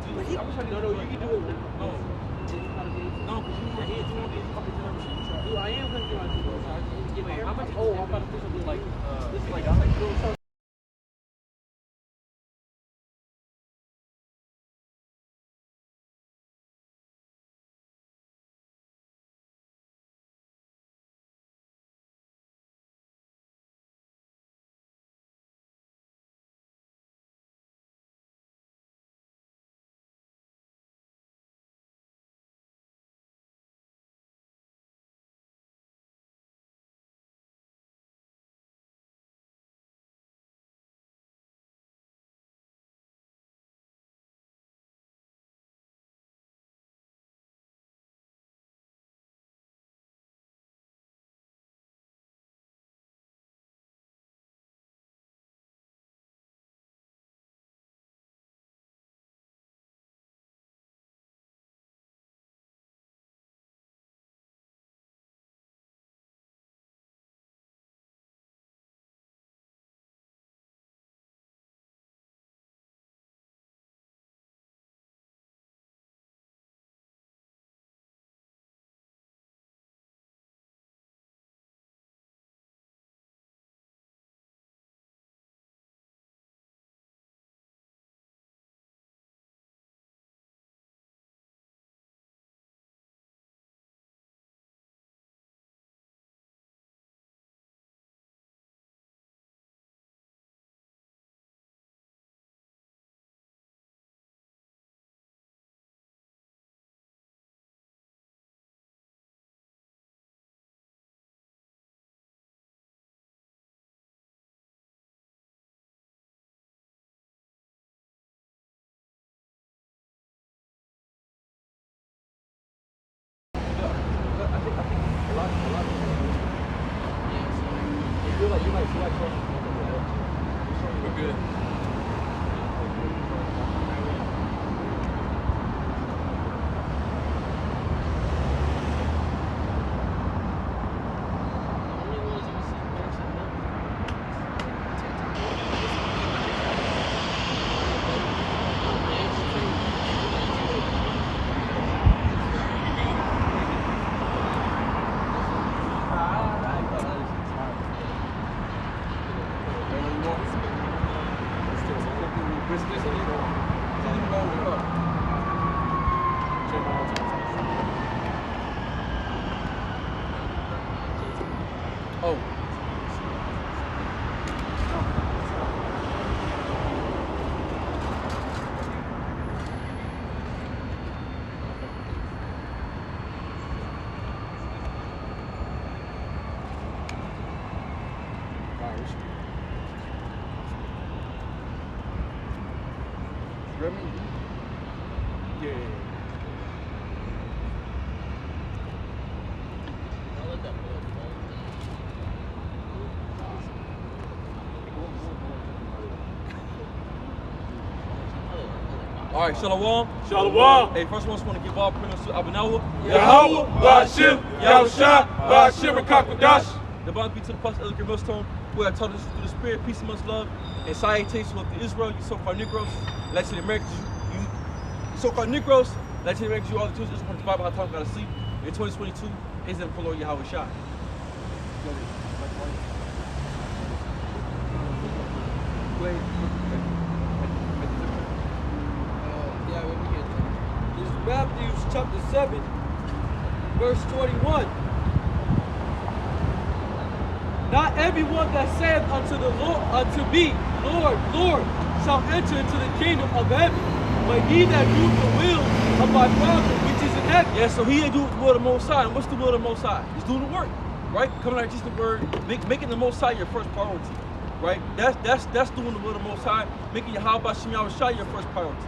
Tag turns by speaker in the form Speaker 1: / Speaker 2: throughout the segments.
Speaker 1: do it. I'm trying to no, you can do it. No, because you want to dude, I am going to do it. How much? Oh, I'm about to do something like, this is like, I'm like doing something. We're good. Oh. Remy? Yeah. All right, Shalom.
Speaker 2: Shalom.
Speaker 1: Hey, first of all, I just want to give all praise to Abinawa.
Speaker 2: Yahweh, Ba'ashim, Yahushua, Ba'ashim, Rakakwadash.
Speaker 1: The bond be to the Apostle Elder Millstone, who have taught us through the Spirit, peace amongst love, and salutations with the Israel, you so-called Negroes, let's say the Americans, you so-called Negroes, let's say the Americans, you all the Jews, just want to Bible, how time got to sleep. In 2022, is in the Lord Yahweh Shah.
Speaker 3: Yeah, when we get there. This is Matthew chapter 7, verse 21. Not everyone that saith unto the Lord, unto me, Lord, Lord, shall enter into the kingdom of heaven, but he that doeth the will of my Father which is in heaven.
Speaker 1: Yeah, so he ain't doing the will of the Most High. And what's the will of the Most High? He's doing the work, right? Coming out just the word, making the Most High your first priority, right? That's doing the will of the Most High, making Yahweh Shem Yahushua your first priority,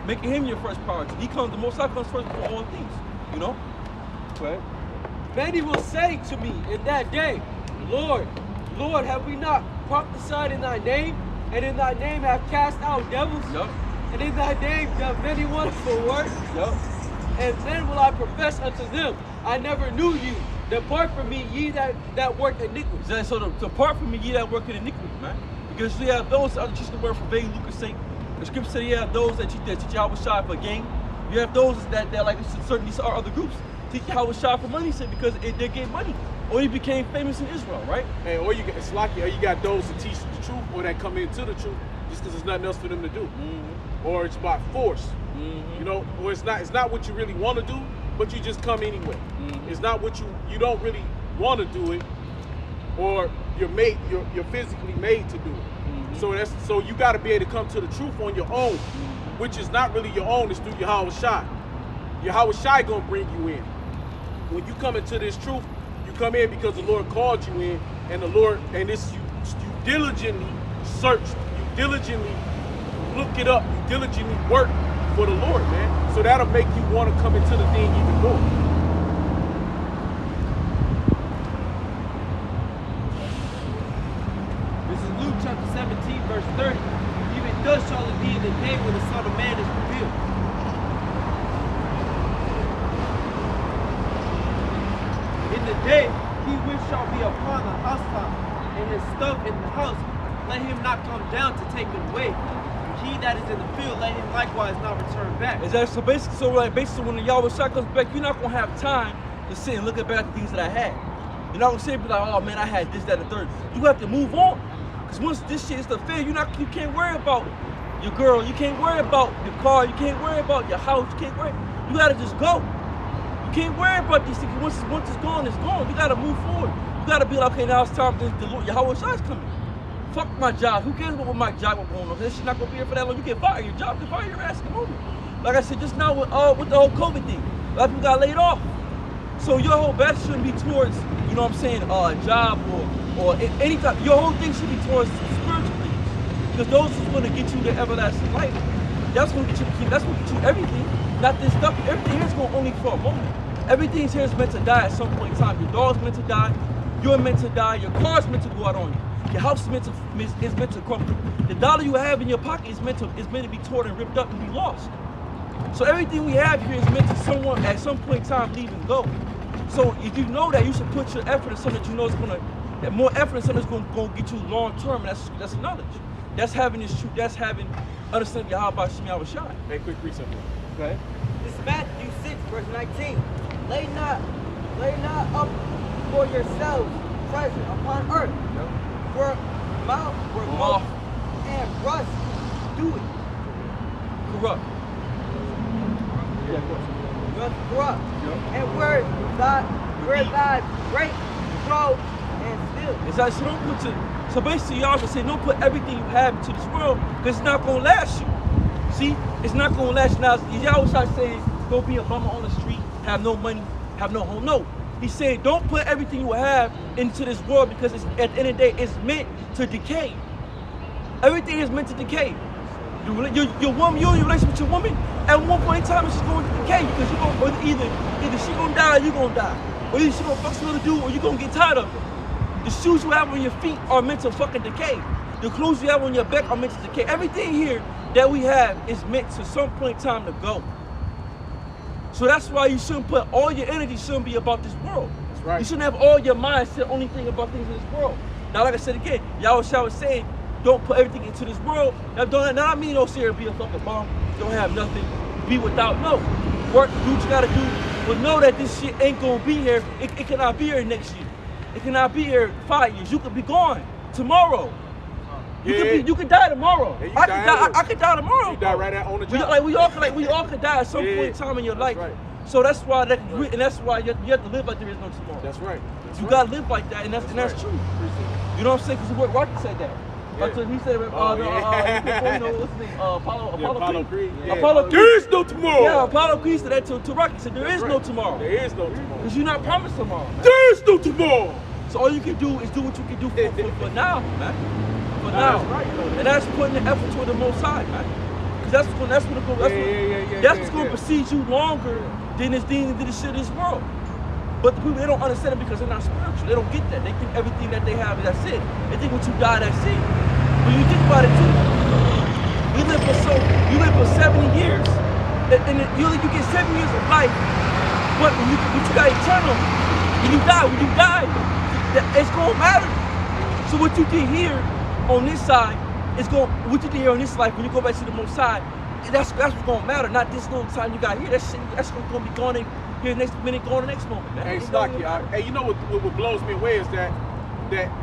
Speaker 1: making him your first priority. The Most High comes first before all things, you know? Right?
Speaker 3: Many will say to me in that day, Lord, Lord, have we not prophesied in thy name, and in thy name have cast out devils?
Speaker 1: Yup.
Speaker 3: And in thy name done many wonderful works?
Speaker 1: Yup.
Speaker 3: And then will I profess unto them, I never knew you. Depart from me, ye that work iniquity.
Speaker 1: So depart from me, ye that work in iniquity, man. Because we have those that are just the word for vain lucre's sake, The scripture said you have those that teach Yahweh Shai for gain. You have those that like these are other groups teach Yahweh Shai for money, said because they get money. Or he became famous in Israel, right?
Speaker 2: Hey, or you got those that teach the truth or that come into the truth just because there's nothing else for them to do. Mm-hmm. Or it's by force. Mm-hmm. You know, or it's not what you really want to do, but you just come anyway. Mm-hmm. It's not what you don't really want to do it, or you're physically made to do it. Mm-hmm. So you got to be able to come to the truth on your own, which is not really your own. It's through Yahweh Shai. Yahweh Shai gonna bring you in. When you come into this truth, you come in because the Lord called you in, and you diligently search, you diligently look it up, you diligently work for the Lord, man. So that'll make you want to come into the thing even more.
Speaker 3: This is Luke chapter 17, verse 30. Even thus shall it be in the day when the Son of Man is revealed. In the day, he which shall be upon the housetop, and his stuff in the house, let him not come down to take it away. He that is in the field, let him likewise not return back.
Speaker 1: Is that so? Basically, when the Yahweh Shai comes back, you're not gonna have time to sit and look back at the things that I had. You're not gonna say, be like, oh man, I had this, that, and the third. You have to move on, because once this shit is the fair, you can't worry about your girl, you can't worry about your car, you can't worry about your house, you can't worry. You gotta just go. You can't worry about these things. Once it's gone, it's gone. You gotta move forward. You gotta be like, okay, now it's time. The Lord, Yahweh Shai's coming. Fuck my job. Who cares about what my job is going on? This shit not gonna be here for that long. You can fire your job. You can fire your ass in the moment. Like I said just now with the whole COVID thing, a lot of people got laid off. So your whole battle shouldn't be towards, you know what I'm saying, a job or any type. Your whole thing should be towards spiritual things, because those is gonna get you the everlasting life. That's gonna get you. That's gonna get you everything. Not this stuff. Everything here is going only for a moment. Everything here is meant to die at some point in time. Your dog's meant to die. You're meant to die. Your car's meant to go out on you. Your house is meant to crumble. The dollar you have in your pocket is meant to be torn and ripped up and be lost. So everything we have here is meant to someone at some point in time leave and go. So if you know that, you should put your effort in something that you know is that more effort in something that's gonna get you long term. And that's knowledge. That's having this truth. That's having understanding Yahweh Yahweh Shai.
Speaker 2: Hey, quick reset.
Speaker 1: Okay.
Speaker 4: This is Matthew 6, verse 19. Lay not up for yourselves treasure upon earth, where moth and rust do it.
Speaker 1: Corrupt.
Speaker 4: Corrupt. And where thy great grow and still.
Speaker 1: It's like, so basically y'all should say, don't put everything you have into this world, because it's not gonna last you. See, it's not gonna last you. Now, y'all start saying, don't be a bummer on the street, have no money, have no home. No, he's saying, don't put everything you have into this world, because it's, at the end of the day, it's meant to decay. Everything is meant to decay. Your woman, you're in a relationship with your woman, at one point in time, it's just going to decay, because you're gonna either she gonna die or you gonna die, or either she gonna fuck some other dude, or you gonna get tired of it. The shoes you have on your feet are meant to fucking decay. The clothes you have on your back are meant to decay. Everything here that we have is meant to some point in time to go. So that's why you shouldn't put all your energy shouldn't be about this world.
Speaker 2: That's right.
Speaker 1: You shouldn't have all your mindset only thing about things in this world. Now, like I said again, Yahweh Shai was saying, don't put everything into this world. Now I mean don't sit here and be a fucking bum, don't have nothing, be without. No. Work, do what you gotta do, but know that this shit ain't gonna be here. It cannot be here next year. It cannot be here 5 years. You could be gone tomorrow. You could die tomorrow.
Speaker 2: Yeah,
Speaker 1: I could die tomorrow.
Speaker 2: You die right out on the job.
Speaker 1: We all could die at some point in time in your life.
Speaker 2: Right.
Speaker 1: So that's why and that's why you have to live like there is no tomorrow.
Speaker 2: That's right.
Speaker 1: You gotta live like that, and that's
Speaker 2: right.
Speaker 1: true. You know what I'm saying? Because Rocky said that.
Speaker 2: Yeah.
Speaker 1: He said, what's his name? Apollo Creed.
Speaker 2: Yeah.
Speaker 1: Apollo Creed.
Speaker 2: There is no tomorrow.
Speaker 1: Yeah, Apollo Creed said that to Rocky. He said there is no tomorrow.
Speaker 2: There is no tomorrow.
Speaker 1: Because you're not promised tomorrow.
Speaker 2: There is no tomorrow.
Speaker 1: So all you can do is do what you can do for now, man. For now.
Speaker 2: That's right,
Speaker 1: and that's putting the effort toward the Most High, man. Because that's what's going to precede you longer than this shit of this world. But the people, they don't understand it because they're not spiritual. They don't get that. They think everything that they have is that's it. They think when you die, that's it. When you think about it too, you live for 70 years, and you get 7 years of life. But when you got eternal, when you die, it's gonna matter. So what you did here on this side it's going, what you did here on this life, when you go back to the Most High, that's what's gonna matter, not this little time you got here. That's gonna be gone here next minute, going the next moment, man.
Speaker 2: Hey, Stocky, hey, you know what blows me away is that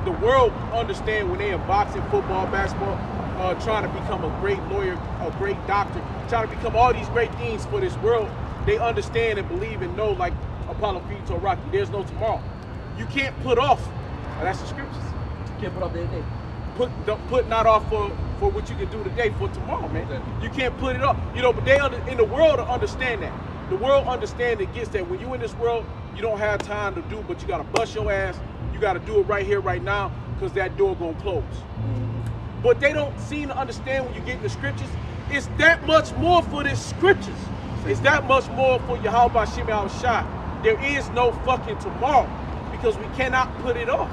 Speaker 2: the world understand when they in boxing, football, basketball, trying to become a great lawyer, a great doctor, trying to become all these great things for this world. They understand and believe and know, like Apollo Creed told Rocky, there's no tomorrow. You can't put off. That's the scriptures.
Speaker 1: You can't put off the other day.
Speaker 2: Put not off for what you can do today for tomorrow, man. You can't put it up. You know, but in the world understand that. The world understand and gets that when you in this world, you don't have time to do, but you gotta bust your ass. You gotta do it right here, right now, because that door gonna close. But they don't seem to understand when you get in the scriptures, it's that much more for the scriptures. It's that much more for Yahweh Shem Shai. There is no fucking tomorrow because we cannot put it off.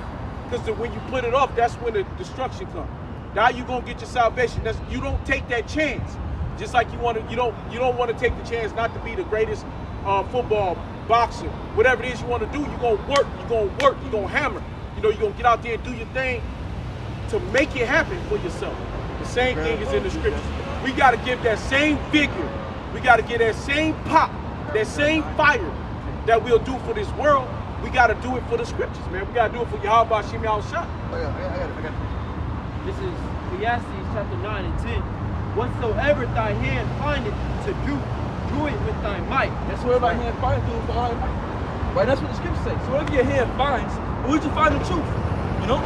Speaker 2: Because when you put it off, that's when the destruction comes. Now you gonna get your salvation. You don't take that chance. Just like you don't want to take the chance not to be the greatest football, boxer, whatever it is you want to do. You're gonna work. You're gonna hammer. You know, you're gonna get out there and do your thing to make it happen for yourself. The same thing is in the scriptures. We gotta give that same vigor. We gotta get that same pop, that same fire that we'll do for this world. We gotta do it for the scriptures, man. We gotta do it for Yahweh Shem Shai.
Speaker 1: I got it.
Speaker 3: This is Ecclesiastes chapter 9 and 10. Whatsoever thy hand findeth to do, do it with thy might.
Speaker 1: That's what my hand finds, do it for all might. Right? That's what the scripture says. So whatever your hand finds, where'd you find the truth? You know?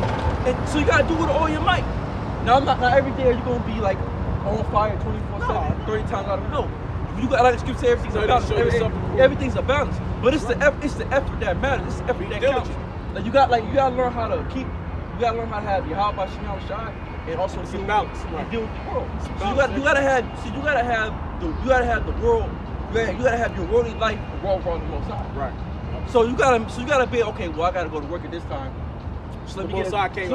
Speaker 1: And so you gotta do it with all your might. Now not every day are you gonna be like on fire 24/7, 30 times out of the no. You got, like the scripture says, everything's a balance. Everything's a balance. But it's the effort that matters. It's the effort that counts. Like you gotta learn how to have Yahweh Shem Shai and also deal with the world. So you gotta have the world. You gotta have your worldly life revolve around the Most High.
Speaker 2: Right.
Speaker 1: So you gotta be okay. Well, I gotta go to work at this time. So let me get a schedule.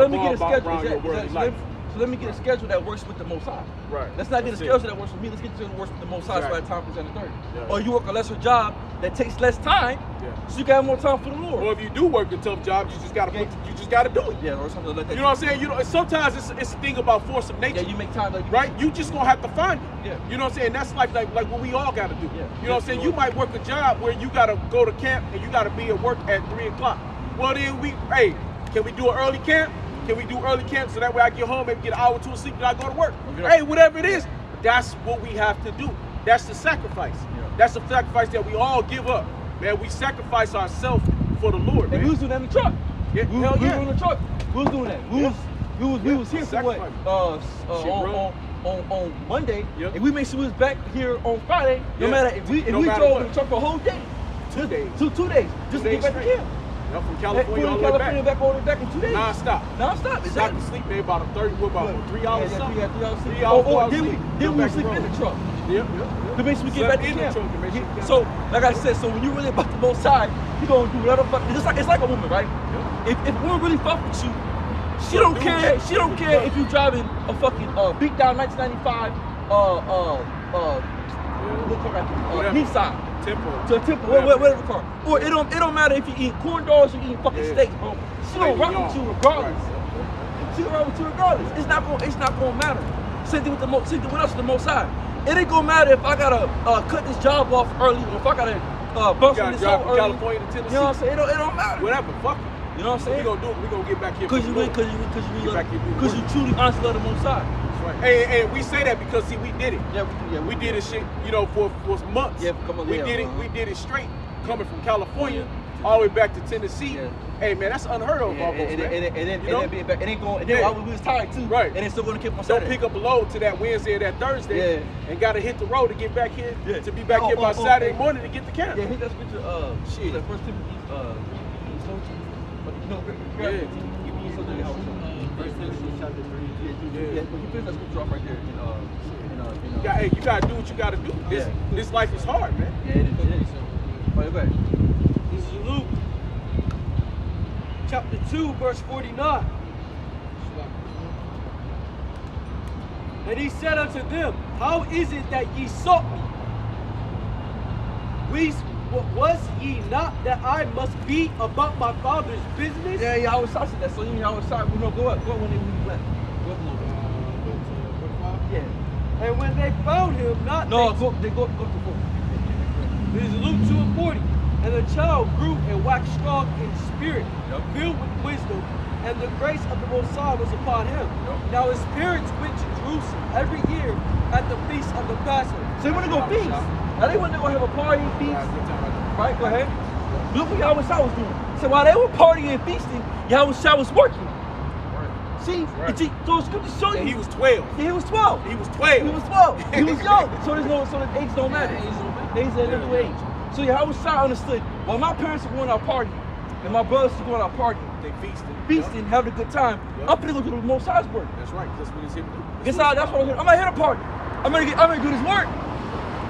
Speaker 1: So let me get a schedule that works with the Most High.
Speaker 2: Right.
Speaker 1: Let's not get a schedule that works with me. Let's get a schedule that works with the Most High.
Speaker 2: Exactly.
Speaker 1: So by the time present the 30.
Speaker 2: Yeah.
Speaker 1: Or you work a lesser job that takes less time. Yeah. So you got more time for the Lord.
Speaker 2: Or if you do work a tough job, you just gotta do it.
Speaker 1: Yeah, or something like that.
Speaker 2: You know what I'm saying? You know, sometimes it's a thing about force of nature.
Speaker 1: Yeah, you make time,
Speaker 2: right? You just gonna have to find it.
Speaker 1: Yeah.
Speaker 2: You know what I'm saying? That's like what we all gotta do.
Speaker 1: Yeah.
Speaker 2: You know what I'm saying? You might work a job where you gotta go to camp and you gotta be at work at 3 o'clock. Well then can we do an early camp? Can we do early camp so that way I get home, maybe get an hour or two of sleep, and I go to work? Okay. Hey, whatever it is, that's what we have to do. That's the sacrifice. Yeah. That's the sacrifice that we all give up. Man, we sacrifice ourselves for the Lord, man.
Speaker 1: And we was doing that in the truck.
Speaker 2: Yeah,
Speaker 1: we was in the truck. We was doing that. We was here for what? On Monday, and we made sure we was back here on Friday. No matter if we drove in the truck for a whole day. 2 days. 2 days. Just to get back to camp.
Speaker 2: From California all the way back.
Speaker 1: All the way back in 2 days.
Speaker 2: Non-stop.
Speaker 1: Non-stop.
Speaker 2: Stop to sleep, man, about 3 hours something.
Speaker 1: Yeah, 3 hours sleep.
Speaker 2: 3 hours, 4 hours
Speaker 1: then
Speaker 2: sleep.
Speaker 1: we sleep in the truck.
Speaker 2: Yeah.
Speaker 1: To make sure we get back to camp. So, like I said, so when you really about the Most High, you gonna do whatever fuck. It's like a woman, right? If a woman really fuck with you, she don't care. She don't care if you driving a fucking beat down 1995 Nissan. To a Temple, whatever car. Or it don't matter if you eat corn dogs or you eat fucking steaks, bro. She gonna rock with you regardless. She gonna rock with you regardless. It's not gonna matter. Same thing with us, the Most High. It ain't gonna matter if I gotta cut this job off early or if I gotta bump from this home early.
Speaker 2: California to Tennessee.
Speaker 1: You know what I'm saying? It don't matter.
Speaker 2: Whatever, fuck it.
Speaker 1: You know what I'm saying?
Speaker 2: We gonna do it. We gonna get back here.
Speaker 1: Because you truly honestly love the Most High.
Speaker 2: Right. And we say that because see we did it.
Speaker 1: Yeah,
Speaker 2: we did this shit, you know, for months.
Speaker 1: Yeah, come on,
Speaker 2: we did it straight, coming from California all the way back to Tennessee. Yeah. Hey man, that's unheard of almost, man.
Speaker 1: It ain't going. We was tired too.
Speaker 2: Right.
Speaker 1: And it's still gonna keep on.
Speaker 2: Don't pick up a load to that Wednesday or that Thursday. And gotta hit the road to get back here. Yeah. To be back here by Saturday morning to get the camp.
Speaker 1: Yeah, hit that scripture. Shit. The first Timothy. First Timothy chapter 3. Yeah, but you finish that scripture off right there.
Speaker 2: You gotta do what you gotta do. This life is hard, man.
Speaker 1: Yeah, it is. Right back.
Speaker 3: This is Luke chapter 2, verse 49. And he said unto them, how is it that ye sought me? Was ye not that I must be about my Father's business?
Speaker 1: Yeah, I was said that. So you know, I was sorry. We don't go up when we left. Go up a little bit.
Speaker 3: And when they found him, not
Speaker 1: No,
Speaker 3: they
Speaker 1: go to 4.
Speaker 3: This is Luke 2:40. And the child grew and waxed strong in spirit,
Speaker 1: Yep.
Speaker 3: filled with wisdom, and the grace of the Most High was upon him.
Speaker 1: Yep.
Speaker 3: Now his parents went to Jerusalem every year at the feast of the Passover.
Speaker 1: So they want to go feast. Now they want to go have a party and feast. Right, go ahead. Look what Yahweh Shah was doing. So while they were partying and feasting, Yahweh Shah was working. See,
Speaker 2: Right.
Speaker 1: so it's good to show you.
Speaker 2: And he was 12.
Speaker 1: Yeah, he was 12.
Speaker 2: He was 12.
Speaker 1: He was 12. He was young. So the age don't matter. Age is a little age. So Yahweh Shah understood, while my parents were going out partying, and my brothers were going out partying,
Speaker 2: They
Speaker 1: feasting, having a good time,
Speaker 2: Yep.
Speaker 1: I'm gonna go to the Most High's work.
Speaker 2: That's right. That's what he's here to do.
Speaker 1: Guess how? That's what I'm here to party. I'm gonna do this work,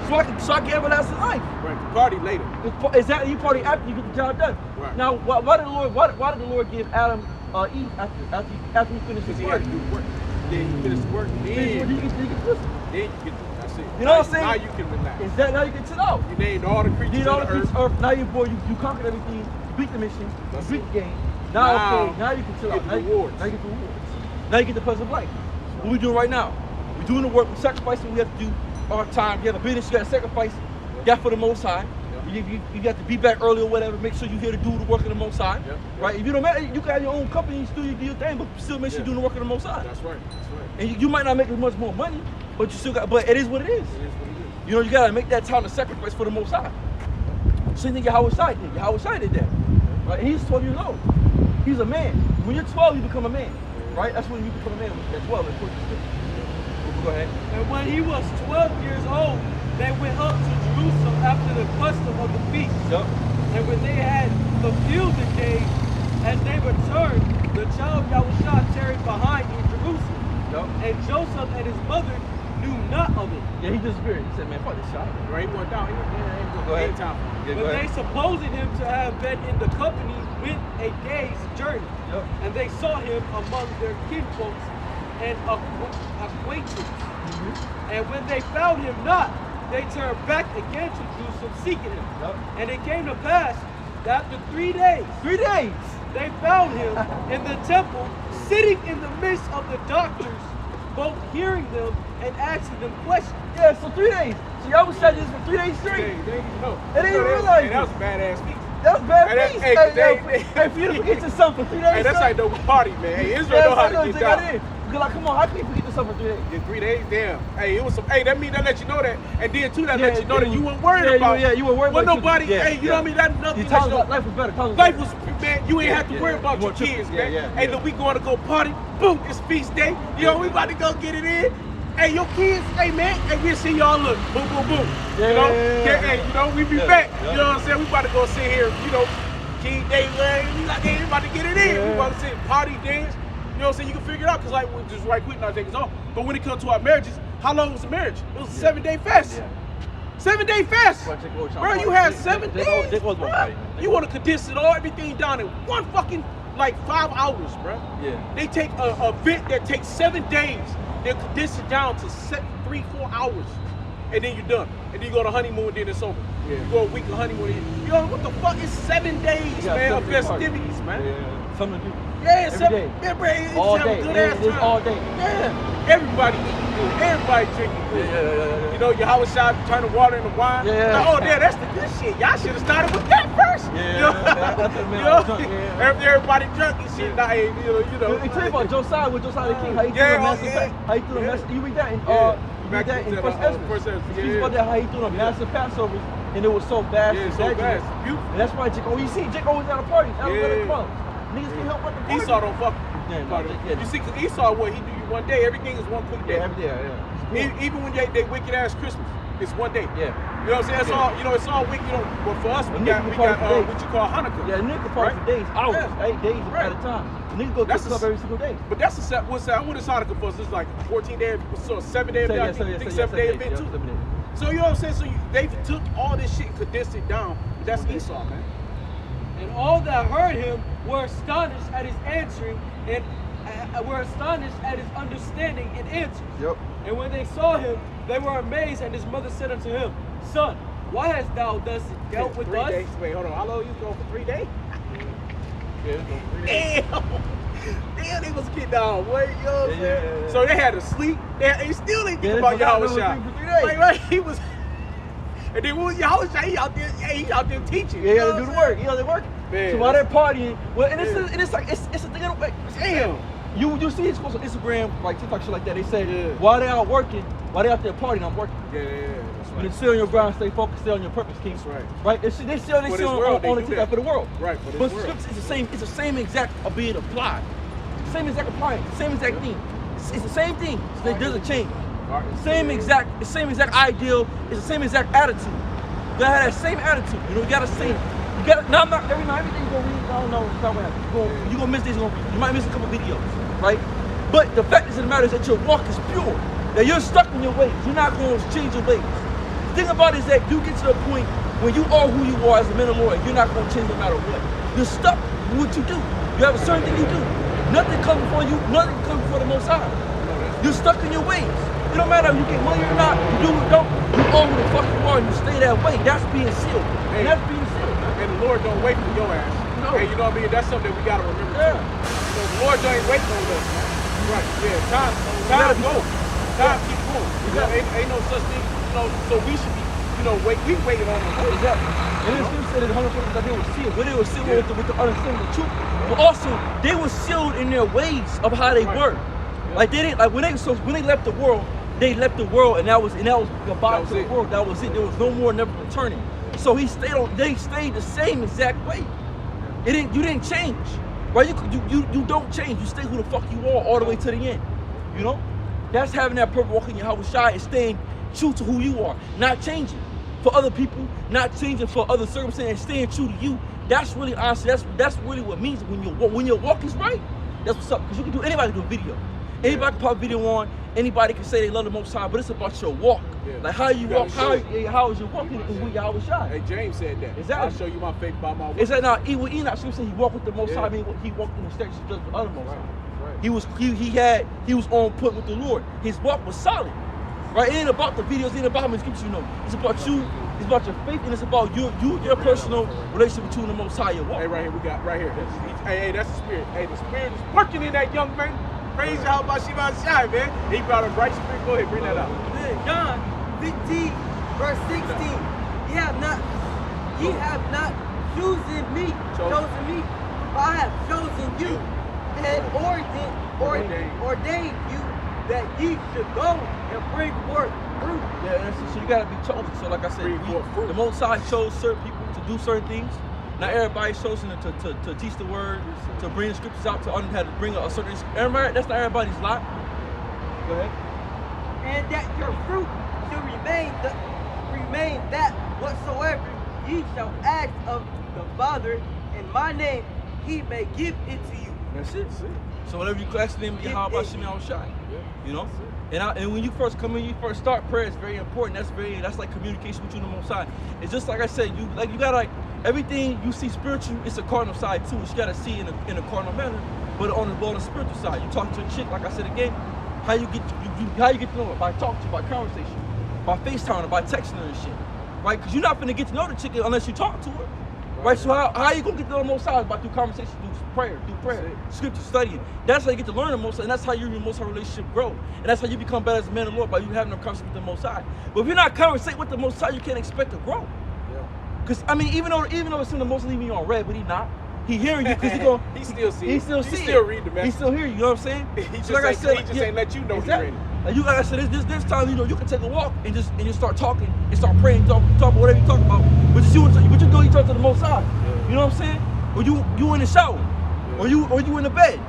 Speaker 1: so I can everlasting life.
Speaker 2: Right. Party later.
Speaker 1: Exactly, you party after you get the job done.
Speaker 2: Right.
Speaker 1: Now, why did the Lord give Adam Eve after he finished
Speaker 2: Because
Speaker 1: his
Speaker 2: he
Speaker 1: work?
Speaker 2: had to do work. Then he finished the work. Then
Speaker 1: You get this.
Speaker 2: you get that's it.
Speaker 1: You know what I'm saying?
Speaker 2: Now you can relax.
Speaker 1: Is that now you get to know?
Speaker 2: You named all the creatures
Speaker 1: You know
Speaker 2: on
Speaker 1: the
Speaker 2: the
Speaker 1: creatures
Speaker 2: earth.
Speaker 1: earth. Now you conquered everything. You beat the mission.
Speaker 2: That's
Speaker 1: You beat
Speaker 2: it.
Speaker 1: the game. Now okay. Now you can chill
Speaker 2: you
Speaker 1: out.
Speaker 2: get
Speaker 1: Now
Speaker 2: the
Speaker 1: you
Speaker 2: rewards.
Speaker 1: now you get the rewards. Now you get the pleasure of life. What we doing right now? We're doing the work. We're sacrificing. We have to do our time. You have a business. You got to sacrifice. That for the Most High. You got to be back early or whatever. Make sure you're here to do the work of the Most High.
Speaker 2: Yep.
Speaker 1: Right? If you don't matter, you can have your own company. You still do your thing, but still make sure you're doing the work of the Most High.
Speaker 2: That's right. That's right.
Speaker 1: And you might not make as much more money, but you still got. But it is what it is.
Speaker 2: It is what it is.
Speaker 1: You know, you gotta make that time to sacrifice for the Most High. Same thing Yahweh Shai did. Yahweh Shai did that. Right? And he's 12 years old. He's a man. When you're 12, you become a man. Right? That's when you become a man. When you're 12, according to Scripture. Go ahead.
Speaker 3: And when he was 12 years old, they went up to Jerusalem after the custom of the feast.
Speaker 1: Yep.
Speaker 3: And when they had fulfilled the days, as they returned, the child Yahushua tarried behind in Jerusalem.
Speaker 1: Yep.
Speaker 3: And Joseph and his mother knew not of it.
Speaker 1: Yeah, he disappeared. He said, man, fuck this shot.
Speaker 2: Right? He went down. He went
Speaker 1: Go ahead.
Speaker 2: time.
Speaker 1: Yeah,
Speaker 3: But
Speaker 1: go
Speaker 3: they
Speaker 1: ahead.
Speaker 3: supposing him to have been in the company with a day's journey.
Speaker 1: Yep.
Speaker 3: And they saw him among their kinfolks and acquaintances.
Speaker 1: Mm-hmm.
Speaker 3: And when they found him not, they turned back again to Jerusalem seeking him.
Speaker 1: Yep.
Speaker 3: And it came to pass that after 3 days,
Speaker 1: 3 days.
Speaker 3: they found him in the temple, sitting in the midst of the doctors, both hearing them and asking them questions.
Speaker 1: Yeah, so 3 days. So Yahweh Shai did this for 3 days straight.
Speaker 2: They didn't even know.
Speaker 1: They didn't even realize
Speaker 2: Hey,
Speaker 1: it.
Speaker 2: that was a badass feat.
Speaker 1: That was bad
Speaker 2: Hey, that-
Speaker 1: peace.
Speaker 2: hey,
Speaker 1: Hey, for you to forget yourself for 3 days
Speaker 2: Hey, that's
Speaker 1: straight.
Speaker 2: like the party, man. Hey, Israel know how to get down.
Speaker 1: Because like, come on, how can you forget yourself for 3 days?
Speaker 2: In 3 days, damn. Hey, it was some. Hey, that mean that let you know that, and then too that
Speaker 1: Yeah,
Speaker 2: let you know that you weren't worried
Speaker 1: yeah,
Speaker 2: about.
Speaker 1: you were worried
Speaker 2: Well,
Speaker 1: about
Speaker 2: nobody.
Speaker 1: you. Yeah,
Speaker 2: Hey, you know what I mean? That nothing.
Speaker 1: Your
Speaker 2: Let you know.
Speaker 1: life was better.
Speaker 2: Life was, man. You ain't
Speaker 1: Yeah,
Speaker 2: have to
Speaker 1: yeah,
Speaker 2: worry
Speaker 1: yeah.
Speaker 2: about
Speaker 1: You
Speaker 2: your
Speaker 1: want triple-
Speaker 2: kids,
Speaker 1: yeah,
Speaker 2: man.
Speaker 1: yeah,
Speaker 2: Hey,
Speaker 1: yeah.
Speaker 2: look, we going to go party. Boom, it's feast day. You know, we about to go get it in. Hey, your kids. Hey, man. Hey, we'll see y'all. Look, boom, boom, boom.
Speaker 1: Yeah,
Speaker 2: You know.
Speaker 1: yeah.
Speaker 2: Hey, you know, we be
Speaker 1: Yeah,
Speaker 2: back.
Speaker 1: yeah.
Speaker 2: You know what I'm saying? We about to go sit here. You know, King Day, we like, hey, we about to get it in.
Speaker 1: Yeah.
Speaker 2: We about to sit party, dance. You know what I'm saying? You can figure it out because, like, just right quick, not take us off. But when it comes to our marriages, how long was the marriage? It was a 7-day fast.
Speaker 1: Yeah.
Speaker 2: 7-day fast.
Speaker 1: But Jake was
Speaker 2: Bro,
Speaker 1: trying
Speaker 2: you
Speaker 1: to
Speaker 2: had
Speaker 1: party.
Speaker 2: 7
Speaker 1: Jake
Speaker 2: days.
Speaker 1: was
Speaker 2: bruh.
Speaker 1: party.
Speaker 2: You want to condense it all, everything down in one fucking, like, 5 hours, bro.
Speaker 1: Yeah.
Speaker 2: They take a event that takes 7 days. They'll condense it down to 3-4 hours. And then you're done. And then you go to honeymoon, then it's over.
Speaker 1: Yeah.
Speaker 2: You go a week of honeymoon. Yo, what the fuck? It's 7 days,
Speaker 1: You got
Speaker 2: man, of
Speaker 1: 7 days party.
Speaker 2: festivities, man.
Speaker 1: Yeah. Something to do.
Speaker 2: Yeah,
Speaker 1: Every
Speaker 2: 7
Speaker 1: day.
Speaker 2: Yeah, bro, it's
Speaker 1: All
Speaker 2: have
Speaker 1: day.
Speaker 2: a good
Speaker 1: Yeah,
Speaker 2: ass
Speaker 1: it's
Speaker 2: time.
Speaker 1: all day.
Speaker 2: Yeah. Everybody eating good. Everybody drinking good.
Speaker 1: Yeah.
Speaker 2: You know, your house shop, turn the water into wine.
Speaker 1: Yeah.
Speaker 2: Like, oh, yeah, that's the good shit. Y'all should have started with that first.
Speaker 1: Yeah,
Speaker 2: You know?
Speaker 1: that's the man
Speaker 2: You know?
Speaker 1: drunk, yeah.
Speaker 2: After everybody drunk and shit, nah, hey, you know.
Speaker 1: Hey, tell you about Josiah with Josiah the King. How he threw
Speaker 2: Yeah,
Speaker 1: the massive
Speaker 2: yeah.
Speaker 1: How he threw the
Speaker 2: Yeah.
Speaker 1: massive. You read that in
Speaker 2: Yeah.
Speaker 1: you
Speaker 2: Back
Speaker 1: read that in
Speaker 2: to
Speaker 1: First
Speaker 2: the,
Speaker 1: Ezra.
Speaker 2: First Ezra,
Speaker 1: He
Speaker 2: yeah.
Speaker 1: about that how he threw the massive Passovers and it was so vast.
Speaker 2: Yeah,
Speaker 1: and
Speaker 2: so
Speaker 1: vacuous.
Speaker 2: vast. Beautiful.
Speaker 1: And that's why Jake. Oh, you see, Jake always at a party. Out
Speaker 2: Yeah.
Speaker 1: of the club. Niggas can't help but the party.
Speaker 2: Esau don't fuck.
Speaker 1: Yeah, no,
Speaker 2: Party.
Speaker 1: yeah.
Speaker 2: You see, cause Esau, what he do you one day, everything is one quick day.
Speaker 1: Yeah, every day. Yeah.
Speaker 2: Even when they wicked ass Christmas, it's one day.
Speaker 1: Yeah.
Speaker 2: You know what I'm saying? It's
Speaker 1: Yeah.
Speaker 2: all, you know, it's all wicked. You know, but for us, we
Speaker 1: And
Speaker 2: got
Speaker 1: niggas party for days.
Speaker 2: what you call Hanukkah.
Speaker 1: Yeah, nigga party
Speaker 2: Right?
Speaker 1: for days, hours,
Speaker 2: Yeah.
Speaker 1: 8 days
Speaker 2: Right.
Speaker 1: at a time. The nigga go to
Speaker 2: That's
Speaker 1: the
Speaker 2: a
Speaker 1: club every single day.
Speaker 2: But that's a what is Hanukkah for us? It's like a 14-day, so a 7-day event. I think 7-day event too. So you know what I'm saying? So they took all this shit and condensed it down. That's Esau, man.
Speaker 3: And all that heard him were astonished at his answering and were astonished at his understanding and answers.
Speaker 1: Yep.
Speaker 3: And when they saw him, they were amazed, and his mother said unto him, Son, why hast thou thus dealt with
Speaker 2: 3
Speaker 3: us?
Speaker 2: days. Wait, hold on. How long you going for 3 days?
Speaker 1: Yeah, it's 3 days.
Speaker 2: Damn. Damn, they was getting down, boy. You know what I'm saying?
Speaker 1: Yeah.
Speaker 2: So they had to sleep. They still didn't think
Speaker 1: Yeah,
Speaker 2: about
Speaker 1: they forgot
Speaker 2: Yahweh Shai.
Speaker 1: them for 3 days.
Speaker 2: Right, he was. And then what was Yahweh Shai? He out there, he out there teaching.
Speaker 1: Yeah,
Speaker 2: you
Speaker 1: you
Speaker 2: know
Speaker 1: gotta do
Speaker 2: what
Speaker 1: the
Speaker 2: I'm
Speaker 1: work. You know they work.
Speaker 2: Man,
Speaker 1: So while they're partying, well, and
Speaker 2: Yeah.
Speaker 1: it's like it's a thing of the way.
Speaker 2: Damn.
Speaker 1: You see these posts on Instagram, like TikTok, shit like that. They say
Speaker 2: Yeah.
Speaker 1: while they out working, while they out there partying, I'm working.
Speaker 2: Yeah, that's
Speaker 1: You
Speaker 2: right.
Speaker 1: can stay on your ground, stay focused, stay on your purpose, King.
Speaker 2: That's right.
Speaker 1: Right? They see
Speaker 2: For this
Speaker 1: on
Speaker 2: world, they
Speaker 1: the
Speaker 2: do
Speaker 1: TikTok
Speaker 2: that.
Speaker 1: for the world.
Speaker 2: Right, for this
Speaker 1: But
Speaker 2: world.
Speaker 1: scripture is the same. It's the same exact being applied. Same exact applying. Same exact thing. It's the same thing. It doesn't change. Same exact ideal. It's the same exact attitude. You gotta have that same attitude. You know, you gotta say. You gotta. Now, not everything you gonna read. I don't know what's gonna happen. You gonna miss this. You might miss a couple videos, right? But the fact of the matter is that your walk is pure. That you're stuck in your ways. You're not going to change your ways. The thing about it is that you get to the point when you are who you are as a man of the Lord, you're not going to change no matter what. You're stuck with what you do. You have a certain thing you do. Nothing comes before you. Nothing comes before the Most High. You're stuck in your ways. It don't matter if you get money or not. You do or don't. You are who the fuck you are and you stay that way. That's being sealed. And that's being sealed.
Speaker 2: And the Lord don't wait for your ass.
Speaker 1: No.
Speaker 2: Hey, you know what I mean? That's something that we gotta remember
Speaker 1: Yeah.
Speaker 2: too. You know, the Lord ain't waiting on us, man. Right, yeah, time
Speaker 1: gotta
Speaker 2: go. Time keep going. You know, ain't no such thing, you know, so we should be, you know, we waiting on the Lord.
Speaker 1: Exactly. And then Scripture said that 100% that they were sealed. But they were sealed with the understanding of the truth. But also, they were sealed in their ways of how they were. Like they didn't, like when they left the world, and that was goodbye to the world. That was it. There was no more, never returning. So they stayed the same exact way. You didn't change. Right? You don't change. You stay who the fuck you are all the way to the end. You know? That's having that purpose, walking in Yahweh Shai, and staying true to who you are. Not changing for other people, not changing for other circumstances, and staying true to you. That's really honestly, that's really what it means when your walk is right. That's what's up. Because anybody can do a video. Anybody can pop a video on, anybody can say they love the Most High, but it's about your walk.
Speaker 2: Yeah.
Speaker 1: Like how you walk, how is your walk
Speaker 2: You
Speaker 1: with Yahweh Shai.
Speaker 2: Hey, James said that.
Speaker 1: Exactly.
Speaker 2: I'll show you my faith by my work.
Speaker 1: It's like now, with Enoch, Scripture said he walked with the Most High.
Speaker 2: Yeah.
Speaker 1: I mean, he walked in the steps of the other Most High.
Speaker 2: Right.
Speaker 1: He was on point with the Lord. His walk was solid. Right? It ain't about the videos, it ain't about how many scriptures you know. It's about you, it's about your faith, and it's about your personal relationship with you and the Most High, your walk.
Speaker 2: Hey, right here, we got right here. Hey, that's the spirit. Hey, the spirit is working in that young man. Praise Yahweh Shiva Shai, man. He brought a bright spirit. Go ahead, bring that out.
Speaker 4: John 15, verse 16. Ye have not chosen me, but I have chosen you, and ordained you that ye should go and bring forth fruit.
Speaker 1: Yeah, so you gotta be chosen. So like I said, the Most High chose certain people to do certain things. Not everybody's chosen to teach the word, to bring the scriptures out, to understand how to bring a certain. That's not everybody's lot. Go ahead.
Speaker 4: And that your fruit should remain that whatsoever ye shall ask of the Father in my name, he may give it to you.
Speaker 1: That's it. So whatever you ask the name of Yahweh Shai, you know. And when you first come in, you first start, prayer is very important. That's like communication with you and the Most High. It's just like I said, you gotta everything you see spiritual, it's a cardinal side too. You gotta see in a cardinal manner, but on the spiritual side. You talk to a chick, like I said again, how you get to know her? By talking to her, by conversation, by FaceTime her, by texting her and shit. Right? Because you're not gonna get to know the chick unless you talk to her. Right? So how you gonna get to know the Most High? By through conversation, through prayer, scripture, studying. That's how you get to learn the Most High, and that's how your Most High relationship grow. And that's how you become better as a man of the Lord, by you having a conversation with the Most High. But if you're not conversating with the Most High, you can't expect to grow. Because I mean, even though it's in the Most High leaving you on red, but he not. He hearing you because
Speaker 2: he still see.
Speaker 1: He still see.
Speaker 2: He still read the message.
Speaker 1: He still hear you. You know what I'm saying?
Speaker 2: He just ain't let you know
Speaker 1: exactly.
Speaker 2: he ready.
Speaker 1: Like like I said, this time you can take a walk and just start talking and start praying, talk about whatever you talk about. But you talk to the Most High. You know what I'm saying? Or you in the shower, or you in the bed.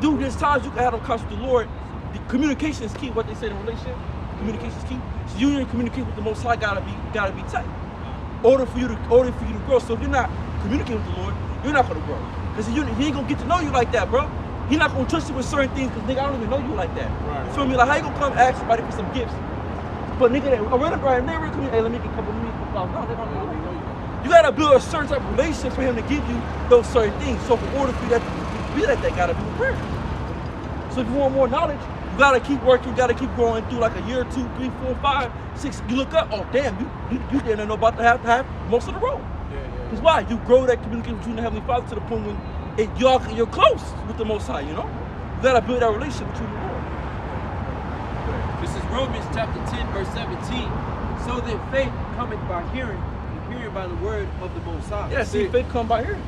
Speaker 1: Dude, there's times you can have them conversation with the Lord. The communication is key. What they say in a relationship, communication is key. So you and communicate with the Most High gotta be tight. In order for you to grow. So if you're not communicating with the Lord, you're not gonna grow. Because he ain't gonna get to know you like that, bro. He not gonna trust you with certain things because nigga, I don't even know you like that.
Speaker 2: Right.
Speaker 1: You feel me? Like how you gonna come ask somebody for some gifts? But nigga, I run up right, they really come, hey, let me get a couple of $1,000. No, they don't know you. You gotta build a certain type of relationship for him to give you those certain things. So in order for you to be like that, gotta be prayer. So if you want more knowledge, you gotta keep working, you gotta keep growing through like a year, 2, 3, 4, 5, 6. You look up, oh damn, you didn't know about to have most of the road. Because why? You grow that communication between the Heavenly Father to the point when you're close with the Most High, you know? You gotta build that relationship between the Lord.
Speaker 3: This is Romans chapter 10, verse 17. So that faith cometh by hearing, and hearing by the word of the Most High.
Speaker 1: Yeah, see, faith comes by hearing,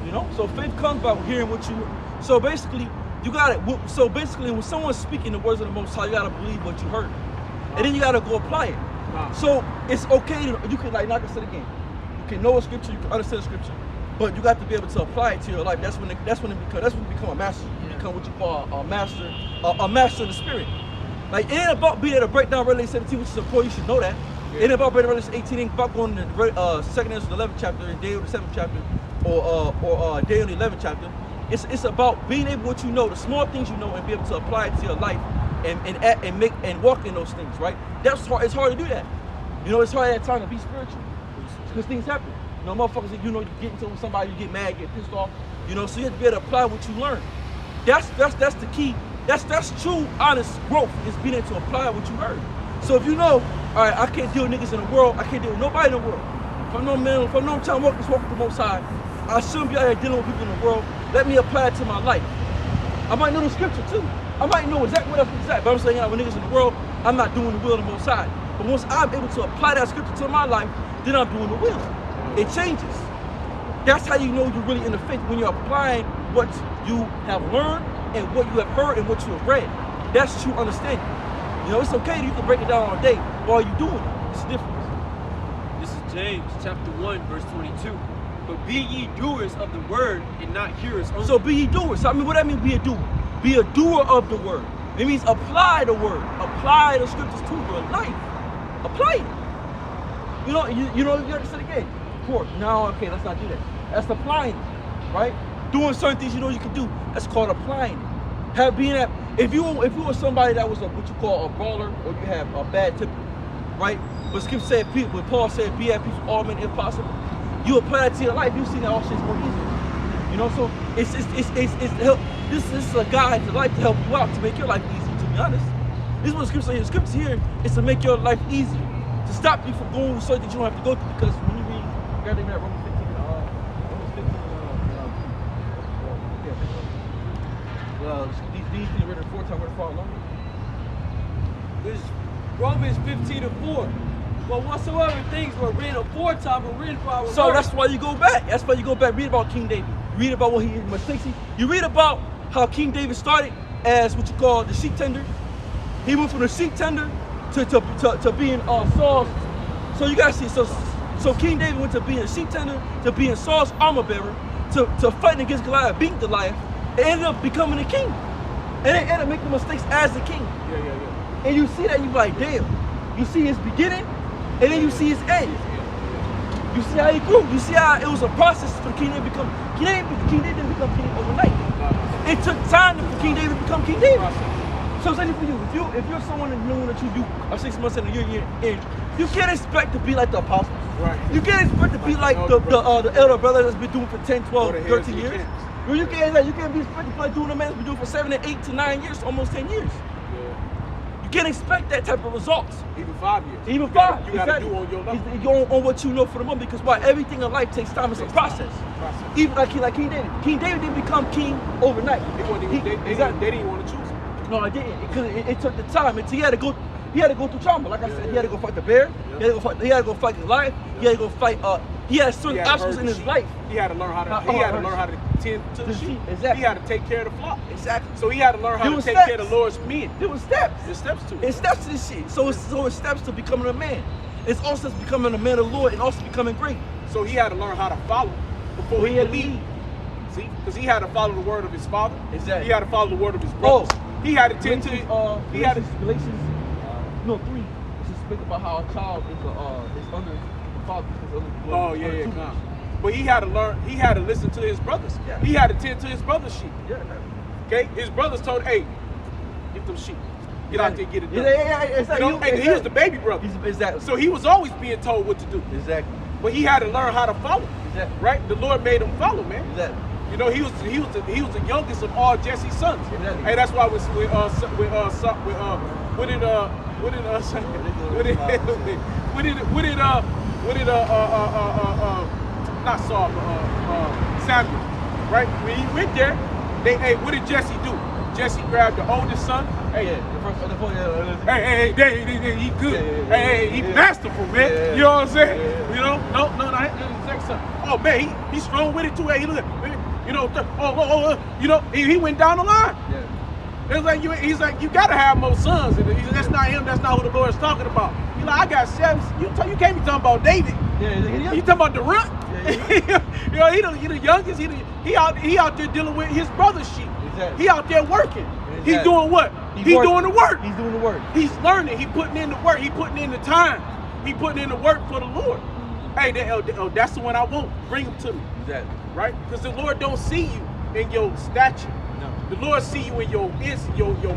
Speaker 1: you know? So faith comes by hearing what you, so basically, you gotta, so basically when someone's speaking the words of the Most High, you gotta believe what you heard. And then you gotta go apply it. So it's okay to, you can, like I said again, you can know a scripture, you can understand a scripture, but you got to be able to apply it to your life. That's when you become a master. You become what you call a master in the spirit. Like, it ain't about being able to break down Revelation 17, which is important. You should know that. It ain't about breaking Revelation 18. It ain't about going to 2nd Ezra the 11th chapter and Daniel the 7th chapter or Daniel the 11th chapter. It's about being able what you know, the small things you know, and be able to apply it to your life and walk in those things, right? That's hard. It's hard to do that. You know, it's hard at that time to be spiritual because things happen. You know, motherfuckers, you know, you get into somebody, you get mad, get pissed off. You know, so you have to be able to apply what you learn. That's the key. That's true, honest growth is being able to apply what you heard. So if you know, all right, I can't deal with niggas in the world. I can't deal with nobody in the world. If I know I'm trying to walk with the Most High, I shouldn't be out here dealing with people in the world. Let me apply it to my life. I might know the scripture too. I might know exactly what that's exact, but I'm saying, with niggas in the world, I'm not doing the will of the Most High. But once I'm able to apply that scripture to my life, then I'm doing the will. It changes. That's how you know you're really in the faith, when you're applying what you have learned and what you have heard and what you have read. That's true understanding. You know, it's okay that you can break it down all day while you're doing it. It's a difference.
Speaker 3: This is James chapter 1, verse 22. But be ye doers of the word and not hearers only.
Speaker 1: So be ye doers. So, I mean, what that mean, be a doer? Be a doer of the word. It means apply the word. Apply the scriptures to your life. Apply it. You know, you understand again. Poor. No, okay, let's not do that. That's applying it, right? Doing certain things you know you can do. That's called applying it. If you were somebody that was what you call a brawler, or you have a bad temper, right? But Scripture said, when Paul said, be at peace with all men if possible. You apply that to your life, you see that all shit's more easier. You know, so it's help. This is a guide to life to help you out, to make your life easier, to be honest. This is what Scripture says. The Scripture here is to make your life easier, to stop you from going through certain things you don't have to go through, because when you read, you gotta read Romans 15, these things written 4 times, we're far longer.
Speaker 3: This is Romans 15:4. But whatsoever things were written aforetime were written for our
Speaker 1: So
Speaker 3: learning.
Speaker 1: that's why you go back. That's why you go back. Read about King David. Read about what he mistakes. You read about how King David started as what you call the sheep tender. He went from the sheep tender to being Saul's. So you gotta see. So King David went to being a sheep tender to being Saul's armor bearer to fighting against Goliath, beating Goliath, and ended up becoming a king. And they ended up making mistakes as the king.
Speaker 2: Yeah.
Speaker 1: And you see that, you like, damn. You see his beginning, and then you see his end. You see how he grew. You see how it was a process for King David to become King David. King David didn't become king overnight. It took time for King David to become King David. So I'm saying for you, if you're someone that knows that you are 6 months in a year in, you can't expect to be like the apostles.
Speaker 2: Right.
Speaker 1: You can't expect to be like the elder brother that's been doing for 10, 12, 13 years. Well, you can't be expected to like doing the man that's been doing for 7 and 8 to 9 years, almost 10 years. You can't expect that type of results.
Speaker 2: Even 5 years.
Speaker 1: Even 5.
Speaker 2: You gotta do on your level.
Speaker 1: It's on what you know for the moment, because why? Everything in life takes time. It's a process. Even like King David. King David didn't become king overnight.
Speaker 2: They didn't want to choose him.
Speaker 1: No, I didn't. Because it took the time. He had to go through trauma. Like I said, he had to go fight the bear. He had to go fight Goliath. He had to go fight. He had certain obstacles in his life.
Speaker 2: He had to learn how to tend to the sheep.
Speaker 1: Exactly.
Speaker 2: He had to take care of the flock.
Speaker 1: Exactly.
Speaker 2: So he had to learn how to take care of the Lord's men.
Speaker 1: There were steps.
Speaker 2: There's steps to it.
Speaker 1: It's steps to this shit. So it's steps to becoming a man. It's also becoming a man of the Lord and also becoming great.
Speaker 2: So he had to learn how to follow before he could lead. See, because he had to follow the word of his father.
Speaker 1: Exactly.
Speaker 2: He had to follow the word of his brothers. He had to tend to.
Speaker 1: Galatians 3. This is speak about how a child is under the father.
Speaker 2: Nah. But he had to learn. He had to listen to his brothers.
Speaker 1: Yeah.
Speaker 2: He had to tend to his brother's sheep.
Speaker 1: Yeah.
Speaker 2: Okay, his brothers told, "Hey, get them sheep. Get out there, get it done."
Speaker 1: Exactly.
Speaker 2: And he was the baby brother.
Speaker 1: Exactly.
Speaker 2: So he was always being told what to do.
Speaker 1: Exactly.
Speaker 2: But he had to learn how to follow.
Speaker 1: Exactly.
Speaker 2: Right? The Lord made him follow, man.
Speaker 1: Exactly.
Speaker 2: You know, he was the youngest of all Jesse's sons.
Speaker 1: Exactly.
Speaker 2: Hey, that's why not Saul, Samuel, right? When he went there, hey, what did Jesse do? Jesse grabbed the oldest son. Hey, hey, he good. Hey, he masterful, man. You know what I'm saying? You know, no, the second son. Oh man, he's strong with it too. Hey, look, you know, you know, he went down the line.
Speaker 1: Yeah.
Speaker 2: It's like he's like, you gotta have more sons. And that's not him. That's not who the Lord's talking about. He's like, I got 7. You can't be talking about David.
Speaker 1: Yeah,
Speaker 2: You talking about the runt?
Speaker 1: Yeah.
Speaker 2: You know, he the youngest. He out there dealing with his brother's sheep.
Speaker 1: Exactly.
Speaker 2: He out there working.
Speaker 1: Exactly.
Speaker 2: He's doing what? He's doing the work.
Speaker 1: He's doing the work.
Speaker 2: He's learning. He putting in the work. He putting in the time. He putting in the work for the Lord. Hey, that's the one I want. Bring him to me.
Speaker 1: Exactly.
Speaker 2: Right? Because the Lord don't see you in your stature. No. The Lord see you in your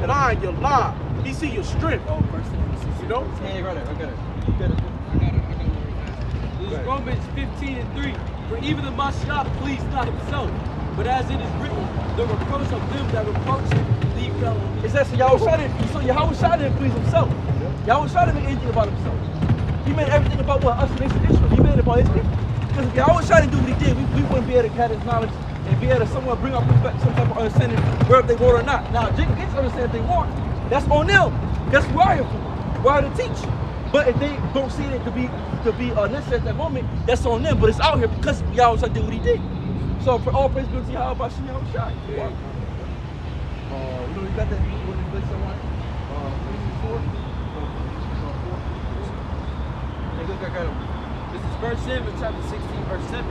Speaker 2: mind, your life. He see your strength.
Speaker 3: Oh, first thing
Speaker 2: you know?
Speaker 1: Hey, right there. I got it.
Speaker 3: This is Romans 15:3. For even the Mashiach pleased not himself, but as it is written, the reproach of them that reproach him, leave fell on me.
Speaker 1: It says, so Yahweh didn't please himself. Yahweh didn't make anything about himself. He made everything about what us and nation Israel. He made it about his people. Because if Yahweh didn't do what he did, we wouldn't be able to have his knowledge and be able to somewhat bring up some type of understanding whether they want or not. Now, Jacob gets to understand if they want. That's on them. That's who I am for. We're here to teach. But if they don't see it to be necessary at that moment, that's on them. But it's out here because Yahweh did what he did. So for all praise be to Yahweh by Shem Yahweh Shai.
Speaker 2: Yeah.
Speaker 1: You got that? What did you someone?
Speaker 3: This is 1 Samuel chapter 16, verse 7.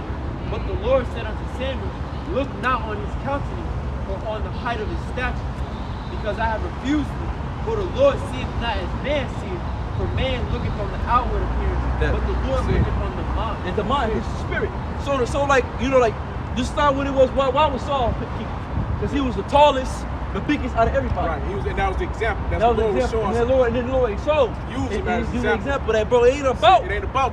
Speaker 3: But the Lord said unto Samuel, look not on his countenance or on the height of his stature, because I have refused him. For the Lord seeth not as man seeth, for man looking from the outward appearance, but the Lord looking from the mind.
Speaker 1: And the mind is the spirit. So like, you know, like, this is not what it was. Why was Saul? Because he was the tallest, the biggest out of everybody.
Speaker 2: Right. And that was the example. That's
Speaker 1: that was
Speaker 2: the
Speaker 1: the
Speaker 2: Lord
Speaker 1: example.
Speaker 2: was
Speaker 1: And
Speaker 2: showing.
Speaker 1: then the Lord showed.
Speaker 2: Use him as an
Speaker 1: example that, bro, it ain't about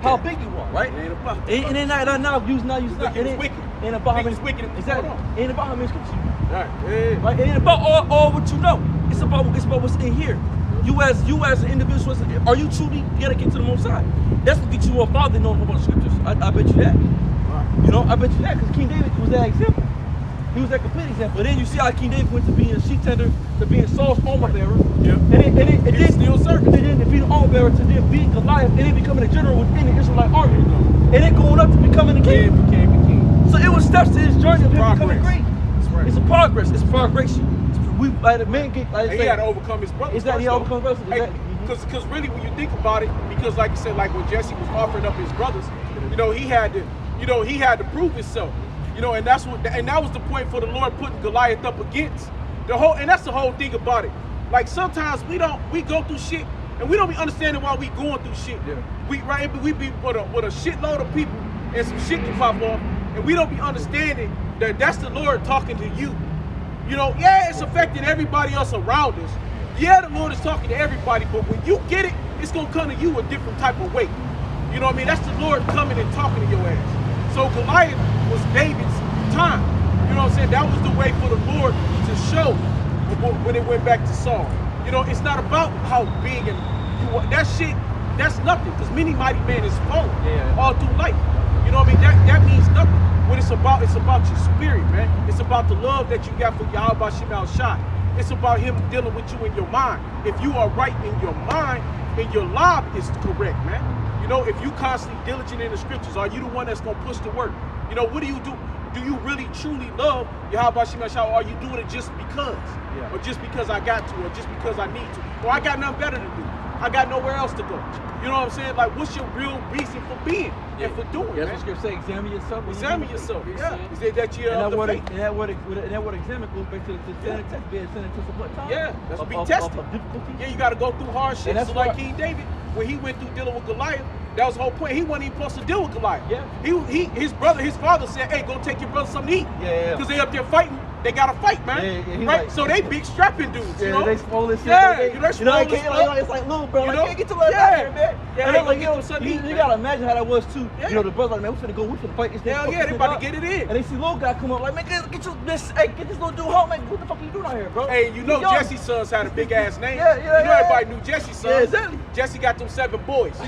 Speaker 1: how
Speaker 2: that.
Speaker 1: big you are, right?
Speaker 2: It ain't about that.
Speaker 1: And then not use not.
Speaker 2: It was wicked.
Speaker 1: Ain't about how many.
Speaker 2: Wicked.
Speaker 1: Exactly. Ain't about how many scriptures you know.
Speaker 2: Right. Yeah.
Speaker 1: Right? It ain't about all what you know. It's about what's in here. You as an individual, are you truly dedicated to the Most High? That's what gets you a father knowing about the scriptures. I bet you that. Right. You know, I bet you that because King David was that example. He was that complete example. But then you see how King David went to being a sheep tender, to being Saul's armor bearer.
Speaker 2: Yeah.
Speaker 1: And then
Speaker 2: still serving.
Speaker 1: And then to be the armor bearer, to then being Goliath, and then becoming a general within the Israelite army. And then going up to becoming a king.
Speaker 2: Became the king.
Speaker 1: So it was steps to his journey of him becoming great.
Speaker 2: That's right.
Speaker 1: It's a progress. It's progression. We like the man get like
Speaker 2: he had to overcome his brothers.
Speaker 1: Is that he overcome his brothers?
Speaker 2: Because really, when you think about it, because like you said, like when Jesse was offering up his brothers, you know, he had to prove himself. You know, and that was the point for the Lord putting Goliath up against and that's the whole thing about it. Like sometimes we go through shit and we don't be understanding why we going through shit. Yeah. We be with a shitload of people and some shit can pop off, and we don't be understanding that that's the Lord talking to you. You know, yeah, it's affecting everybody else around us. Yeah, the Lord is talking to everybody, but when you get it, it's gonna come to you a different type of way. You know what I mean? That's the Lord coming and talking to your ass. So Goliath was David's time. You know what I'm saying? That was the way for the Lord to show when it went back to Saul. You know, it's not about how big and that shit, that's nothing. Because many mighty men is fallen all through life. You know what I mean? That means nothing. What it's about your spirit, man. It's about the love that you got for Yahweh Shem Shai. It's about him dealing with you in your mind. If you are right in your mind, and your life is correct, man. You know, if you constantly diligent in the scriptures, are you the one that's gonna push the work? You know, what do you do? Do you really truly love Yahweh Shem Shai, or are you doing it just because? Yeah. Or just because I got to, or just because I need to? Or I got nothing better to do. I got nowhere else to go. You know what I'm saying? Like, what's your real reason for being and for doing?
Speaker 1: That's what Scripture say. Examine yourself.
Speaker 2: Examine yourself. Yeah. Is it that you're
Speaker 1: of the faith? And that word examine goes back to the standard test, being sentenced to what time?
Speaker 2: Yeah, that's be tested. Yeah, you got to go through hard shit. So like King David, when he went through dealing with Goliath, that was the whole point. He wasn't even supposed to deal with Goliath. Yeah. His father said, "Hey, go take your brother something to eat." Yeah. Because they up there fighting. They gotta fight, man. Yeah, right? Like, so they big strapping dudes, you know?
Speaker 1: They swole as shit.
Speaker 2: Yeah,
Speaker 1: it's like little bro, you know? Can't get to that here, man.
Speaker 2: Yeah, get them something to eat,
Speaker 1: You
Speaker 2: man.
Speaker 1: gotta imagine how that was too.
Speaker 2: Yeah.
Speaker 1: You know, the brothers like, man, we finna fight this thing.
Speaker 2: Hell
Speaker 1: fuck
Speaker 2: yeah,
Speaker 1: this
Speaker 2: they
Speaker 1: shit
Speaker 2: about
Speaker 1: up.
Speaker 2: to get it in.
Speaker 1: And they see little guy come up like, man, get this little dude home, man. What the fuck are you doing out here, bro?
Speaker 2: Hey, you know
Speaker 1: Yo.
Speaker 2: Jesse's sons had a big ass name.
Speaker 1: Yeah,
Speaker 2: You know everybody knew Jesse's sons.
Speaker 1: Yeah, exactly.
Speaker 2: Jesse got them 7 boys.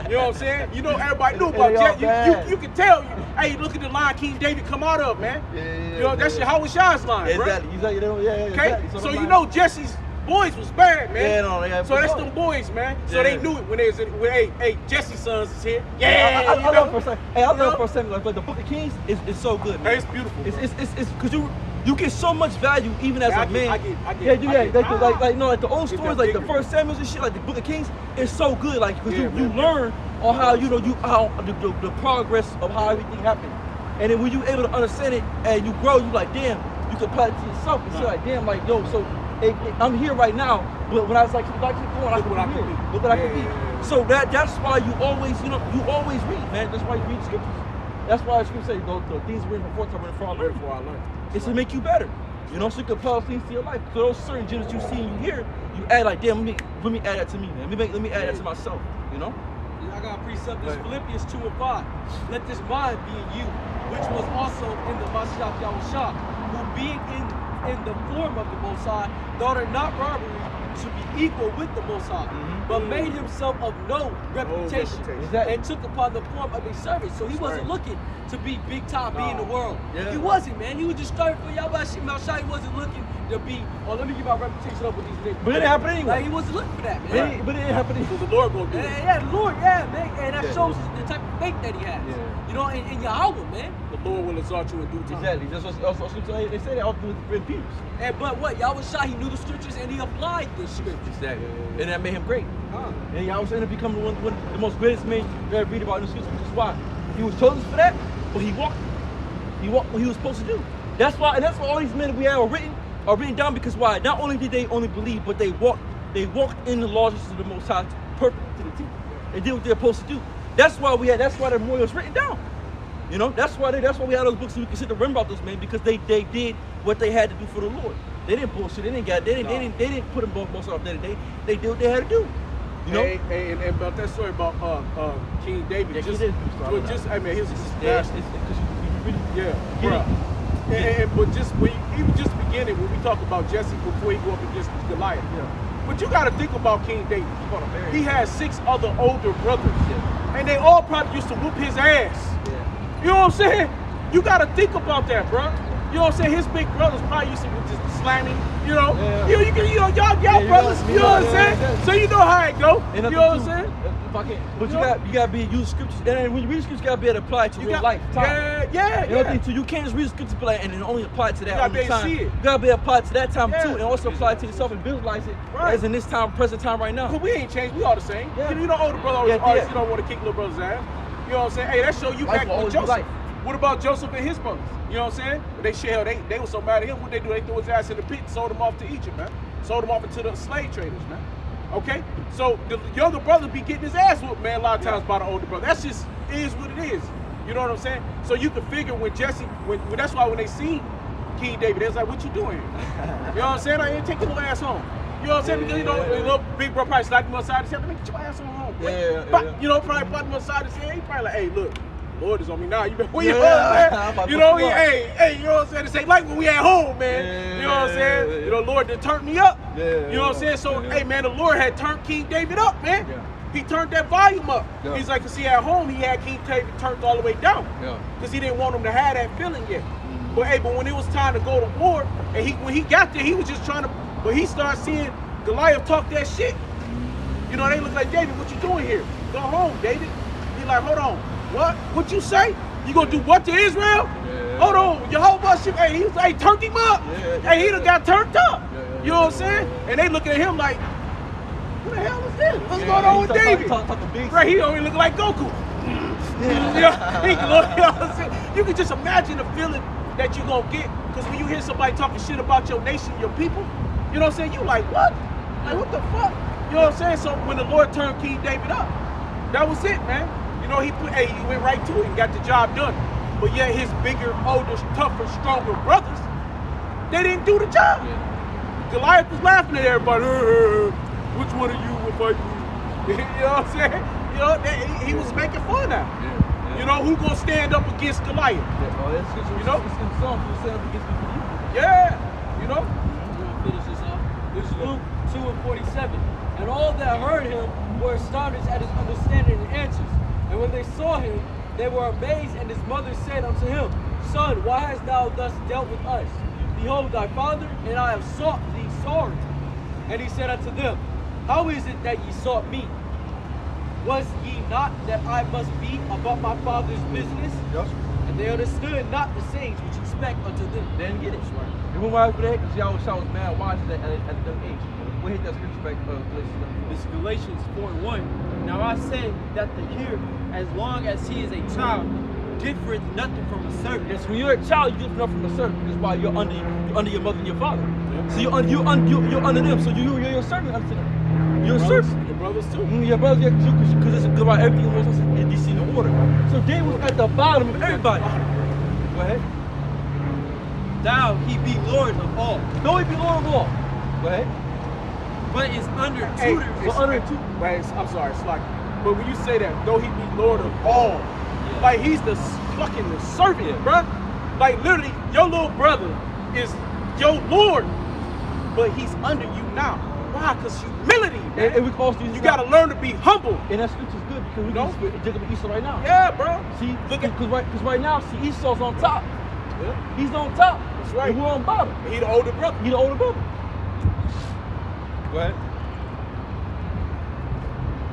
Speaker 2: You know what I'm saying? You know everybody knew
Speaker 1: They
Speaker 2: about
Speaker 1: all
Speaker 2: Jesse.
Speaker 1: bad.
Speaker 2: You can tell. Hey, look at the line King David come out of, man. You know that's your Howard Shaw's line, bro.
Speaker 1: Exactly. Exactly. Yeah,
Speaker 2: Okay,
Speaker 1: exactly.
Speaker 2: so you know Jesse's boys was bad, man.
Speaker 1: Yeah, no, yeah,
Speaker 2: so
Speaker 1: for
Speaker 2: that's
Speaker 1: sure.
Speaker 2: them boys, man. So
Speaker 1: Yeah.
Speaker 2: they knew it when they was in, when hey, Jesse's sons is here.
Speaker 1: I
Speaker 2: Yeah,
Speaker 1: love it for a second. Hey, I
Speaker 2: You
Speaker 1: love it
Speaker 2: know?
Speaker 1: for a second. Like the Book of Kings is so good, man.
Speaker 2: Hey, it's beautiful.
Speaker 1: It's because you get so much value even as
Speaker 2: Yeah,
Speaker 1: a man.
Speaker 2: I get-
Speaker 1: Yeah, you
Speaker 2: I
Speaker 1: get
Speaker 2: get-
Speaker 1: like no, like the old
Speaker 2: Get
Speaker 1: stories,
Speaker 2: that
Speaker 1: like the
Speaker 2: bigger.
Speaker 1: First Samuels and shit, like the Book of Kings. It's so good, like because
Speaker 2: Yeah,
Speaker 1: you
Speaker 2: man.
Speaker 1: learn on how how the progress of how everything happened, and then when you able to understand it and you grow, you like damn, you can apply it to yourself and say like damn, like yo, so I'm here right now, but when I was like going, I could be here. Look what I could be.
Speaker 2: Yeah.
Speaker 1: So that's why you always read, man. That's why you read scriptures. That's why the scriptures say the things written before time written for our learning.
Speaker 2: Before I learned.
Speaker 1: It's to make you better. You know, so you can apply those things to your life. So those certain gems that you see and you hear, you add like, damn, let me add that to me, man. Let me add that to myself. You know?
Speaker 3: I got a precept. This
Speaker 1: Right.
Speaker 3: Philippians 2:5. Let this mind be in you, which was also in the Mashiach Yahushua, who being in the form of the Most High, thought it not robbery to be equal with the Most High, but made himself of no reputation,
Speaker 1: Exactly.
Speaker 3: and took upon the form of a servant. So he wasn't looking to be big time, be in the world.
Speaker 1: Yeah.
Speaker 3: He wasn't, man. He was just striving for Yahweh Shai. He wasn't looking to be, oh, let me get my reputation up with these niggas.
Speaker 1: But it happened anyway.
Speaker 3: Like, he wasn't looking for that, man.
Speaker 1: But it didn't happen
Speaker 2: So
Speaker 1: anyway.
Speaker 2: the Lord gonna do it.
Speaker 3: Yeah, the Lord, yeah, man, and that
Speaker 1: Yeah.
Speaker 3: shows the type of faith that he has.
Speaker 1: Yeah.
Speaker 3: You know, in Yahweh, man.
Speaker 2: The Lord will exalt you in due time.
Speaker 1: Exactly. That's what they say that all through the Pews.
Speaker 3: But what? Yahweh Shai, he knew the scriptures and he applied the scriptures.
Speaker 1: Exactly. And that made him great.
Speaker 3: Huh.
Speaker 1: And he always ended up becoming one of the most greatest men you ever read about in the scriptures, which is why he was chosen for that, but he walked what he was supposed to do. That's why all these men that we have are written down because why? Not only did they only believe, but they walked in the laws of the Most High perfect to the T. They did what they're supposed to do. That's why the memorial is written down. You know, that's why we had those books so we can sit and remember about those men because they did what they had to do for the Lord. They didn't bullshit. They didn't put them both off there. They did what they had to do. You know?
Speaker 2: Hey, and about that story about King David,
Speaker 1: Yeah,
Speaker 2: just,
Speaker 1: King David.
Speaker 2: I mean, his
Speaker 1: Yeah,
Speaker 2: bastard.
Speaker 1: it's because you really
Speaker 2: Yeah,
Speaker 1: Get
Speaker 2: bro.
Speaker 1: it.
Speaker 2: But just when even just beginning when we talk about Jesse before he go up against Goliath.
Speaker 1: Yeah.
Speaker 2: But you got to think about King David.
Speaker 1: You gotta marry
Speaker 2: He
Speaker 1: him.
Speaker 2: had 6 other older brothers,
Speaker 1: Yeah.
Speaker 2: and they all probably used to whoop his ass.
Speaker 1: Yeah.
Speaker 2: You know what I'm saying? You got to think about that, bro. You know what I'm saying? His big brothers probably used to just slamming. You know,
Speaker 1: Yeah.
Speaker 2: y'all
Speaker 1: Yeah, you
Speaker 2: brothers.
Speaker 1: gotta-
Speaker 2: You know what I'm
Speaker 1: yeah,
Speaker 2: saying?
Speaker 1: yeah.
Speaker 2: So you know how it go.
Speaker 1: And
Speaker 2: You know what I'm
Speaker 1: nothing
Speaker 2: saying?
Speaker 1: too, if I can, but
Speaker 2: You
Speaker 1: you
Speaker 2: know?
Speaker 1: gotta be use scriptures, and when you read scriptures, you gotta be able to apply it to
Speaker 2: You
Speaker 1: real
Speaker 2: got-
Speaker 1: life. Time.
Speaker 2: Yeah.
Speaker 1: You know what I mean? So you can't just read the scriptures and then only apply it to that
Speaker 2: You gotta
Speaker 1: only
Speaker 2: be able to
Speaker 1: time.
Speaker 2: see it.
Speaker 1: You gotta be able to apply it to that time
Speaker 2: Yeah.
Speaker 1: too, and also apply it to yourself and visualize it
Speaker 2: Right.
Speaker 1: as in this time, present time right now.
Speaker 2: Cause we ain't changed. We all the same.
Speaker 1: Yeah.
Speaker 2: You know, older brother always,
Speaker 1: Yeah.
Speaker 2: you don't want to kick little brother's ass. You know what I'm saying? Hey, that show you
Speaker 1: Life
Speaker 2: back
Speaker 1: will
Speaker 2: with
Speaker 1: always be
Speaker 2: Joseph.
Speaker 1: life.
Speaker 2: What about Joseph and his brothers? You know what I'm saying? They shell. They were so mad at him. What they do? They threw his ass in the pit, and sold him off to Egypt, man. Sold him off into the slave traders, man. Okay, so the younger brother be getting his ass whooped, man. A lot of times by the older brother. That's just is what it is. You know what I'm saying? So you can figure when Jesse, when that's why when they seen King David, they was like, "What you doing here?" You know what I'm saying? I ain't taking your ass home. You know what I'm saying? Because you know, the little big brother probably slapped him upside his head. Let me get your ass on home.
Speaker 1: Yeah.
Speaker 2: You know, probably put him upside his head. He probably like, "Hey, look, Lord is on me now. You better, you know
Speaker 1: Yeah.
Speaker 2: what
Speaker 1: I'm
Speaker 2: I'm
Speaker 1: about
Speaker 2: saying?
Speaker 1: to
Speaker 2: You know,
Speaker 1: put you up.
Speaker 2: hey, you know what I'm saying? This ain't like when we at home, man. You know what I'm saying?
Speaker 1: Yeah.
Speaker 2: You know, Lord done turned me up.
Speaker 1: Yeah.
Speaker 2: You know what I'm saying? So,
Speaker 1: Yeah.
Speaker 2: hey, man, the Lord had turned King David up, man.
Speaker 1: Yeah.
Speaker 2: He turned that volume up.
Speaker 1: Yeah.
Speaker 2: He's like, 'cause he at home, he had King David turned all the way down.
Speaker 1: Yeah.
Speaker 2: Because he didn't want him to have that feeling yet. But hey, but when it was time to go to war, and when he got there, he was just trying to, but he started seeing Goliath talk that shit. You know, they look like, David, what you doing here? Go home, David. He like, hold on, what? What you say? You gonna do what to Israel?
Speaker 1: Yeah.
Speaker 2: Hold on, your whole bunch of, hey, he was like, turned him up.
Speaker 1: Yeah.
Speaker 2: Hey, he done got turned up.
Speaker 1: Yeah.
Speaker 2: You know what I'm saying? And they looking at him like, who the hell is this? What's
Speaker 1: Yeah,
Speaker 2: going on with
Speaker 1: he
Speaker 2: David?
Speaker 1: talking big
Speaker 2: Right, he only look like Goku. You know what I'm saying? You can just imagine the feeling that you're gonna get, because when you hear somebody talking shit about your nation, your people, you know what I'm saying? You like, what? Like, what the fuck? You know what I'm saying? So when the Lord turned King David up, that was it, man. You know, he went right to it and got the job done. But yet his bigger, older, tougher, stronger brothers, they didn't do the job. Goliath was laughing at everybody. Which one of you will fight me? You know what I'm saying? You You know, he was making fun of. You know, who gonna stand up against Goliath?
Speaker 1: Oh, that's good.
Speaker 2: You know?
Speaker 1: It's in Psalms who stand up against people evil.
Speaker 2: Yeah. You know?
Speaker 3: We're gonna finish this off. This is Luke 2:47. And all that heard him were astonished at his understanding and answers. And when they saw him, they were amazed, and his mother said unto him, Son, why hast thou thus dealt with us? Behold thy father, and I have sought thee sorely. And he said unto them, How is it that ye sought me? Was ye not that I must be about my father's business?
Speaker 1: Yes.
Speaker 3: And they understood not the sayings which he spake unto them.
Speaker 1: They didn't get it. You know why for that? Because y'all was mad wise at a young age. We'll hit that scripture back.
Speaker 3: This is Galatians 4:1. Now I say that the hearer, as long as he is a child, differeth nothing from a servant.
Speaker 1: Yes, when you're a child, you differ from a servant. That's why you're under your mother and your father. So you're under them. So you're a servant under them. You're a servant.
Speaker 2: Your brothers too.
Speaker 1: Your brothers, yeah, because it's about everything was in decent order. So they was at the bottom of everybody. Go ahead.
Speaker 3: Thou he be Lord of all,
Speaker 1: No, he be Lord of all. Go ahead.
Speaker 3: but is under
Speaker 2: Hey,
Speaker 3: tutors.
Speaker 2: I'm sorry, it's like, but when you say that, though he be Lord of all, like he's the fucking the servant, bruh. Like literally, your little brother is your Lord, but he's under you now. Why? Because humility, man.
Speaker 1: And we can also use
Speaker 2: You gotta learn to be humble.
Speaker 1: And that scripture's good because we
Speaker 2: No.
Speaker 1: can use Jacob and Esau right now.
Speaker 2: Yeah, bro.
Speaker 1: See,
Speaker 2: Look at-
Speaker 1: because right now, see, Esau's on top.
Speaker 2: Yeah,
Speaker 1: He's on top.
Speaker 2: that's right.
Speaker 1: And we're on bottom.
Speaker 2: He the older brother.
Speaker 1: He the older brother. Go ahead.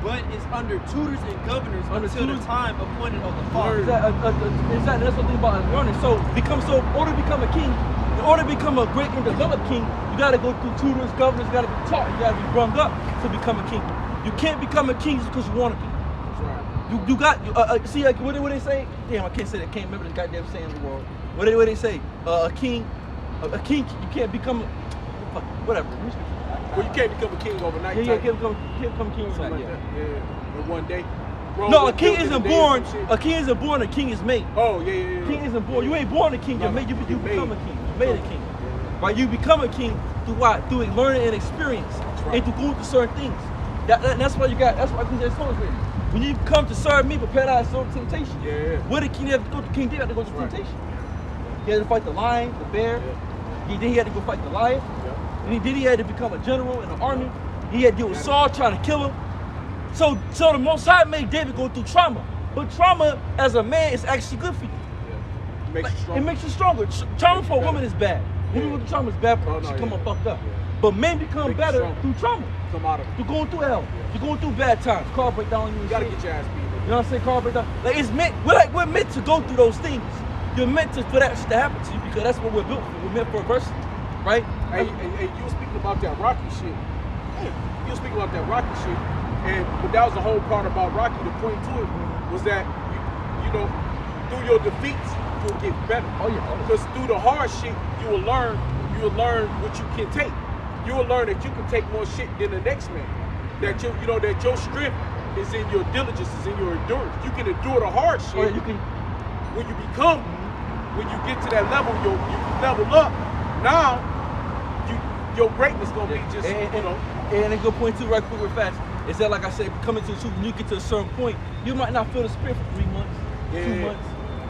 Speaker 3: But is under tutors and governors
Speaker 1: Under
Speaker 3: until
Speaker 1: tutors.
Speaker 3: the time appointed of the
Speaker 1: Is
Speaker 3: Father.
Speaker 1: that, that's what thing about learning. So in order to become a king, in order to become a great and developed king, you got to go through tutors, governors. You got to be taught. You got to be brung up to become a king. You can't become a king just because you want to be.
Speaker 2: That's right.
Speaker 1: You got see like what they say? Damn, I can't say that. I can't remember the goddamn saying in the world. What they say? A king, you can't become whatever.
Speaker 2: Well, you can't become a king overnight.
Speaker 1: Yeah,
Speaker 2: type.
Speaker 1: can't become king
Speaker 2: Something
Speaker 1: overnight.
Speaker 2: like
Speaker 1: Yeah.
Speaker 2: that. Yeah. In one day. Rome
Speaker 1: No, a
Speaker 2: was
Speaker 1: king
Speaker 2: built in
Speaker 1: isn't
Speaker 2: a day or
Speaker 1: born.
Speaker 2: some shit.
Speaker 1: A king isn't born. A king is made.
Speaker 2: Oh yeah.
Speaker 1: King isn't born. You ain't born a king.
Speaker 2: No,
Speaker 1: You
Speaker 2: you're
Speaker 1: become
Speaker 2: made.
Speaker 1: a king. You made a king. Right? You become a king through what? Through learning and experience,
Speaker 2: right.
Speaker 1: and through going through certain things. That's why you got. That's why Ecclesiastes is written. When you come to serve me, prepare thy soul to temptation.
Speaker 2: Yeah.
Speaker 1: What did king have to go to? King David had to go through
Speaker 2: Right.
Speaker 1: temptation. He had to fight the lion, the bear. Then he had to go fight the lion. And then he had to become a general in the army. He had to deal with Saul trying to kill him. So the Most High made David go through trauma. But trauma as a man is actually good for you.
Speaker 2: It makes you strong.
Speaker 1: It makes you stronger. Trauma for a woman is bad. Women with trauma is bad for her.
Speaker 2: Oh, no,
Speaker 1: She come
Speaker 2: yeah.
Speaker 1: up fucked up.
Speaker 2: Yeah.
Speaker 1: But men become
Speaker 2: Make you
Speaker 1: better
Speaker 2: stronger.
Speaker 1: through trauma.
Speaker 2: Come out of it.
Speaker 1: You're going through hell. You're going through bad times. Car break down on you.
Speaker 2: You gotta get your ass beat.
Speaker 1: You know what I'm saying? Car break down. Like it's meant. We're meant to go through those things. You're meant for that shit to happen to you because that's what we're built for. We're meant for adversity, right?
Speaker 2: Hey, you were speaking about that Rocky shit. You were speaking about that Rocky shit, but that was the whole part about Rocky. The point to it was that you know, through your defeats, you'll get better.
Speaker 1: Oh yeah.
Speaker 2: Because through the hard shit, you will learn what you can take. You will learn that you can take more shit than the next man. That that your strength is in your diligence, is in your endurance. You can endure the hard shit.
Speaker 1: Oh, yeah, you can.
Speaker 2: When you get to that level, you level up. Now, your greatness gonna be just,
Speaker 1: And a good point too, right quick, real fast, is that like I said, coming to the truth, when you get to a certain point, you might not feel the spirit for 3 months, 2 months,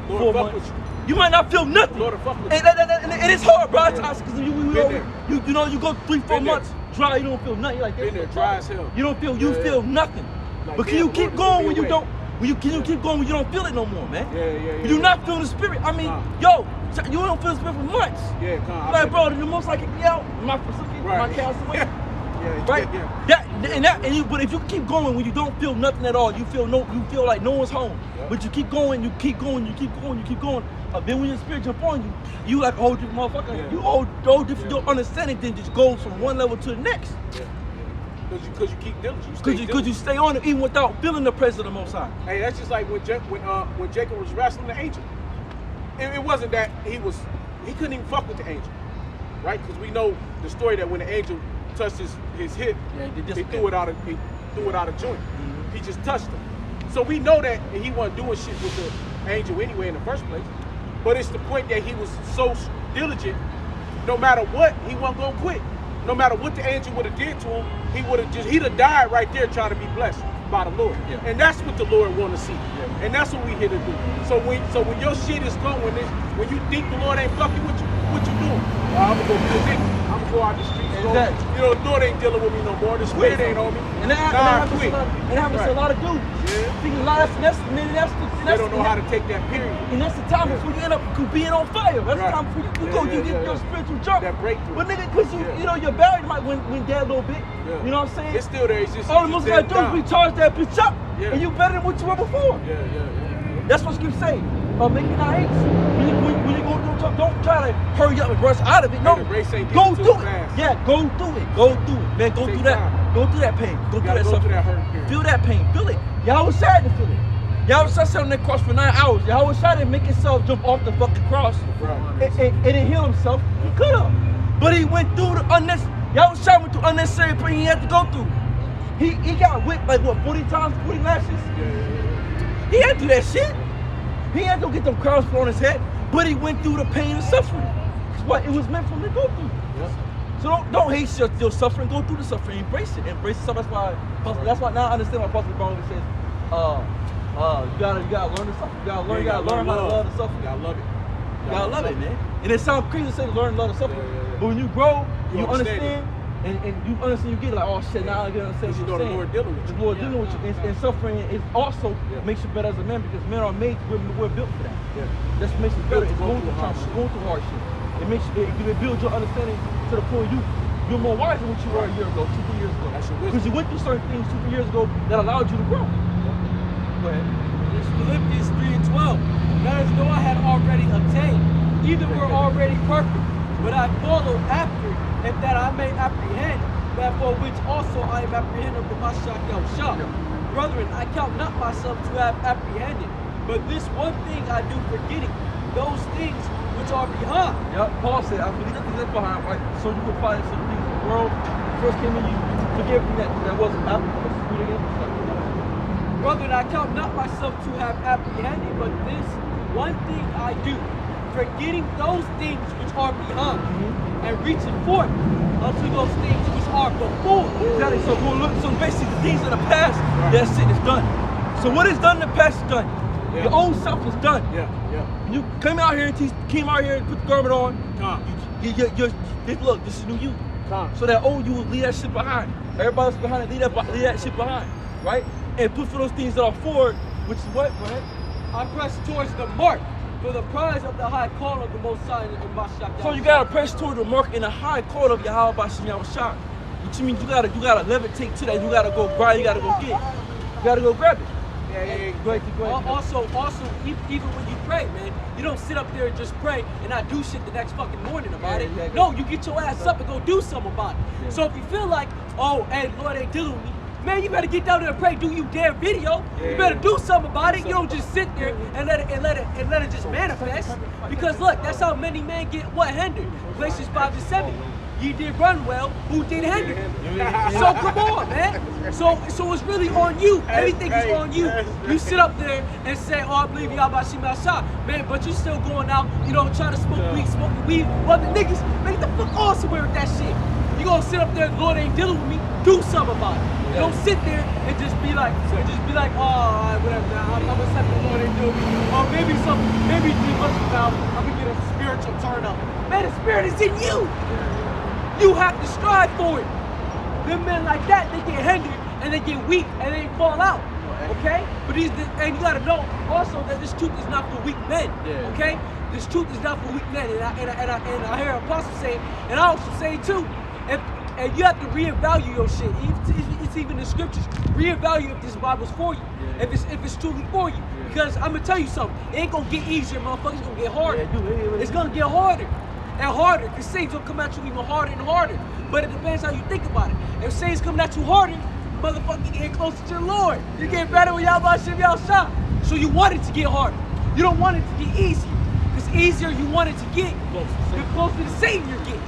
Speaker 2: Lord
Speaker 1: 4
Speaker 2: fuck
Speaker 1: months.
Speaker 2: with
Speaker 1: You might not feel nothing.
Speaker 2: Lord fuck with
Speaker 1: And it's hard, bro.
Speaker 2: Yeah.
Speaker 1: Because you go 3-4
Speaker 2: Been there.
Speaker 1: months dry, you don't feel nothing. You're like,
Speaker 2: Been there, dry as hell.
Speaker 1: You don't feel,
Speaker 2: Yeah.
Speaker 1: feel nothing.
Speaker 2: Like,
Speaker 1: But can
Speaker 2: damn,
Speaker 1: you
Speaker 2: Lord,
Speaker 1: keep
Speaker 2: this
Speaker 1: going
Speaker 2: be
Speaker 1: when you
Speaker 2: away.
Speaker 1: don't? Can you keep going when you don't feel it no more, man?
Speaker 2: Yeah.
Speaker 1: You're not feeling the spirit. I mean,
Speaker 2: Nah.
Speaker 1: yo, you don't feel the spirit for months.
Speaker 2: Yeah, come on.
Speaker 1: Like, bro, the most I can yell, my facility, my
Speaker 2: Right.
Speaker 1: counseling.
Speaker 2: Yeah,
Speaker 1: Right?
Speaker 2: Yeah.
Speaker 1: But if you keep going when you don't feel nothing at all, you feel like no one's home.
Speaker 2: Yeah.
Speaker 1: But you keep going, you keep going. Then when your spirit jump on you, you like a whole different motherfucker.
Speaker 2: Yeah.
Speaker 1: You whole different. Your understanding then just goes from one level to the next.
Speaker 2: Because you keep diligent.
Speaker 1: Because you stay on it even without feeling the presence of the Most High.
Speaker 2: Hey, that's just like when Jacob was wrestling the angel. It wasn't that he couldn't even fuck with the angel, right? Because we know the story that when the angel touched his hip, he threw it out of joint. He just touched him. So we know that he wasn't doing shit with the angel anyway in the first place. But it's the point that he was so diligent, no matter what, he wasn't gonna quit. No matter what the angel would have did to him, he'd have died right there trying to be blessed. by the Lord.
Speaker 1: Yeah.
Speaker 2: And that's what the Lord want to see.
Speaker 1: Yeah.
Speaker 2: And that's what we here to do. So when your shit is going, when you think the Lord ain't fucking with you, what you doing? I'm gonna go be a nigga. I'm gonna go out the streets.
Speaker 1: Exactly.
Speaker 2: You know, the Lord ain't dealing with me no more. The spirit ain't on me.
Speaker 1: And that happens to a lot of dudes.
Speaker 2: Yeah.
Speaker 1: Thinking
Speaker 2: They don't know how to take that period.
Speaker 1: And that's the time before you end up being on fire. That's
Speaker 2: Right.
Speaker 1: the time before you get your spiritual jump.
Speaker 2: That breakthrough.
Speaker 1: But nigga, because you know your battery might went down a little bit.
Speaker 2: Yeah.
Speaker 1: You know what I'm saying?
Speaker 2: It's still there. It's just
Speaker 1: all the most gotta do is recharge that bitch up,
Speaker 2: Yeah.
Speaker 1: and you better than what you were before.
Speaker 2: Yeah.
Speaker 1: That's what Skip saying. Make it not haste. When you go through something, don't try to hurry up and rush out of it. No,
Speaker 2: the race ain't
Speaker 1: go
Speaker 2: getting
Speaker 1: through
Speaker 2: too
Speaker 1: it.
Speaker 2: fast.
Speaker 1: Yeah, go through it. Go through it, man. Go
Speaker 2: Take
Speaker 1: through that.
Speaker 2: time.
Speaker 1: Go through that pain. Go
Speaker 2: You
Speaker 1: through
Speaker 2: gotta
Speaker 1: that
Speaker 2: go
Speaker 1: suffering.
Speaker 2: through that hurt period.
Speaker 1: Feel that pain. Feel it. Y'all was sad to feel it. Y'all was sat on that cross for 9 hours. Y'all was trying to make himself jump off the fucking cross.
Speaker 2: Right.
Speaker 1: And didn't heal himself. He could have, but he went through the unnecessary. Y'all was shouting through unnecessary pain he had to go through. He got whipped like what, 40 times, 40 lashes. He had to do that shit. He had to get them crowns put on his head, but he went through the pain and suffering. It's what it was meant for him to go through.
Speaker 2: Yep.
Speaker 1: So don't hate your suffering. Go through the suffering. Embrace it. Embrace the suffering. That's why now I understand why Pastor Brown says, you gotta learn to suffer. You gotta learn how to love the suffering.
Speaker 2: You gotta love it.
Speaker 1: You gotta love it, man. And it sounds crazy to say learn to love the suffering,
Speaker 2: Yeah.
Speaker 1: but when you grow,
Speaker 2: You
Speaker 1: you
Speaker 2: understand
Speaker 1: understand. And you understand, you get like, oh shit, now I get understand
Speaker 2: You
Speaker 1: what
Speaker 2: know
Speaker 1: you're
Speaker 2: the
Speaker 1: saying.
Speaker 2: Lord dealing with you.
Speaker 1: The Lord dealing with you. And suffering is also
Speaker 2: Yeah.
Speaker 1: makes you better as a man because men are made, we're built for that.
Speaker 2: Yeah.
Speaker 1: That's what makes you better. It's going through
Speaker 2: hard
Speaker 1: trauma,
Speaker 2: shit.
Speaker 1: going through hardship. It builds your understanding to the point you're more wise than what you were a year ago, 2-3 years ago.
Speaker 2: That's your wisdom.
Speaker 1: Because you went through certain things 2-3 years ago that allowed you to grow. Go ahead.
Speaker 3: It's Philippians 3:12. Not as though I had already obtained, either were already perfect, but I follow after, and that I may apprehend that for which also I am apprehended of the Mashiach Yahushua. Brethren, I count not myself to have apprehended, but this one thing I do, forgetting those things which are behind.
Speaker 1: Yep, Paul said, I believe nothing left behind, right? So you can find some things in the world. First came in, you forget everything that wasn't happening. Let's read it again.
Speaker 3: Brethren, I count not myself to have apprehended, but this one thing I do, forgetting those things which are behind, and reaching forth unto those things which are before.
Speaker 1: Exactly. So basically, the things in the past, that shit is done. So what is done in the past is done.
Speaker 2: Yeah.
Speaker 1: Your old self is done.
Speaker 2: Yeah.
Speaker 1: You came out here and put the garment on.
Speaker 2: Come.
Speaker 1: Look, this is new you.
Speaker 2: Come.
Speaker 1: So that old you will leave that shit behind. Everybody else behind it, leave that shit behind, right? And put for those things that are forward, which is what, right?
Speaker 3: I press towards the mark for the prize of the high call of the Most High in Mashiach.
Speaker 1: So you gotta press toward the mark in the high call of Yahweh Bashim Yahushua. Which means you gotta levitate to that. You gotta go grind. You gotta go get it. You gotta go grab it.
Speaker 2: Yeah.
Speaker 1: Go ahead.
Speaker 3: Also, even when you pray, man, you don't sit up there and just pray and not do shit the next fucking morning about it.
Speaker 1: exactly.
Speaker 3: No, you get your ass up and go do something about it.
Speaker 1: Yeah.
Speaker 3: So if you feel like, oh, hey, Lord ain't dealing with me, man, you better get down there and pray. Do you damn video?
Speaker 2: Yeah.
Speaker 3: You better do something about it. You don't just sit there and let it just manifest. Because look, that's how many men get hindered. Galatians 5-7. You did run well, who did hinder? So come on, man. So it's really on you. Everything is on you. You sit up there and say, oh, I believe y'all about Shema, man, but you still going out, trying to smoking weed. Well, the niggas, make the fuck off somewhere with that shit. You gonna sit up there, the Lord ain't dealing with me, do something about it. You don't sit there and just be like, oh, all right, whatever, I'm gonna set the Lord ain't dealing with me. Or maybe 3 months from now, I'm gonna get a spiritual turn up. Man, the spirit is in you. You have to strive for it. Them men like that, they get hindered and they get weak and they fall out. Okay? But and you gotta know also that this truth is not for weak men.
Speaker 1: Yeah.
Speaker 3: Okay? This truth is not for weak men. And I hear Apostle say, and I also say too, and you have to reevaluate your shit. It's even in the scriptures. Reevaluate if this Bible's for you.
Speaker 1: Yeah.
Speaker 3: If it's truly for you.
Speaker 1: Yeah.
Speaker 3: Because I'm gonna tell you something. It ain't gonna get easier, motherfucker. It's gonna get harder.
Speaker 1: Yeah,
Speaker 3: It's gonna get harder and harder. Because things will come at you even harder and harder. But it depends how you think about it. If Satan's coming at you harder, motherfucker, you get closer to the Lord. You get better with Yahweh Shem Yahushua. So you want it to get harder. You don't want it to get easier. Because easier you want it to get, the closer to Satan you're getting.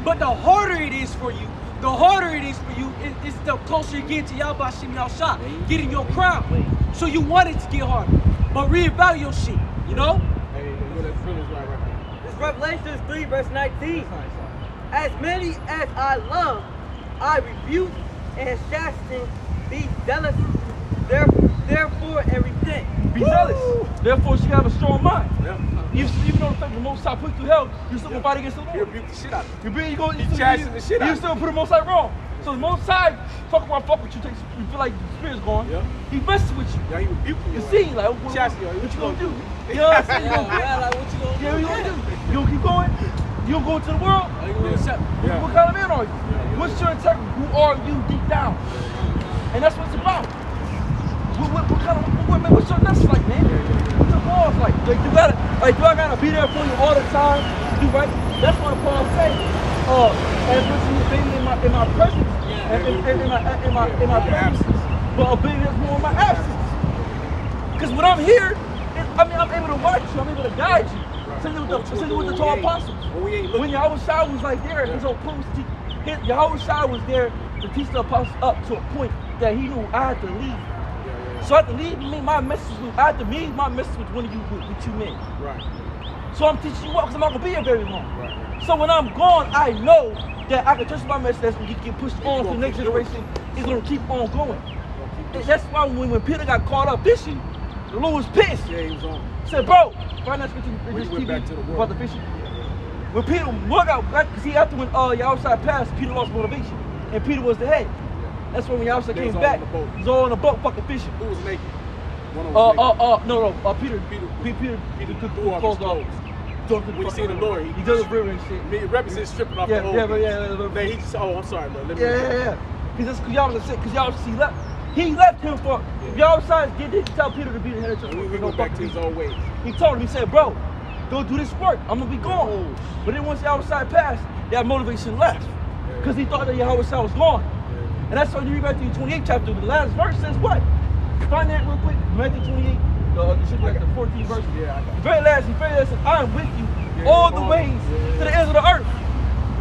Speaker 3: But the harder it is for you, it's the closer you get to Yahweh Shem Yahushua, getting your crown. So you want it to get harder. But reevaluate your shit,
Speaker 2: Hey, that's feelings right now.
Speaker 4: This Revelation 3:19. As many as I love, I rebuke and chasten. Be zealous Therefore, and repent.
Speaker 1: Be zealous. Therefore, she have a strong mind.
Speaker 2: Yeah.
Speaker 1: Even though the fact the Most High put you through hell, you still gonna fight against the
Speaker 2: He
Speaker 1: Lord.
Speaker 2: rebuked the shit out of you.
Speaker 1: You
Speaker 2: chasing the shit out
Speaker 1: You
Speaker 2: of
Speaker 1: still put the Most High wrong. So the Most High fuck with you, you feel like the spirit's going.
Speaker 2: Yeah.
Speaker 1: He messes with you.
Speaker 2: Yeah, he rebuked
Speaker 1: You
Speaker 2: you.
Speaker 1: see, like, what
Speaker 2: Chasing you.
Speaker 1: you gonna do? You know what I'm saying? You gonna quit?
Speaker 4: Like what you gonna
Speaker 1: Yeah, what you gonna do? You gonna keep going? You gonna go into the world?
Speaker 4: Are you gonna accept?
Speaker 2: Yeah.
Speaker 1: What kind of man are you? What's your integrity? Who are you deep down? And that's what it's about. What's your nuts like, man? What's your balls like? Like, do I gotta be there for you all the time? Do right? That's what Paul said. As much as you baby in my presence, in my presence, but a baby that's more in my absence. Because when I'm here, I'm able to watch you. I'm able to guide you. Same with the 12 apostles. When Yahweh Shai was like there, his whole point was Yahweh Shai was there to teach the apostles up to a point that he knew I had to leave. So I had to leave my message with, I had to leave my message with one of you, with you men.
Speaker 2: Right.
Speaker 1: So I'm teaching you up because I'm not going to be here very long.
Speaker 2: Right.
Speaker 1: So when I'm gone, I know that I can trust my message that's going to get pushed on to the next generation. It's going to keep on going. That's why when Peter got caught up fishing, the Lord was pissed.
Speaker 2: Yeah, he was on.
Speaker 1: He said, bro, find that scripture
Speaker 2: When he went back to the world.
Speaker 1: about the fishing. When Peter got back, see, after when Yahweh Shai passed, Peter lost motivation. And Peter was the head. That's when Yahweh Shai came back. He was all on the boat fucking fishing.
Speaker 2: Who was naked? One of them
Speaker 1: Peter took
Speaker 2: threw off his clothes. When you see the Lord,
Speaker 1: he does the river and shit.
Speaker 2: It represents stripping off the whole
Speaker 1: Yeah,
Speaker 2: thing.
Speaker 1: yeah.
Speaker 2: Then he just, I'm sorry, bro. Let me
Speaker 1: Yeah. Because he left him for, Yahweh Shai didn't tell Peter to be the head of the church.
Speaker 2: We go back to his old ways.
Speaker 1: He told him, he said, bro, go do this work. I'm going to be gone. But then once Yahweh Shai passed, that motivation left. Because he thought that Yahweh Shai was gone. And that's why you read Matthew 28 chapter, the last verse says what? Find that real quick. Matthew 28, it should be like the 14th verse.
Speaker 2: Yeah, I got it.
Speaker 1: The very last says, I am with you all the ways to the ends of the earth.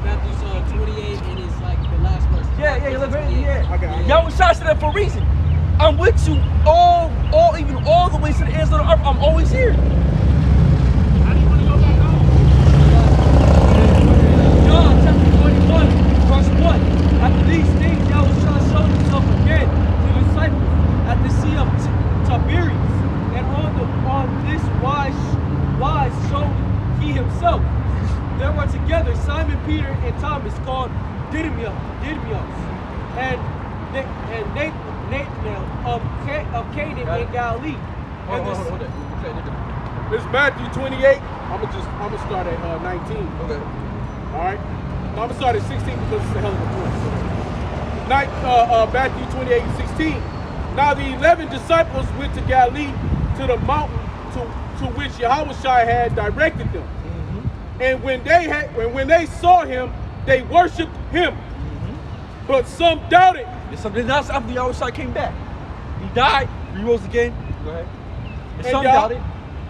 Speaker 4: Matthew 28 and it's like the last verse.
Speaker 1: Yeah.
Speaker 2: I got it.
Speaker 1: Yahweh Shai said that for a reason. I'm with you even all the ways to the ends of the earth. I'm always here.
Speaker 3: How do you want to go back home?
Speaker 5: John chapter 21, verse 1. After these things, Yahweh Shai showed himself again to the disciples at the Sea of Tiberias, and on this wise showed he himself. There were together Simon Peter and Thomas called Didymus, and Nathanael of Cana in Galilee.
Speaker 2: It's Matthew 28. I'm gonna start at 19.
Speaker 1: Okay.
Speaker 2: All right. I'm gonna start at 16 because it's a hell of a point. Matthew 28 and 16. Now the 11 disciples went to Galilee to the mountain to which Yahweh Shai had directed them. And when they saw him, they worshipped him. But some doubted.
Speaker 1: That's after Yahweh Shai came back. He died, he rose again. Go ahead. And some doubted.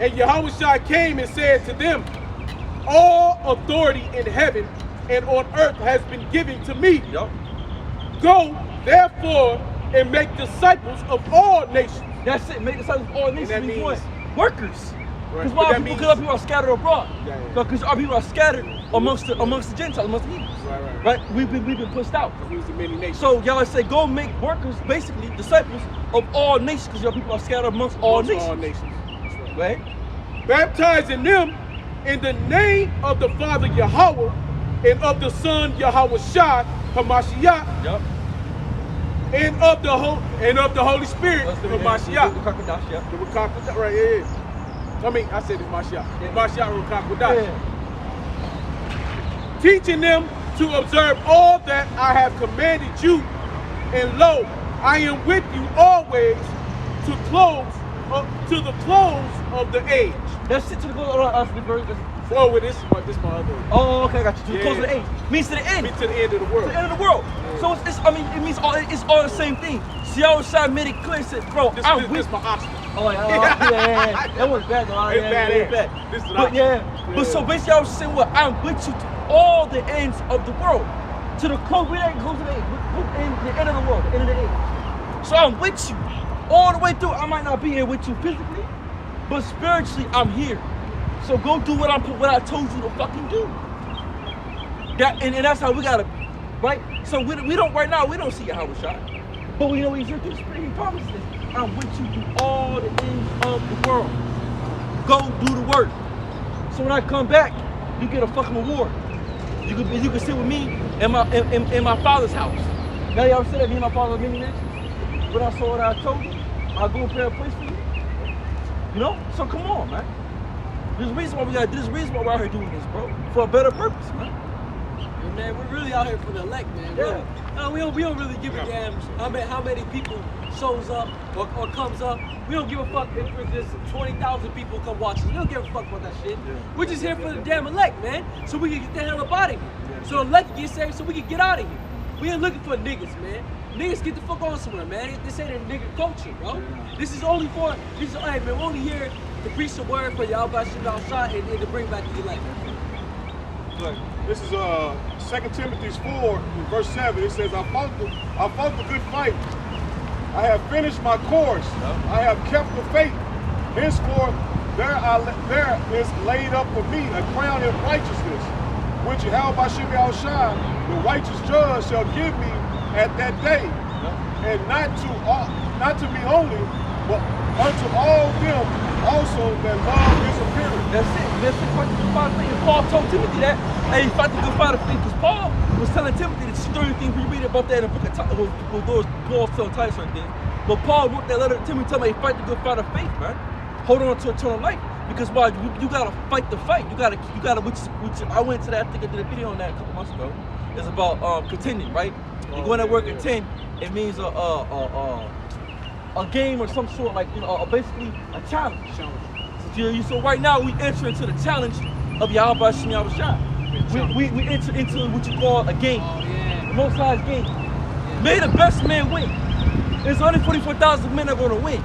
Speaker 2: And Yahweh Shai came and said to them, all authority in heaven and on earth has been given to me.
Speaker 1: Yup.
Speaker 2: Go, therefore, and make disciples of all nations.
Speaker 1: That's it. Make disciples of all nations.
Speaker 2: that
Speaker 1: Means
Speaker 2: means-
Speaker 1: what? Workers.
Speaker 2: Right.
Speaker 1: Because
Speaker 2: But
Speaker 1: our
Speaker 2: that
Speaker 1: people,
Speaker 2: means-
Speaker 1: people are scattered abroad.
Speaker 2: Yeah.
Speaker 1: Because our people are scattered amongst the Gentiles, amongst the heathens.
Speaker 2: Right.
Speaker 1: We've been pushed out.
Speaker 2: He was the many nations.
Speaker 1: So Yahweh said, go make workers, basically disciples of all nations, because your people are scattered amongst all nations.
Speaker 2: All nations. That's
Speaker 1: Right?
Speaker 2: Baptizing them in the name of the Father Yahweh and of the Son Yahweh Shai Hamashiach
Speaker 1: Yup.
Speaker 2: and of the Holy Spirit Hamashiach.
Speaker 1: The crocodiles, yeah.
Speaker 2: The Rukakwada, right? Yeah. I mean, I said it Mashiach. Mashiach Rukakwada.
Speaker 1: Yeah.
Speaker 2: Teaching them to observe all that I have commanded you, and lo, I am with you always to the close of the age.
Speaker 1: That's it to the close of the verse.
Speaker 2: Oh, well, this is my other.
Speaker 1: Oh, okay, I got you. To the
Speaker 2: Yeah.
Speaker 1: close of the age. Means to the end.
Speaker 2: To the end of the world.
Speaker 1: To the end of the world. So it means it's all the same thing. See, Yahweh Shai made it clear, said, bro, I'm with
Speaker 2: This my option.
Speaker 1: Oh, yeah. That was bad, though.
Speaker 2: It's bad,
Speaker 1: It's
Speaker 2: yeah.
Speaker 1: bad.
Speaker 2: This is an
Speaker 1: But
Speaker 2: option.
Speaker 1: yeah.
Speaker 2: Yeah.
Speaker 1: But so basically, I was saying, well, I'm with you to all the ends of the world. To the close, we ain't close to the age. The end of the world, the end of the age. So I'm with you all the way through. I might not be here with you physically, but spiritually, I'm here. So go do what I told you to fucking do. And that's how we gotta be, right? So we don't right now. We don't see Yahweh Shai, but we know He's here through the Spirit. He promised this. I'm with you through all the ends of the world. Go do the work. So when I come back, you get a fucking reward. You can sit with me in my father's house. Now y'all said that me and my father are millionaires. But I saw what I told you. I'll go and prepare a place for you. You know? So come on, man. There's a reason why we're out here doing this, bro. For a better purpose, man.
Speaker 5: Yeah, man, we're really out here for the elect, man.
Speaker 1: Yeah.
Speaker 5: We don't really give a damn how many people shows up or comes up. We don't give a fuck if there's 20,000 people come watch us. We don't give a fuck about that shit. Yeah. We're just here for the damn elect, man. So we can get the hell up out of here. Yeah. So the elect can get saved so we can get out of here. We ain't looking for niggas, man. Niggas get the fuck on somewhere, man. This ain't a nigga culture, bro. Yeah. This is only for, hey man, we're only here to preach the word for y'all by shit outside and to bring back the elect.
Speaker 6: This is 2 Timothy 4, verse 7. It says, I fought the good fight. I have finished my course. I have kept the faith. Henceforth, there is laid up for me a crown of righteousness, which Yahushua, the righteous judge, shall give me at that day, and not to me only, but unto all them also that love his appearing.
Speaker 1: That's it. That's the fight the good fight of faith. And Paul told Timothy that. Hey, fight the good fight of faith. Because Paul was telling Timothy the certain things. We read about that in the book of Titus. Paul's telling Titus certain things. But Paul wrote that letter to Timothy telling him, hey, fight the good fight of faith, man. Hold on to eternal life. Because why? You gotta fight the fight. You gotta. Which I went to that. I think I did a video on that a couple months ago. It's about contending, right? You go in that word contend. It means a game or some sort, like basically a challenge. So right now we enter into the challenge of Yahweh Shem Yahushua. We enter into what you call a game, the Most High's game. May the best man win. There's only 44,000 men that are going to win,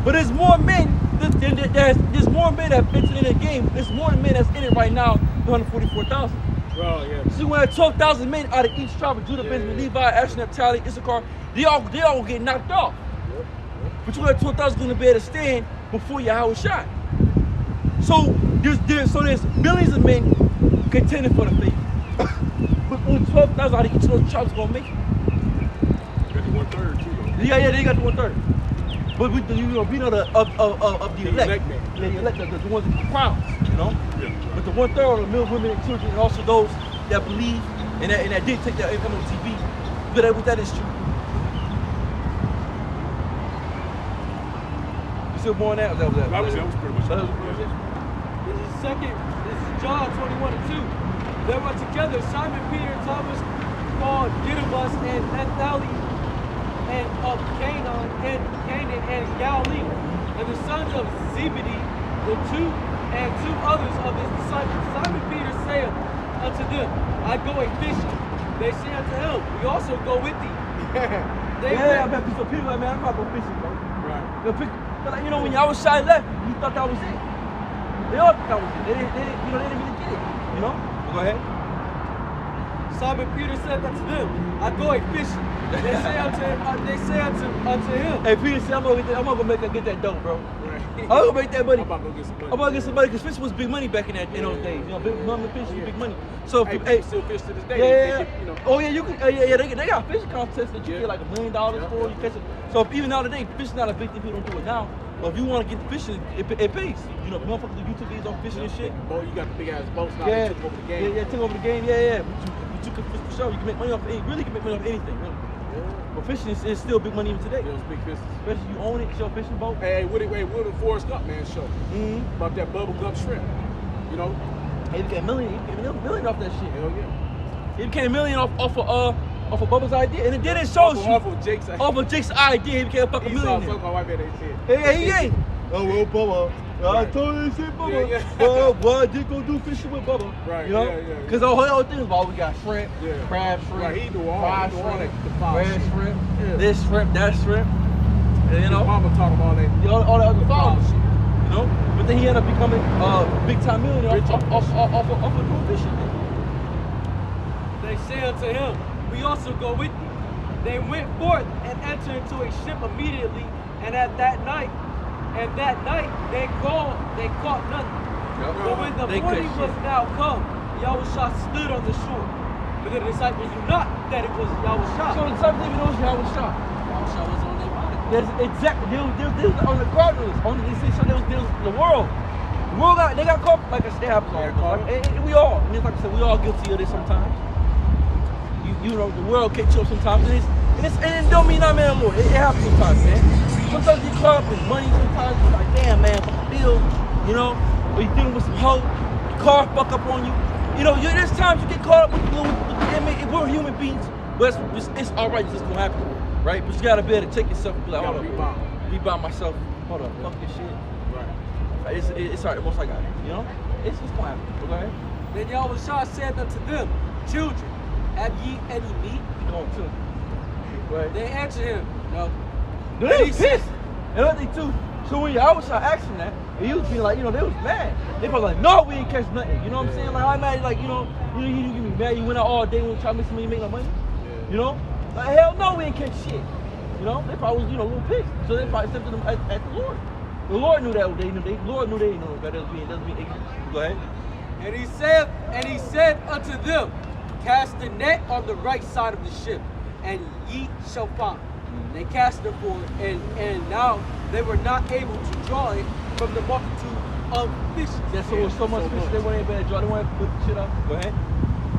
Speaker 1: but there's more men. There's more men that have entered in the game. There's more men that's in it right now than 144,000.
Speaker 2: Bro, yeah.
Speaker 1: So we have 12,000 men out of each tribe of Judah, Benjamin, Levi, Asher, Naphtali, Issachar. They all get knocked off. But you got 12,000 going to be able to stand before Yahushua. So there's millions of men contending for the faith. But only 12,000 out of each of those tribes going to make it.
Speaker 6: You got the 1/3 too, though.
Speaker 1: Yeah, they got the 1/3. But we know the elect. The elect, the ones with the crowns, you know? Yeah. But the 1/3 are the male, women, and children, and also those that believe and that did take that MOTV. But that is true. Still more than that? That was
Speaker 6: pretty much
Speaker 1: that.
Speaker 5: This is John 21:2. They were together, Simon Peter, Thomas called Didymus, and Naphtali, and of Canaan and Galilee, and the sons of Zebedee, the two others of his disciples. Simon Peter saith unto them, I go a fishing. They say unto him, we also go with thee.
Speaker 1: I bet some people like, man, I'm not going fishing, bro.
Speaker 2: Right.
Speaker 1: But like, when Yahushua left, you thought that was it. They all thought that was it. They didn't really get it. You know? Go ahead.
Speaker 5: Simon Peter said unto them, I go a fishing. They say unto him.
Speaker 1: Hey, Peter said, I'm gonna get that dough, bro.
Speaker 2: Right.
Speaker 1: I'm gonna make that money.
Speaker 2: I'm about to go get some money.
Speaker 1: I'm about to get some money because fishing was big money back in those days. You know, fishing was big money. So
Speaker 2: Hey, still fish to this day.
Speaker 1: Yeah.
Speaker 2: They get,
Speaker 1: Oh yeah, you can. They got fishing contests that you get like $1 million for. You catch it. So even nowadays, fishing not a big thing. People don't do it now. But if you want to get the fishing, it pays. You know, motherfuckers do YouTube videos on fishing and shit.
Speaker 2: Boy, you got the big ass boats now.
Speaker 1: Yeah,
Speaker 2: They took over the game.
Speaker 1: Yeah, took over the game. Yeah. But you can fish for sure. You can make money off. Really, can make money off anything. Really. But fishing is still big money even today.
Speaker 2: Those big fishes.
Speaker 1: Especially if you own it, show fishing boat.
Speaker 2: Hey, what did Forrest Gump man show? About that bubble gum shrimp. You know?
Speaker 1: Hey, he became a million. He became a million off that shit.
Speaker 2: Hell yeah.
Speaker 1: He became a million off of Bubba's idea, and it didn't show you.
Speaker 2: Off of Jake's idea.
Speaker 1: Off of Jake's idea, he became a fucking millionaire.
Speaker 2: He saw my white man they said.
Speaker 1: Hey, he ain't. Oh well, Bubba. I told you to say Bubba. Yeah. Boy, I did go do fishing with Bubba.
Speaker 2: Right.
Speaker 1: You know?
Speaker 2: Yeah.
Speaker 1: Because the whole thing about we got shrimp, crab shrimp,
Speaker 2: right. He do all
Speaker 1: fried
Speaker 2: that.
Speaker 1: Red shrimp, this shrimp, that shrimp. And, you know,
Speaker 2: Mama taught him all that.
Speaker 1: All the other foul shit. You know? But then he ended up becoming a big time millionaire off of doing fishing.
Speaker 5: They say unto him, we also go with thee. They went forth and entered into a ship immediately, and that night they caught nothing. But when the morning was now come, Yahushua stood on the shore. But the disciples knew not that it was Yahushua.
Speaker 1: So the disciples didn't even know it was Yahushua.
Speaker 5: Yahushua was on their body.
Speaker 1: That's exactly. They was on the Cardinals. Only they say so. They was the world. The world they got caught. Like I said, it happens all. And we all. And it's like I said, we all guilty of this sometimes. You know, the world catch you up sometimes, and it don't mean I'm man, Lord. It happens sometimes, man. Sometimes you get caught up in money. Sometimes you're like, damn, man, fuck the bill. You know, or you're dealing with some hoe. Your car fuck up on you. You know, there's times you get caught up with we're human beings, but it's all right. It's just gonna happen, right? But you gotta be able to take yourself and be like, hold up, rebound myself. Hold up, fuck this shit. Right. It's all right. Most I got it. You know, it's gonna happen. Go ahead.
Speaker 5: Then Yahushua said unto them, children, have ye any meat?
Speaker 1: Go on, too. Right.
Speaker 5: They answered him, no.
Speaker 1: They was pissed. Another thing too. So when Yahushua asked him that, he was being like, you know, they was mad. They was like, no, we ain't catch nothing. You know what I'm saying? Like, I'm mad, like, you get me mad. You went out all day and try to make some money, make no money. You know? Like, hell no, we ain't catch shit. You know? They probably was, a little pissed. So they probably accepted them at the Lord. The Lord knew that they knew. The Lord knew they knew that they was being ignorant. Go ahead.
Speaker 5: And he said unto them, cast the net on the right side of the ship, and ye shall find. They cast it for it, and now they were not able to draw it from the multitude of fishes.
Speaker 1: Yeah, so it was so much fish they weren't able to draw. They weren't able to put the shit up. Go ahead.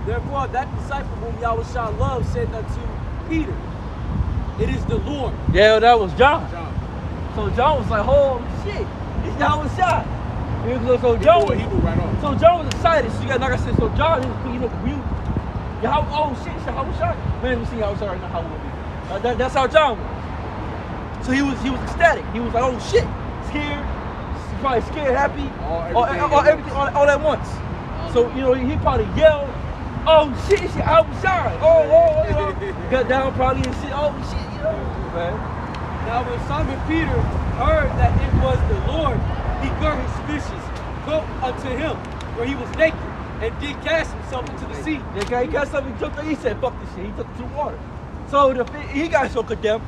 Speaker 5: Therefore, that disciple whom Yahushua loved said unto Peter, it is the Lord.
Speaker 1: Yeah, that was John. So John was like, oh shit, it's Yahushua. So John was,
Speaker 2: right on.
Speaker 1: So John was excited. So you got, like I said, so John, oh shit, Yahushua. Man, we see Yahushua right now. How will be? That's how John was. So he was ecstatic. He was like, oh shit, scared, probably scared, happy, everything all at once. So he probably yelled, oh shit, Yahushua. Oh, got down probably and shit. Oh shit, man.
Speaker 5: Now when Simon Peter heard that it was the Lord, he girt his fishes, go unto him, where he was naked, and did cast himself into the sea.
Speaker 1: He cast himself, he said, fuck this shit. He took it to the water. So he got so condemned.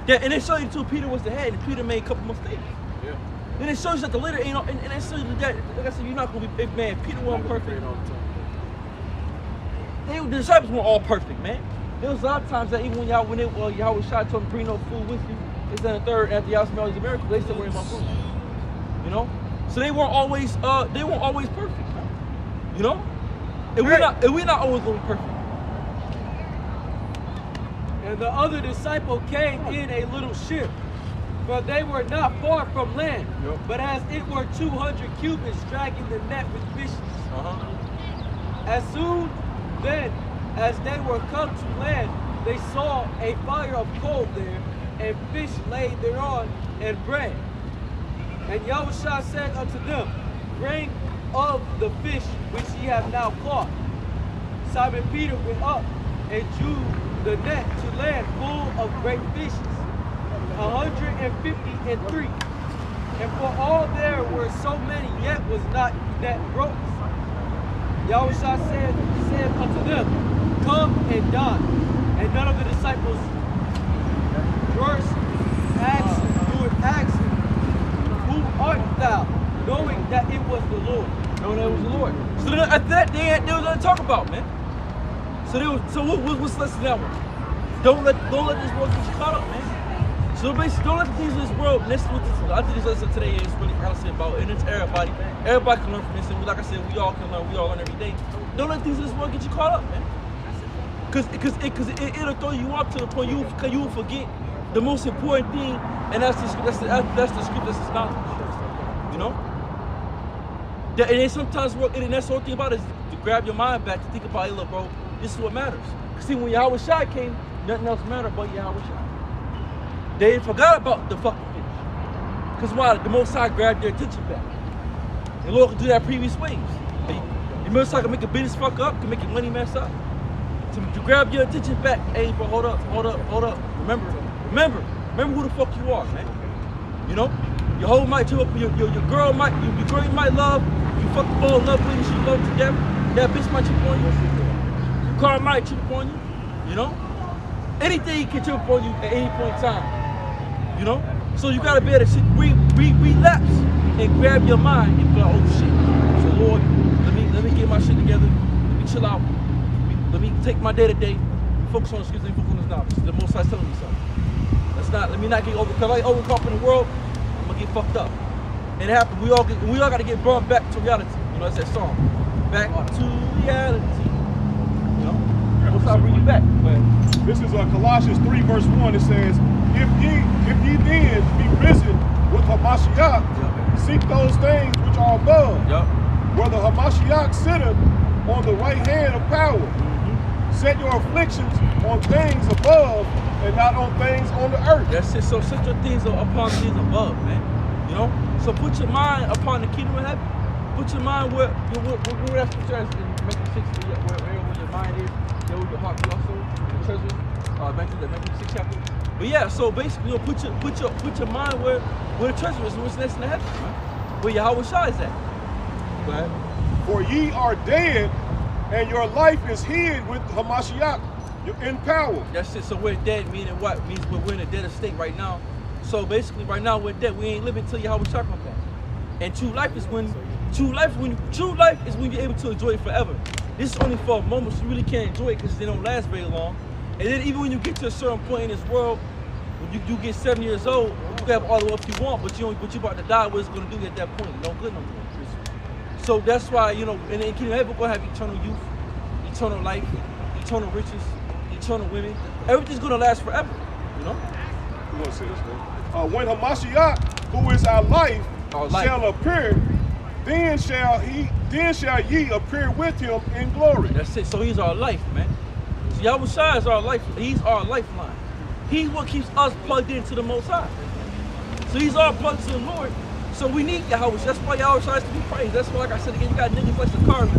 Speaker 1: And it showed you too, Peter was the head, and Peter made a couple mistakes. Yeah. And it shows you that the leader, and it shows you that, like I said, you're not going to be, man, Peter wasn't perfect. The disciples weren't all perfect, man. There was a lot of times that even when Yahushua told them, bring no food with you, they said the third, after y'all smell these miracles, they still worried about food. You know? So they weren't always perfect. You know? And we're not always going to be perfect.
Speaker 5: And the other disciple came in a little ship, for they were not far from land, but as it were 200 cubits dragging the net with fishes. As soon then as they were come to land, they saw a fire of coal there, and fish laid thereon, and bread. And Yahushua said unto them, bring of the fish which ye have now caught. Simon Peter went up and drew the net to land full of great fishes, 153. And for all there were so many, yet was not net broken. Yahushua said unto them, come and dine. And none of the disciples durst ask him, who art thou? Knowing that it was the Lord.
Speaker 1: Knowing that it was the Lord. So then after that, they was nothing to talk about, man. So what's the lesson in that one? Don't let this world get you caught up, man. So basically, don't let the things of this world. And this is what I think this lesson today is really honestly about, and it's everybody. Everybody can learn from this, and like I said, we all can learn. We all learn every day. Don't let things of this world get you caught up, man. Because it'll throw you up to the point you will forget the most important thing, and that's the script that's knowledge. You know. And then sometimes, and that's the whole thing about it, is to grab your mind back to think about, hey, look, bro, this is what matters. See, when Yahushua came, nothing else mattered but Yahushua. They forgot about the fucking fish. Because why? The Most High grabbed their attention back. The Lord could do that previous ways. The Most High can make a business fuck up, can make your money mess up. To grab your attention back, hey, bro, hold up. Remember who the fuck you are, man. You know? Your hoe might show up, your girl might, your girl you might love, you fuck the ball in love with, she love to death, that bitch might cheat on you. Your car might cheat upon you, you know? Anything can cheat upon you at any point in time, you know? So you gotta be able to relapse and grab your mind and be like, oh shit. So Lord, let me get my shit together, let me chill out, let me take my day to day, focus on the scripture and focus on this knowledge. The Most High telling me something. That's let me not get over, because I overcome in the world, I'm gonna get fucked up. And it happened. We all gotta get brought back to reality. You know, that's that song. Back to reality. You know? What's I bring you back?
Speaker 6: This is Colossians 3 verse 1. It says, if ye then be risen with Hamashiach, seek those things which are above, where the Hamashiach sitteth on the right hand of power. Set your afflictions on things above and not on things on the earth.
Speaker 1: That's it. So set your things upon things above, man. You know? So put your mind upon the kingdom of heaven. Put your mind where that scripture is in Matthew 6, where your mind is, there will your heart be also. The treasure, Matthew 6 chapter. But yeah, so basically, you know, put your mind where the treasure is, what's next in the heaven, man. Where Yahweh Shai is at. Go ahead.
Speaker 6: For ye are dead, and your life is hid with Hamashiach in power.
Speaker 1: That's it. So we're dead, meaning what? Means we're in a dead state right now. So basically, right now we're dead. We ain't living till Yahweh Shai comes back. And true life is when you're able to enjoy it forever. This is only for a moment, so you really can't enjoy it because they don't last very long. And then even when you get to a certain point in this world, when you get 7 years old, you can have all the wealth you want, but you about to die. What it's going to do at that point? No good no more. So that's why, you know, in the kingdom of heaven, we're going to have eternal youth, eternal life, eternal riches, eternal women. Everything's going to last forever, you know?
Speaker 6: Who wants to say this, man? When Hamashiach, who is our life, shall appear, then shall ye appear with him in glory.
Speaker 1: That's it. So he's our life, man. So Yahweh Shai is our life. He's our lifeline. He's what keeps us plugged into the Most High. So he's all plugged to the Lord. So we need Yahweh. That's why Yahweh Shai is to be praised. That's why, like I said again, you got niggas like Sakari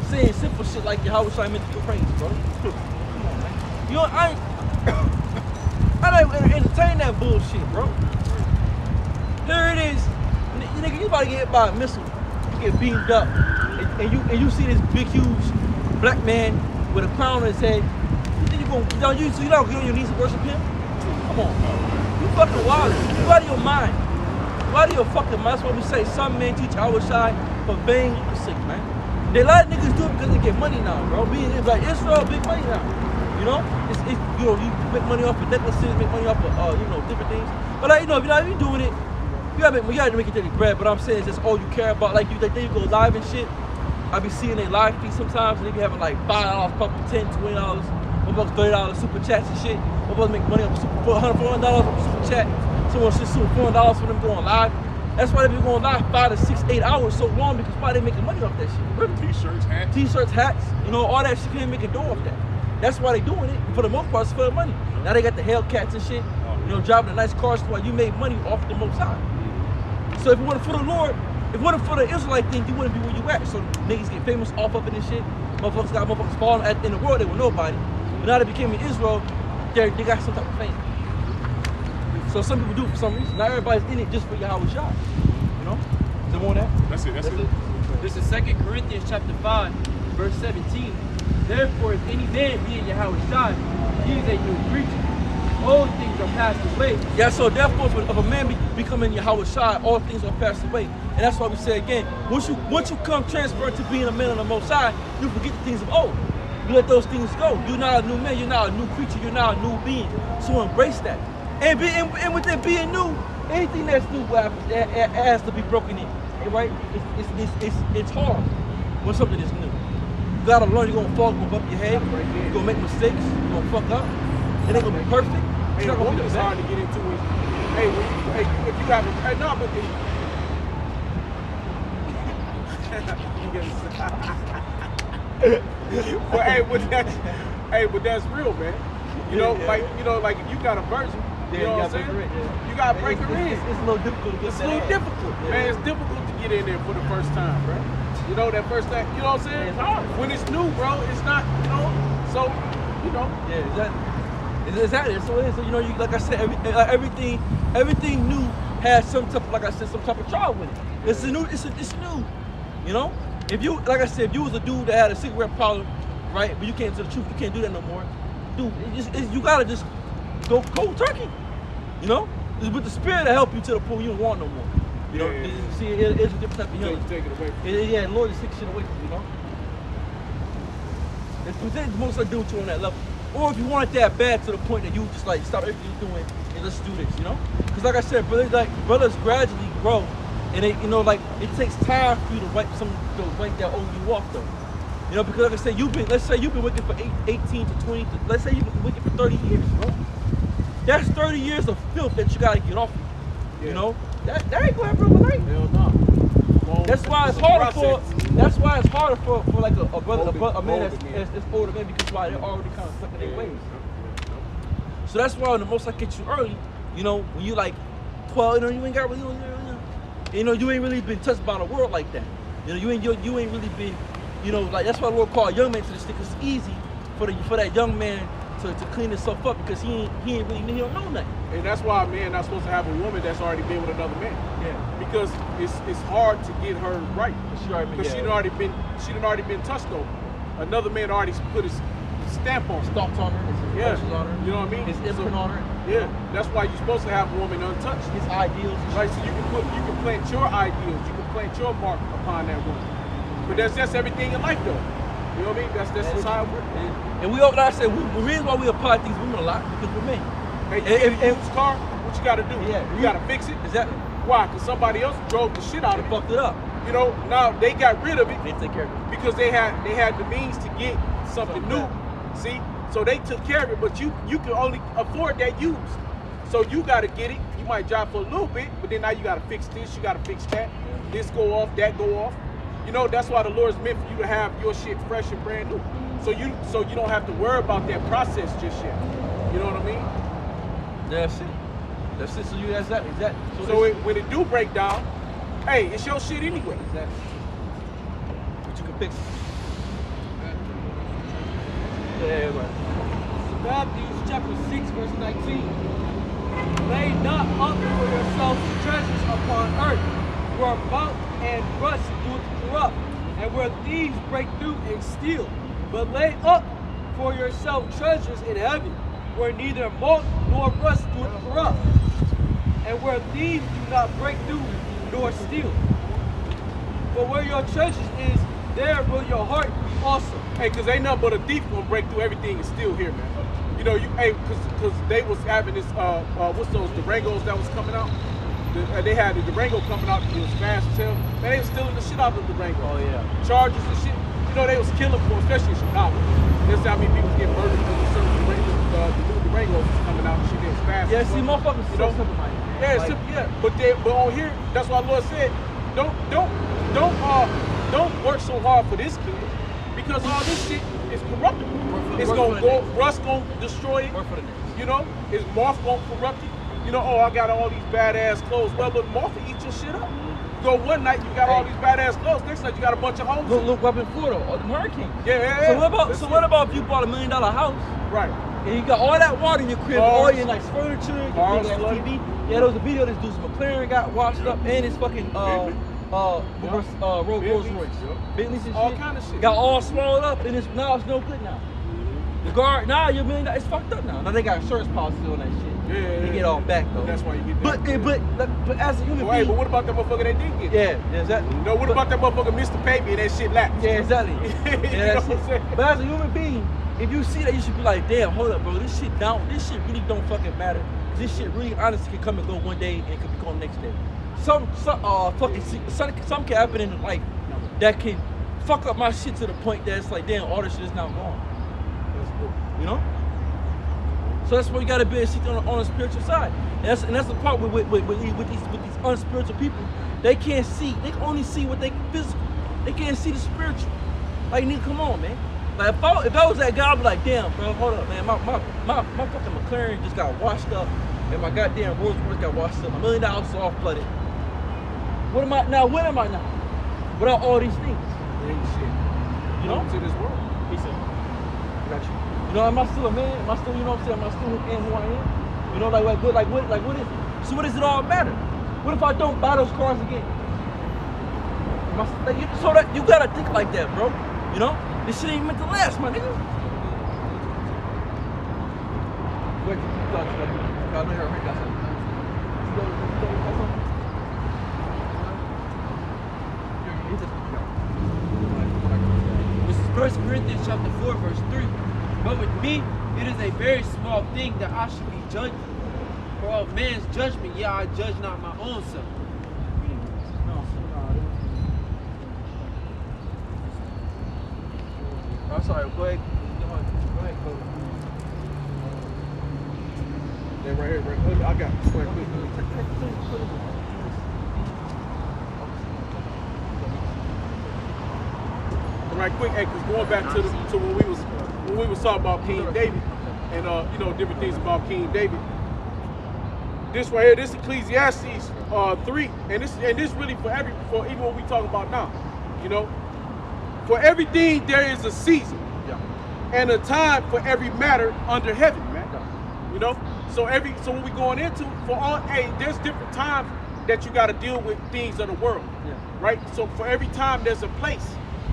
Speaker 1: saying simple shit like Yahweh Shai meant to be praised, bro. Come on, man. You know, I don't entertain that bullshit, bro. Here it is. Nigga, you about to get hit by a missile. You get beamed up. And you see this big, huge black man with a crown on his head. Then you don't get on your knees and worship him? Come on, bro. You fucking wild. You out of your mind. You out of your fucking mind. That's what we say. Some men teach Yahweh Shai for vain sick, man. They let niggas do it because they get money now, bro. Being like Israel, big money now. You know? You know, you make money off of necklaces, make money off of different things. But like, you know, if you're not even doing it, you gotta make it daily bread. But I'm saying it's just all you care about. Like you go live and shit. I be seeing they live feed sometimes, and they be having like $5, couple $10, $20, $1, $30 super chats and shit. One make money off $400 off super chat. Someone should sue $400 for them going live. That's why they be going live 5 to 6, 8 hours so long, because why they making money off that shit? T-shirts, hats, you know, all that shit. Can't make a dough off that. That's why they doing it. For the most part, it's for the money. Now they got the Hellcats and shit. You know, driving a nice car, so you made money off the Most High. So if it wasn't for the Lord, if it wasn't for the Israelite thing, you wouldn't be where you at. So niggas get famous off of it and shit. Motherfuckers falling in the world, they were nobody. But now they became in Israel, they got some type of fame. So some people do it for some reason. Not everybody's in it just for Yahweh Shai. You know? Is there more than that?
Speaker 6: That's it.
Speaker 3: This is 2 Corinthians chapter 5, verse 17. Therefore, if any man be in Yahweh Shai, he is a new creature. All things are passed away.
Speaker 1: Yeah, so therefore, if a man becoming Yahweh Shai, all things are passed away. And that's why we say again, once you come transferred to being a man of the Most High, you forget the things of old. You let those things go. You're not a new man. You're not a new creature. You're not a new being. So embrace that. And with it being new, anything that's new it has to be broken in. Right? It's hard when something is new. You gotta learn. You're gonna fall, you're gonna bump your head. You're gonna make mistakes. You're gonna fuck up. It ain't gonna be perfect. It's not gonna be the
Speaker 2: it's
Speaker 1: best.
Speaker 2: hard to get into it. If you have no, but but that's real, man. You know, like if you got a virgin, you know what I'm saying? You gotta break her in.
Speaker 1: It's a little difficult to get
Speaker 2: It's a little difficult, man. It's difficult to get in there for the first time, bro. You know, that first time, you know what I'm saying?
Speaker 1: It's hard.
Speaker 2: When it's new, bro, it's not, you know, so, you know.
Speaker 1: Yeah, exactly. So it is. So, you know, like I said, everything new has some type of trial with it. It's new. You know, if you, like I said, if you was a dude that had a cigarette problem, right, but you can't tell the truth, you can't do that no more. Dude, you gotta just go cold turkey. You know, it's with the spirit to help you to the point you don't want no more. You know, see, it's a different type of healing.
Speaker 2: Take it away from you.
Speaker 1: Yeah, Lord just take shit away from you, you know. It's most I do to you on that level. Or if you want it that bad to the point that you just like stop everything you're doing and let's do this, you know? Because like I said, brothers gradually grow, and they, you know, like it takes time for you to wipe that old you off though. You know, because like I said, let's say you've been wicked for 18 to 20, let's say you've been wicked for 30 years, bro. That's 30 years of filth that you gotta get off of you.
Speaker 2: Yeah.
Speaker 1: You know? That ain't gonna happen overnight.
Speaker 2: Hell no.
Speaker 1: That's why it's harder for like a man that's older man, because why they're already kind of stuck in their ways. So that's why when the Most High gets you early, you know, when you like 12, you know, you ain't got really, you ain't really been touched by the world like that. You know, you ain't really been, you know, like that's why the Lord called young man to this thing. It's easy for that young man to clean himself up, because he don't know nothing.
Speaker 2: And that's why a man not supposed to have a woman that's already been with another man.
Speaker 1: Yeah.
Speaker 2: Because it's hard to get her right. Because
Speaker 1: She
Speaker 2: she'd already been touched over. Another man already put his stamp on her.
Speaker 1: Stalks on her, his impressions on her.
Speaker 2: You know what I mean?
Speaker 1: His imprint on her.
Speaker 2: Yeah. That's why you're supposed to have a woman untouched.
Speaker 1: His ideals.
Speaker 2: Right, so you can plant your ideals, you can plant your mark upon that woman. But that's just everything in life though. You know what I mean? That's just how it works.
Speaker 1: And we all, like I said, the reason why we apply these women a lot, because we're men.
Speaker 2: Hey, if you use a car, what you gotta do?
Speaker 1: Yeah.
Speaker 2: You gotta fix it.
Speaker 1: Exactly.
Speaker 2: Why? Because somebody else drove the shit out of
Speaker 1: They
Speaker 2: it.
Speaker 1: fucked it up.
Speaker 2: You know, now they got rid of it
Speaker 1: They take care of it.
Speaker 2: because they had the means to get something new. See? So they took care of it, but you can only afford that used. So you gotta get it. You might drive for a little bit, but then now you gotta fix this, you gotta fix that. This go off, that go off. You know, that's why the Lord's meant for you to have your shit fresh and brand new. So you don't have to worry about that process just yet. You know what I mean?
Speaker 1: That's it. That's it. So you that's that. Exactly.
Speaker 2: So when it do break down, hey, it's your shit anyway.
Speaker 1: Exactly. But you can fix it. Yeah, right.
Speaker 5: Matthew chapter 6, verse 19. Lay not up for yourselves treasures upon earth, where moth and rust doeth corrupt, and where thieves break through and steal. But lay up for yourself treasures in heaven, where neither moth nor rust doeth corrupt, and where thieves do not break through nor steal. For where your treasures is, there will your heart be also.
Speaker 2: Hey, cause ain't nothing but a thief gonna break through everything and still here, man. You know, cause they was having this what's those Durangos that was coming out? They had the Durango coming out. It was fast as hell. Man, they was stealing the shit out of the Durango.
Speaker 1: Oh yeah.
Speaker 2: Charges and shit. You know, they was killing for, especially in Chicago. That's how many people get murdered because of certain the new Durangos was coming out and shit. They was fast.
Speaker 1: Yeah.
Speaker 2: as
Speaker 1: See,
Speaker 2: fuck.
Speaker 1: motherfuckers
Speaker 2: You
Speaker 1: so
Speaker 2: know?
Speaker 1: simple minded.
Speaker 2: Yeah, it's simple, yeah. But on here, that's why the Lord said, don't work so hard for this kingdom, because all this shit is corruptible. It's gonna go, rust gonna destroy it.
Speaker 1: Work for the next.
Speaker 2: You know, is moth gonna corrupt it? You know, oh, I got all these badass clothes. Well, look, moth will eat your shit up. You go one night, you got all these badass clothes. Next night, you got a bunch of holes.
Speaker 1: Look up in Florida, all the hurricanes.
Speaker 2: Yeah.
Speaker 1: So what about if you bought $1 million house?
Speaker 2: Right.
Speaker 1: And you got all that water in your crib, all your nice furniture, your
Speaker 2: Cars,
Speaker 1: big ass
Speaker 2: flooded.
Speaker 1: TV. Yeah, there was a video this dude's McLaren got washed up, and his fucking Rolls Royce, Bentleys and
Speaker 2: All
Speaker 1: shit.
Speaker 2: kind of shit.
Speaker 1: Got all swallowed up, and now it's no good now. The guard, now your $1 million, it's fucked up now. Now they got insurance policies on that shit.
Speaker 2: Yeah.
Speaker 1: They get all back though.
Speaker 2: That's why you get that.
Speaker 1: But as a human
Speaker 2: Hey,
Speaker 1: being,
Speaker 2: but what about that motherfucker that did get?
Speaker 1: yeah, exactly.
Speaker 2: No, what about that motherfucker Mr. Baby and that shit lapsed?
Speaker 1: Yeah, exactly.
Speaker 2: You
Speaker 1: Yeah,
Speaker 2: know
Speaker 1: that's
Speaker 2: what I'm
Speaker 1: it.
Speaker 2: saying?
Speaker 1: But as a human being, if you see that, you should be like, damn, hold up, bro. This shit really don't fucking matter. This shit really honestly can come and go one day and it could be gone the next day. Something can happen in life that can fuck up my shit to the point that it's like, damn, all this shit is now gone. You know? So that's why you gotta be a shit on the spiritual side. And that's the part with these unspiritual people. They can't see. They can only see what they can physical. They can't see the spiritual. Like, nigga, come on, man. Like, if I was that guy, I'd be like, damn, bro, hold up, man. My fucking McLaren just got washed up, and my goddamn Rolls Royce got washed up. $1 million is all flooded. What am I now? Without all these things? You know?
Speaker 2: To this world.
Speaker 1: He said, got you. You know, am I still a man? Am I still, you know what I'm saying? Am I still who I am? You know, like what is it? So what does it all matter? What if I don't buy those cars again? So that you gotta think like that, bro. You know? This shit ain't meant to last, my nigga. Wait, I know you're right, that's This is 1 Corinthians chapter 4, verse 3. But with me,
Speaker 3: It is a very small thing that I should be judged for a man's judgment. Yeah, I judge not my own self.
Speaker 1: I'm sorry, go ahead. Go ahead, go.
Speaker 2: Yeah, right here, right. I got it. Right quick. Right quick, hey, cause going back to when we was talking about King David and you know, different things about King David. This right here, this Ecclesiastes 3, and this really for even what we talk about now, you know. For everything there is a season and a time for every matter under heaven, man. You know? So what we going into, there's different times that you gotta deal with things of the world.
Speaker 1: Yeah.
Speaker 2: Right? So for every time there's a place.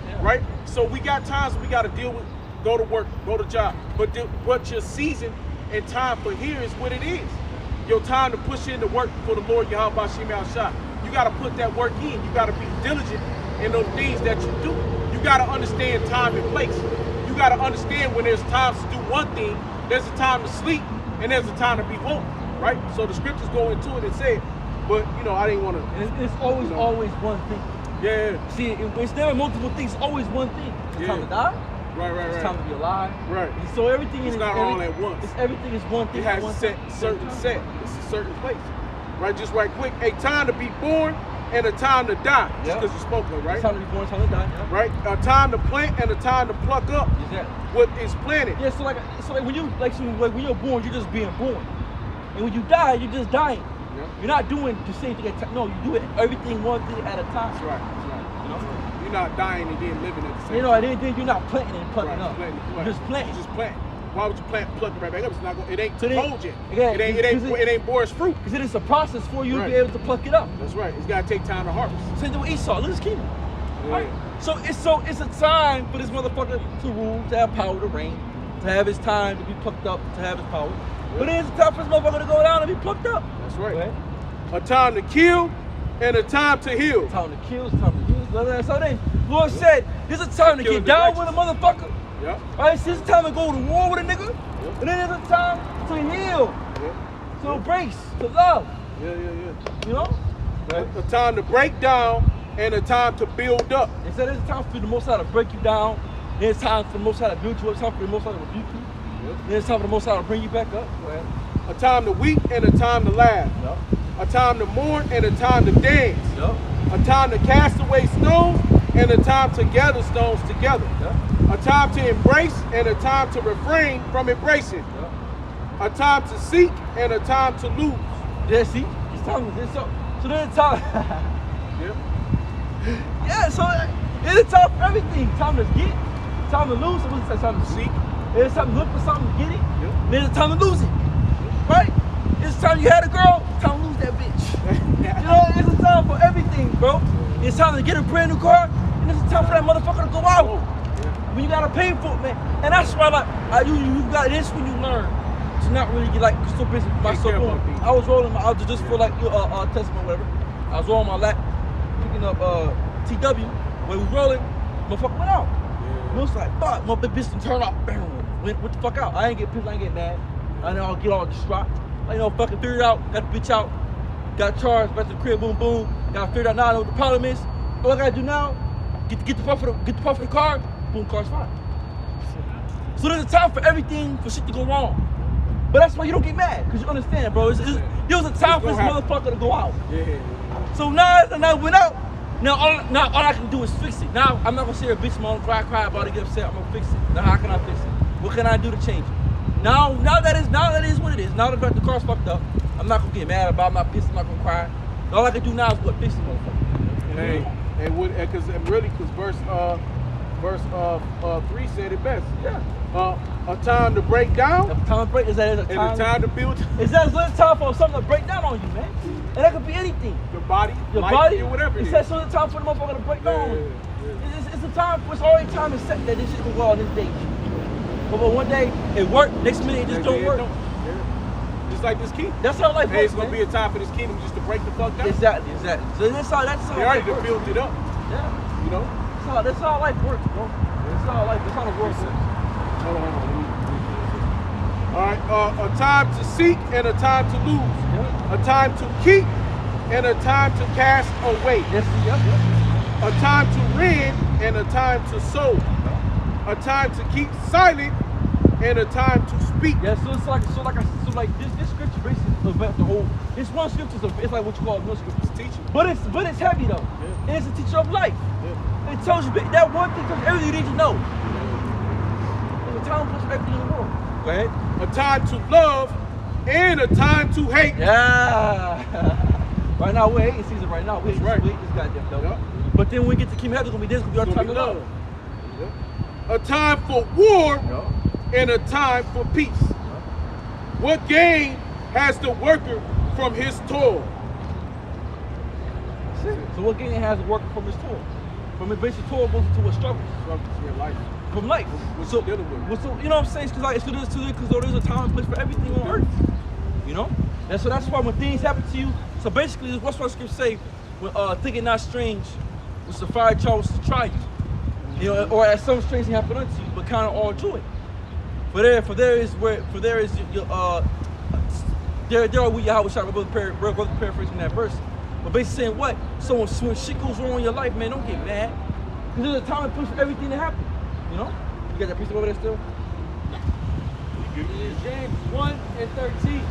Speaker 2: Yeah. Right? So we got times we gotta deal with, go to work, go to job. But what your season and time for here is what it is. Your time to push in the work for the Lord Yahweh Shema Shah. You gotta put that work in. You gotta be diligent in those things that you do. You gotta understand time and place. You gotta understand when there's times to do one thing, there's a time to sleep, and there's a time to be woke, right? So the scriptures go into it and say, but you know, I didn't want to.
Speaker 1: It's always always one thing.
Speaker 2: Yeah.
Speaker 1: See, it's never multiple things. It's always one thing. It's time to die.
Speaker 2: Right.
Speaker 1: It's time to be alive.
Speaker 2: Right.
Speaker 1: And so everything
Speaker 2: it's
Speaker 1: is
Speaker 2: not all at once.
Speaker 1: Everything is one thing.
Speaker 2: It has a certain set. It's a certain place. Right. Just right quick. A time to be born and a time to die. Just because you spoke of, right?
Speaker 1: A time to be born, time to die. Yeah.
Speaker 2: Right. A time to plant and a time to pluck up.
Speaker 1: Exactly.
Speaker 2: What is planted.
Speaker 1: Yeah. So when you're born, you're just being born, and when you die, you're just dying. Yeah. You're not doing the same thing at time. No, you do it everything one thing at a time.
Speaker 2: That's right. You know? You're not dying and then living at the same time.
Speaker 1: You know, and then you're not planting and plucking up. You're just planting.
Speaker 2: You just plant. Why would you plant and pluck it right back up? It's not going. It ain't cold yet.
Speaker 1: Yeah,
Speaker 2: it ain't Boris fruit.
Speaker 1: Because it is a process for you to be able to pluck it up.
Speaker 2: That's right. It's got to take time to harvest.
Speaker 1: Same thing with Esau. Look at his kingdom.
Speaker 2: Yeah.
Speaker 1: Right? So it's a time for this motherfucker to rule, to have power, to reign, to have his time to be plucked up, to have his power. Yeah. But then it's a time for this motherfucker to go down and be plucked up.
Speaker 2: That's right. A time to kill and a time to heal.
Speaker 1: A time to kill, a time to heal. So then, Lord said, there's a time to get down with a motherfucker.
Speaker 2: Yeah.
Speaker 1: Right? So there's a time to go to war with a nigga. Yeah. And then there's a time to heal. Yeah. To embrace, to love.
Speaker 2: Yeah.
Speaker 1: You know?
Speaker 2: Right. A time to break down and a time to build up.
Speaker 1: And so there's a time for the Most High to break you down. Then it's time for the Most High to build you up. It's time for the Most High to rebuke you. Yep. Then it's time for the Most High to bring you back up.
Speaker 2: A time to weep and a time to laugh.
Speaker 1: Yep.
Speaker 2: A time to mourn and a time to dance.
Speaker 1: Yep.
Speaker 2: A time to cast away stones and a time to gather stones together.
Speaker 1: Yep.
Speaker 2: A time to embrace and a time to refrain from embracing.
Speaker 1: Yep.
Speaker 2: A time to seek and a time to lose.
Speaker 1: Yeah, see? It's time. So then it's time.
Speaker 2: Yep.
Speaker 1: Yeah, so it's a time for everything. Time to get, time to lose. It's time to seek. It's time to look for something to get it. Yep. Then it's time to lose it. Right? It's time you had a girl, time to lose that bitch. You know, it's a time for everything, bro. It's time to get a brand new car, and it's a time for that motherfucker to go out. When you gotta pay for it, man. And that's why, you got this when you learn to not really get so busy with myself. I was rolling I was just for testimony, whatever. I was rolling my lap, picking up TW. When we was rolling, motherfucker went out. Yeah. And it was like, fuck, my bitch didn't turn off. Went the fuck out. I ain't get pissed, I ain't get mad. I know I'll get all distraught. Fucking figured it out, got the bitch out, got charged, back to the crib, boom, boom. Got figured out now I know what the problem is. All I gotta do now, get the part for the car, boom, car's fine. So there's a time for everything for shit to go wrong. But that's why you don't get mad, because you understand, bro. There was a time for this motherfucker to go out. Yeah. So now I went out, now all I can do is fix it. Now I'm not gonna say a bitch mom cry about it, get upset, I'm gonna fix it. Now how can I fix it? What can I do to change it? Now that is what it is. Now that the car's fucked up, I'm not gonna get mad about it. I'm not pissed. I'm not gonna cry. All I can do now is fix the motherfucker.
Speaker 2: Because verse 3 said it best.
Speaker 1: Yeah.
Speaker 2: A time to break down.
Speaker 1: A time to break is that a time?
Speaker 2: And a time to build.
Speaker 1: Is that a time for something to break down on you, man? And that could be anything.
Speaker 2: Your body, whatever.
Speaker 1: It's so it's a time for the motherfucker to break down. It's a time. It's already time to set that this shit can go on this day. But one day it worked, next minute it just don't work.
Speaker 2: Just like this kingdom.
Speaker 1: That's how life works.
Speaker 2: It's gonna be a time for this kingdom just to break the fuck down.
Speaker 1: Exactly. So that's how
Speaker 2: they already built it up.
Speaker 1: Yeah.
Speaker 2: You know?
Speaker 1: That's how life works, bro. That's how the world works.
Speaker 2: Hold on. All right, a time to seek and a time to lose. A time to keep and a time to cast away.
Speaker 1: Yes, yep.
Speaker 2: A time to rend and a time to sow. A time to keep silent and a time to speak.
Speaker 1: Yeah, so it's like this scripture basically is about the whole. It's one scripture, it's like what you call one scripture.
Speaker 2: It's teaching.
Speaker 1: But it's heavy though.
Speaker 2: Yeah.
Speaker 1: And it's a teacher of life.
Speaker 2: Yeah.
Speaker 1: It tells you that one thing tells you everything you need to know. There's a time for everything in the world. Go ahead.
Speaker 2: A time to love and a time to hate.
Speaker 1: Yeah. Right now we're hating season right now.
Speaker 2: That's right.
Speaker 1: We hate this goddamn though.
Speaker 2: Yep.
Speaker 1: But then when we get to King Heaven, it's gonna be this, it's gonna be our time to love.
Speaker 2: Yep. A time for war
Speaker 1: Yep.
Speaker 2: and a time for peace. What gain has the worker from his toil?
Speaker 1: So what gain has a worker from his toil? From his basic toil goes into a struggle.
Speaker 2: Your life.
Speaker 1: From life.
Speaker 2: What
Speaker 1: So,
Speaker 2: you dealing with.
Speaker 1: so you know what I'm saying? Because there's a time and place for everything on earth. You know? And so that's why when things happen to you, so basically what's what scripture say? When think it not strange, was the fire trial was to try you. You know, or as some strange thing happen unto you, but count it all joy. There are we Yahweh shot, brother paraphrasing that verse. But basically saying what? So when shit goes wrong in your life, man, don't get mad. Because there's a time and place for everything to happen. You know? You got that piece over there still?
Speaker 5: James 1:13.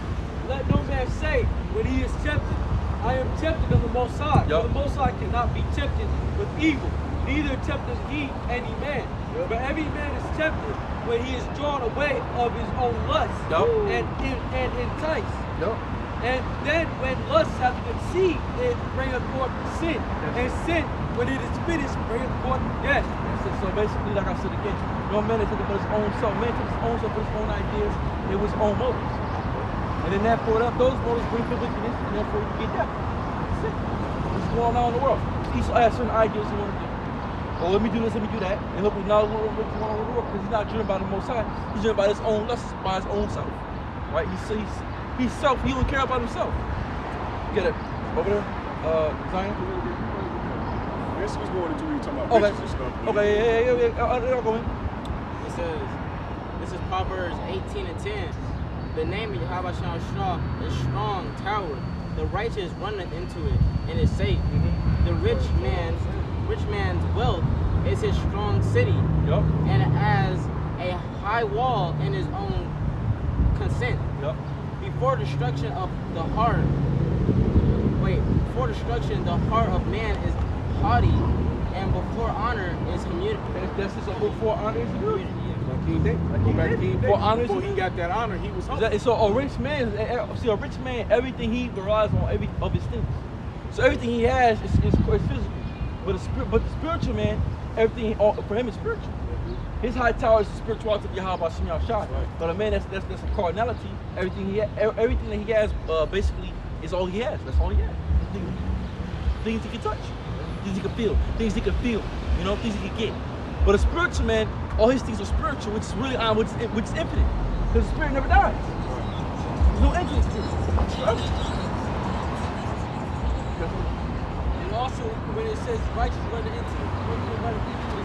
Speaker 5: Let no man say when he is tempted, I am tempted of the Most High.
Speaker 1: Yep.
Speaker 5: For the Most High cannot be tempted with evil, neither tempteth he any man.
Speaker 2: Yep.
Speaker 5: But every man is tempted when he is drawn away of his own lust
Speaker 1: Yep.
Speaker 5: and enticed.
Speaker 1: Yep.
Speaker 5: And then when lust hath conceived, it bringeth forth sin. And sin, when it is finished, bringeth forth death.
Speaker 1: So basically, like I said again, no man is thinking about his own self. Man takes his own self, his own ideas, and his own motives. And then therefore, those motives bring wickedness, and therefore you get death. That's it. This is going on in the world. Each has certain ideas he want to do. Oh, let me do this, let me do that. And look, now what's going on in the world, because he's not driven by the Most High. He's driven by his own lusts, by his own self. Right? He's self, he don't care about himself. Get it over there, Zion.
Speaker 6: This was going into what you're talking about
Speaker 1: Okay.
Speaker 6: riches and stuff.
Speaker 1: Okay, yeah. I'll go in.
Speaker 7: It says, this is Proverbs 18:10. The name of Yahweh Shah is strong tower. The righteous runneth into it and is safe. The rich man's wealth is his strong city,
Speaker 1: Yup.
Speaker 7: and as a high wall in his own consent.
Speaker 1: Yup.
Speaker 7: Before destruction the heart of man is haughty, and before honor is community.
Speaker 1: That's just a before honor is good.
Speaker 2: Like King David. Go back to King David.
Speaker 1: For honor is
Speaker 2: Before he
Speaker 1: good.
Speaker 2: got that honor, he was humble.
Speaker 1: So a rich man, everything he relies on every of his things. So everything he has is physical. But the spiritual man, everything for him is spiritual. His high tower is the spirituality of Yahweh Shem Yahshua. But a man that's a carnality, everything that he has basically is all he has. That's all he has. Things he can touch, things he can feel, things he can feel, you know, things he can get. But a spiritual man, all his things are spiritual, which is really which is infinite. Because the spirit never dies. There's no end to the spirit. Forever.
Speaker 5: And also, when it says righteous run into it's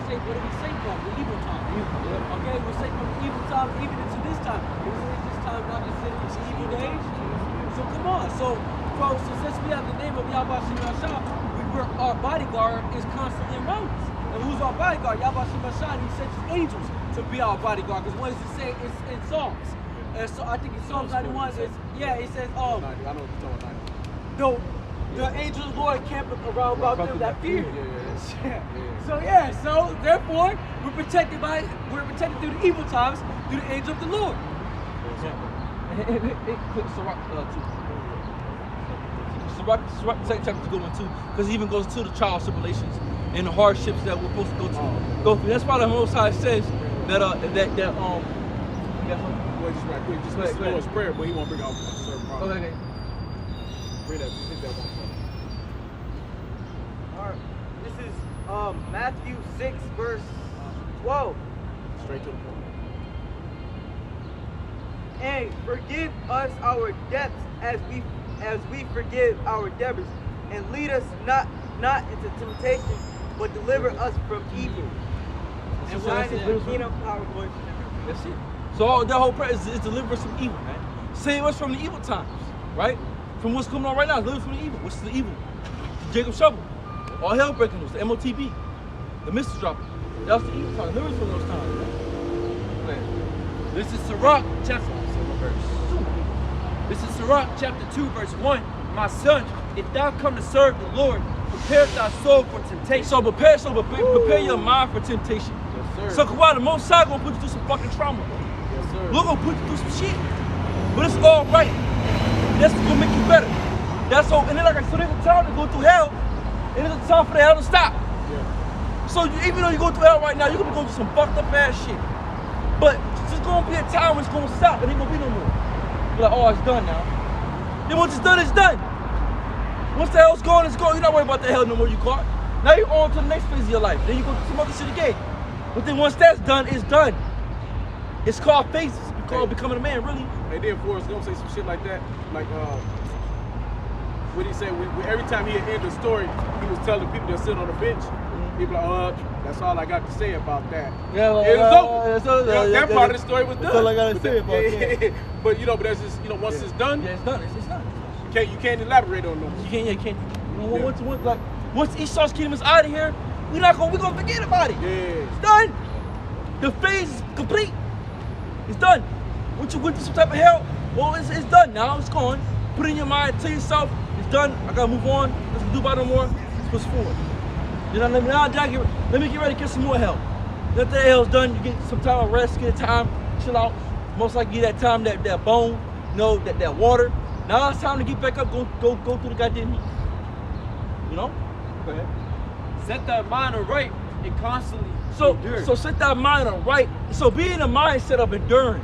Speaker 5: safe, what do we say from? The evil time. Okay, we're safe from the evil time, even into this time. Isn't this time not considered the evil days? So come on. So since we have the name of Yahweh Shem Yahshua, our bodyguard is constantly around us. And who's our bodyguard? Yahweh Shem Yahshua, he sent his angels to be our bodyguard. Because what does it say? It's in Psalms. And so I think in Psalms 91, it says, it says,
Speaker 2: I know what you're talking about.
Speaker 5: the angels of the Lord camp around about them that fear.
Speaker 2: Yeah.
Speaker 5: So therefore, we're protected through the evil times through the angel of the Lord.
Speaker 1: Sirach, the second chapter is going too, because he even goes to the trials, tribulations, and the hardships that we're supposed to go through. That's why the Most High says that
Speaker 2: Wait, just right quick. Just listen to his prayer, but he won't bring out a certain problem.
Speaker 1: Okay.
Speaker 2: Bring that. Just hit that one.
Speaker 4: Alright, this is Matthew 6 verse 12.
Speaker 2: Straight to the point.
Speaker 4: And forgive us our debts as we forgive our debtors, and lead us not into temptation, but deliver us from evil. And thine is the kingdom, power, glory forever.
Speaker 1: That's it. So that whole prayer is deliver us from evil, man. Save us from the evil times, right? From what's going on right now, deliver us from the evil. What's the evil? Jacob Shovel, all hell breaking loose, the MOTB, the Mr. Dropper. That was the evil times. Deliver us from those times, man.
Speaker 3: This is Sirach chapter 2, verse 1. My son, if thou come to serve the Lord, prepare thy soul for temptation.
Speaker 1: So prepare your mind for temptation.
Speaker 2: Yes,
Speaker 1: So why the Most High gonna put you through some fucking trauma?
Speaker 2: Yes, sir.
Speaker 1: We're gonna put you through some shit. But it's all right. That's gonna make you better. That's all. And then like I said, there's a time to go through hell, and there's a time for the hell to stop.
Speaker 2: Yeah.
Speaker 1: So even though you go through hell right now, you're gonna be going through some fucked up ass shit. But there's gonna be a time when it's gonna stop, and it ain't gonna be no more. You're like, oh, it's done now. Then once it's done, it's done. Once the hell's gone, it's gone. You're not worried about the hell no more you caught. Now you're on to the next phase of your life. Then you go through some other shit again. But then once that's done, it's done. It's called phases. It's called becoming a man, really.
Speaker 2: And then Forrest Gump say some shit like that. Like, what he said, every time he ended the story, he was telling people that sit on the bench, he'd be like, that's all I got to say about that.
Speaker 1: Yeah, well,
Speaker 2: it was over. That part of the story was done.
Speaker 1: That's all I got to say about that.
Speaker 2: But but that's just, once it's done,
Speaker 1: yeah, it's done. It's done.
Speaker 2: You can't elaborate on them.
Speaker 1: You can't. Once Esau's kingdom is out of here, we're gonna forget about it.
Speaker 2: Yeah.
Speaker 1: It's done. The phase is complete. It's done. Once you went through some type of hell, well, it's done now. It's gone. Put it in your mind, tell yourself, it's done. I gotta move on. Let's do about no more. Let's push forward. Let me get ready to get some more hell. Let the hell's done, you get some time of rest, get a time, chill out. Most likely get that time, that bone, that water. Now it's time to get back up, go through the goddamn heat. Go ahead.
Speaker 3: Set thy mind right and constantly endure.
Speaker 1: So set that mind right. So be in a mindset of enduring.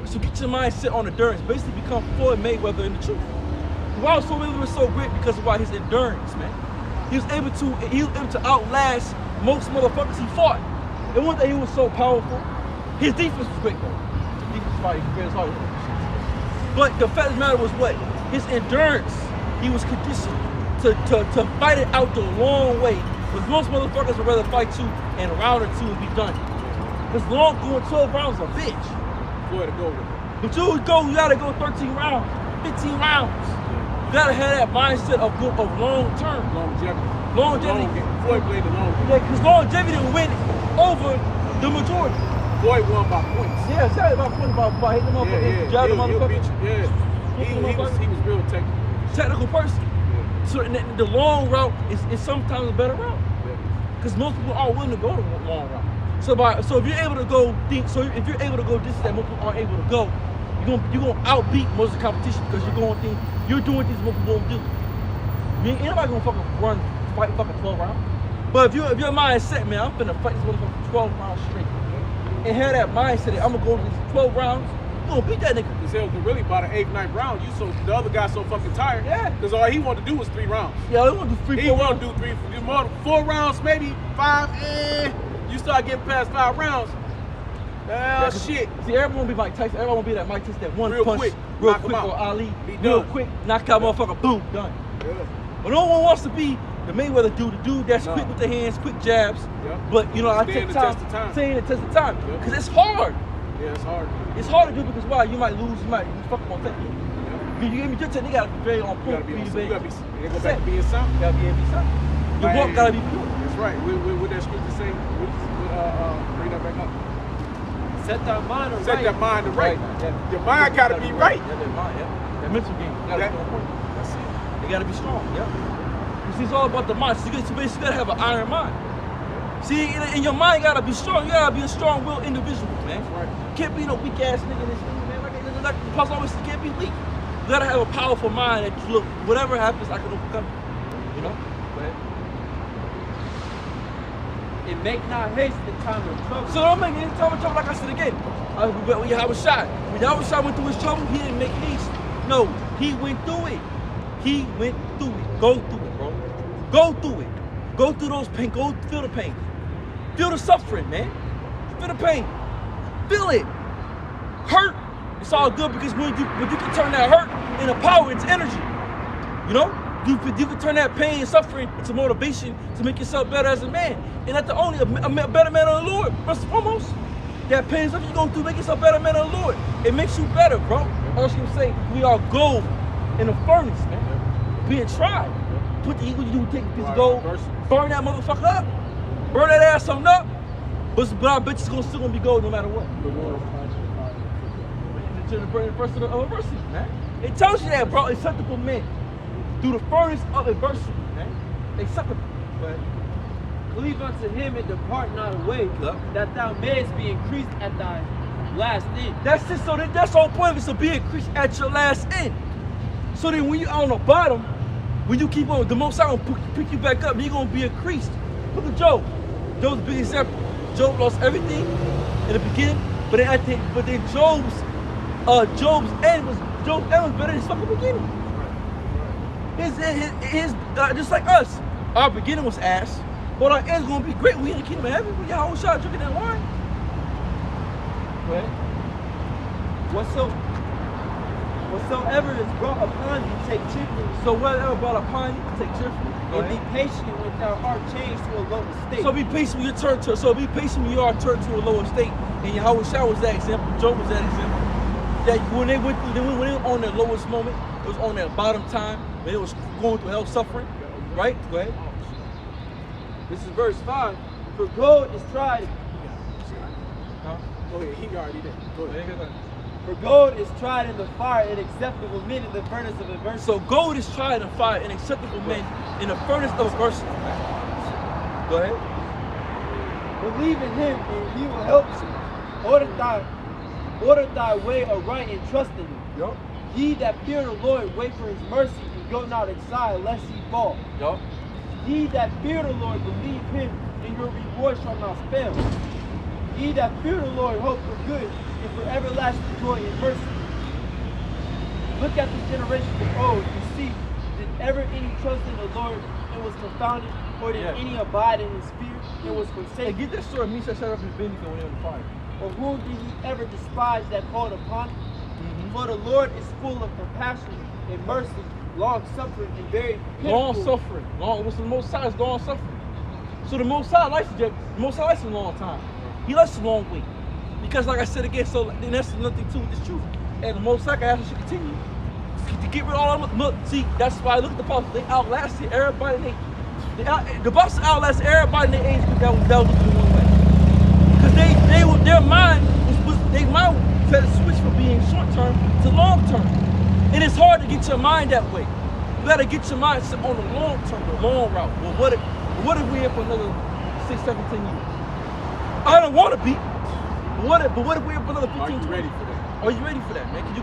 Speaker 1: So get your mindset on endurance. Basically become Floyd Mayweather in the truth. Why was Floyd Mayweather so great? Because of his endurance, man. He was able to outlast most motherfuckers he fought. And one thing he was so powerful, his defense was great though. His defense was probably great as all. But the fact of the matter was what? His endurance. He was conditioned to fight it out the long way. Because most motherfuckers would rather fight you in a round or two and be done. Because going 12 rounds is a bitch.
Speaker 2: Go ahead and go with it.
Speaker 1: But you gotta go 13 rounds, 15 rounds. You gotta have that mindset of long term. Longevity.
Speaker 2: Floyd played the long game.
Speaker 1: Yeah, because longevity will win over the majority.
Speaker 2: Floyd won by points.
Speaker 1: Yeah, exactly, by points, by hitting them motherfuckers, jabbing them motherfuckers.
Speaker 2: He was real technical.
Speaker 1: Technical person. Yeah. So the long route is sometimes a better route. Because most people aren't willing to go the long route. So if you're able to go distance that most people aren't able to go, you're gonna outbeat most of the competition because you're doing things most people won't do. Ain't nobody gonna fucking fight 12 rounds. But if your mindset, man, I'm finna fight this motherfucker 12 rounds straight. And have that mindset that I'm gonna go to these 12 rounds, you gonna beat that nigga.
Speaker 2: Because really by the 8th, 9th round, the other guy's so fucking tired.
Speaker 1: Yeah.
Speaker 2: Because all he wanted to do was 3 rounds.
Speaker 1: Yeah, he wanted to do 3, 4 rounds.
Speaker 2: He wanted to do 4 rounds, maybe 5. You start getting past 5 rounds. Shit.
Speaker 1: See, everyone wanna be Mike Tyson. Everyone wanna be that Mike Tyson, that one
Speaker 2: real
Speaker 1: punch,
Speaker 2: quick,
Speaker 1: real quick, or Ali.
Speaker 2: Be
Speaker 1: real
Speaker 2: done.
Speaker 1: quick, knock out motherfucker, boom, done.
Speaker 2: Yeah.
Speaker 1: But no one wants to be the Mayweather dude, the dude that's quick with the hands, quick jabs.
Speaker 2: Yep.
Speaker 1: But I take time, staying the test of time. Because it's hard.
Speaker 2: Yeah, it's hard.
Speaker 1: It's hard to do because why? You might lose, you fucking won't take it. You give me your technique, you gotta be very on point.
Speaker 2: You gotta be go back to being sound.
Speaker 1: You gotta be able to be sound. Your walk gotta be pure.
Speaker 2: That's right. What that scripture say? Bring that back up.
Speaker 3: Set thy mind right.
Speaker 2: Set that mind right. Your mind gotta be right.
Speaker 1: Yeah, that mind, yeah. That mental game. Gotta be on point.
Speaker 2: That's it.
Speaker 1: They gotta be strong, yeah. You see, it's all about the mind. So you basically gotta have an iron mind. See, in your mind, you gotta be strong. You gotta be a strong-willed individual, man.
Speaker 2: That's right.
Speaker 1: You can't be no weak-ass nigga in this thing, man. Like the Apostle always said, you can't be weak. You gotta have a powerful mind that, look, whatever happens, I can overcome it. You know? Go ahead.
Speaker 3: And make not haste in time of trouble.
Speaker 1: So don't make any time of trouble, like I said again. When Yahweh went through his trouble, he didn't make haste. No, he went through it. He went through it. Go through it, bro. Go through it. Go through those pain. Go feel the pain. Feel the suffering, man. Feel the pain. Feel it. Hurt. It's all good because when you can turn that hurt into power, into energy. You know? You can turn that pain and suffering into motivation to make yourself better as a man. And that's the only a better man on the Lord, first and foremost. that pain stuff you're going through, make yourself better man of the Lord. It makes you better, bro. I was gonna say, we are gold in the furnace, man. Being tried. Put the what you do, take a piece of gold, burn that motherfucker up, burn that ass something up. But I bet it's still gonna be gold no matter what. To the burning first of adversity, man. It tells you that, bro. Acceptable men through the furnace of adversity, man. Acceptable. But
Speaker 3: cleave unto him and depart not away, that thou mayest be increased at thy last end.
Speaker 1: that's it. So that's the whole point of it, to be increased at your last end. So then when you're on the bottom, when you keep on, the Most High gonna pick you back up, and you're gonna be increased. Look at Job. Job's a big example. Job lost everything in the beginning, but then Job's end was better than his fucking beginning. His just like us, our beginning was ass, but our end's gonna be great. We in the kingdom of heaven. We got a whole shot drinking that wine. Go ahead.
Speaker 3: Whatsoever is brought upon you, take cheerfully.
Speaker 1: So whatever brought upon you, take cheerfully.
Speaker 3: And be patient with thy heart changed to a lower state.
Speaker 1: So be patient when you turn to. So be patient when you are turned to a lower state. And Yahweh Shah was that example. Job was that example. That when they went through, when they were on their lowest moment, it was on their bottom time, when it was going through hell suffering. Right? Go ahead.
Speaker 3: This is verse 5. For gold is tried.
Speaker 1: Huh?
Speaker 2: Go ahead, he already did. Go ahead.
Speaker 3: For gold is tried in the fire, and acceptable men in the furnace of adversity.
Speaker 1: So gold is tried in the fire, and acceptable men in the furnace of adversity. Go ahead.
Speaker 3: Believe in him, and he will help you. Order thy way aright and trust in him.
Speaker 1: Yup.
Speaker 3: Ye that fear the Lord, wait for his mercy, and go not aside, lest ye fall.
Speaker 1: Yup.
Speaker 3: Ye that fear the Lord, believe him, and your reward shall not fail. Ye that fear the Lord, hope for good, and for everlasting joy and mercy. Look at the generations of old, and see, did ever any trust in the Lord and was confounded, or did any abide in his fear and was
Speaker 1: Hey,
Speaker 3: forsaken?
Speaker 1: get that story of Meshach, Shadrach, and Abednego when they were in the fire.
Speaker 3: Or whom did he ever despise that called upon him? For the Lord is full of compassion and mercy, long suffering and very
Speaker 1: Long
Speaker 3: pitiful.
Speaker 1: suffering. What's the Most High is long suffering. So the Most High likes a long time. He likes a long wait. Because like I said again, so then that's nothing to with this truth. And the Most High has to continue to get rid of all of them. Look, see, that's why look at the apostles. They outlasted everybody. The apostles outlasted everybody in their age group that was looking one way. Because their mind had to switch from being short term to long term. And it's hard to get your mind that way. You gotta get your mind on the long term, the long route. Well, what if we're here for another 6, 7, 10 years? I don't want to be. But what if we're here for another 15,
Speaker 2: Are you
Speaker 1: 20?
Speaker 2: ready for that?
Speaker 1: Are you ready for that, man? Can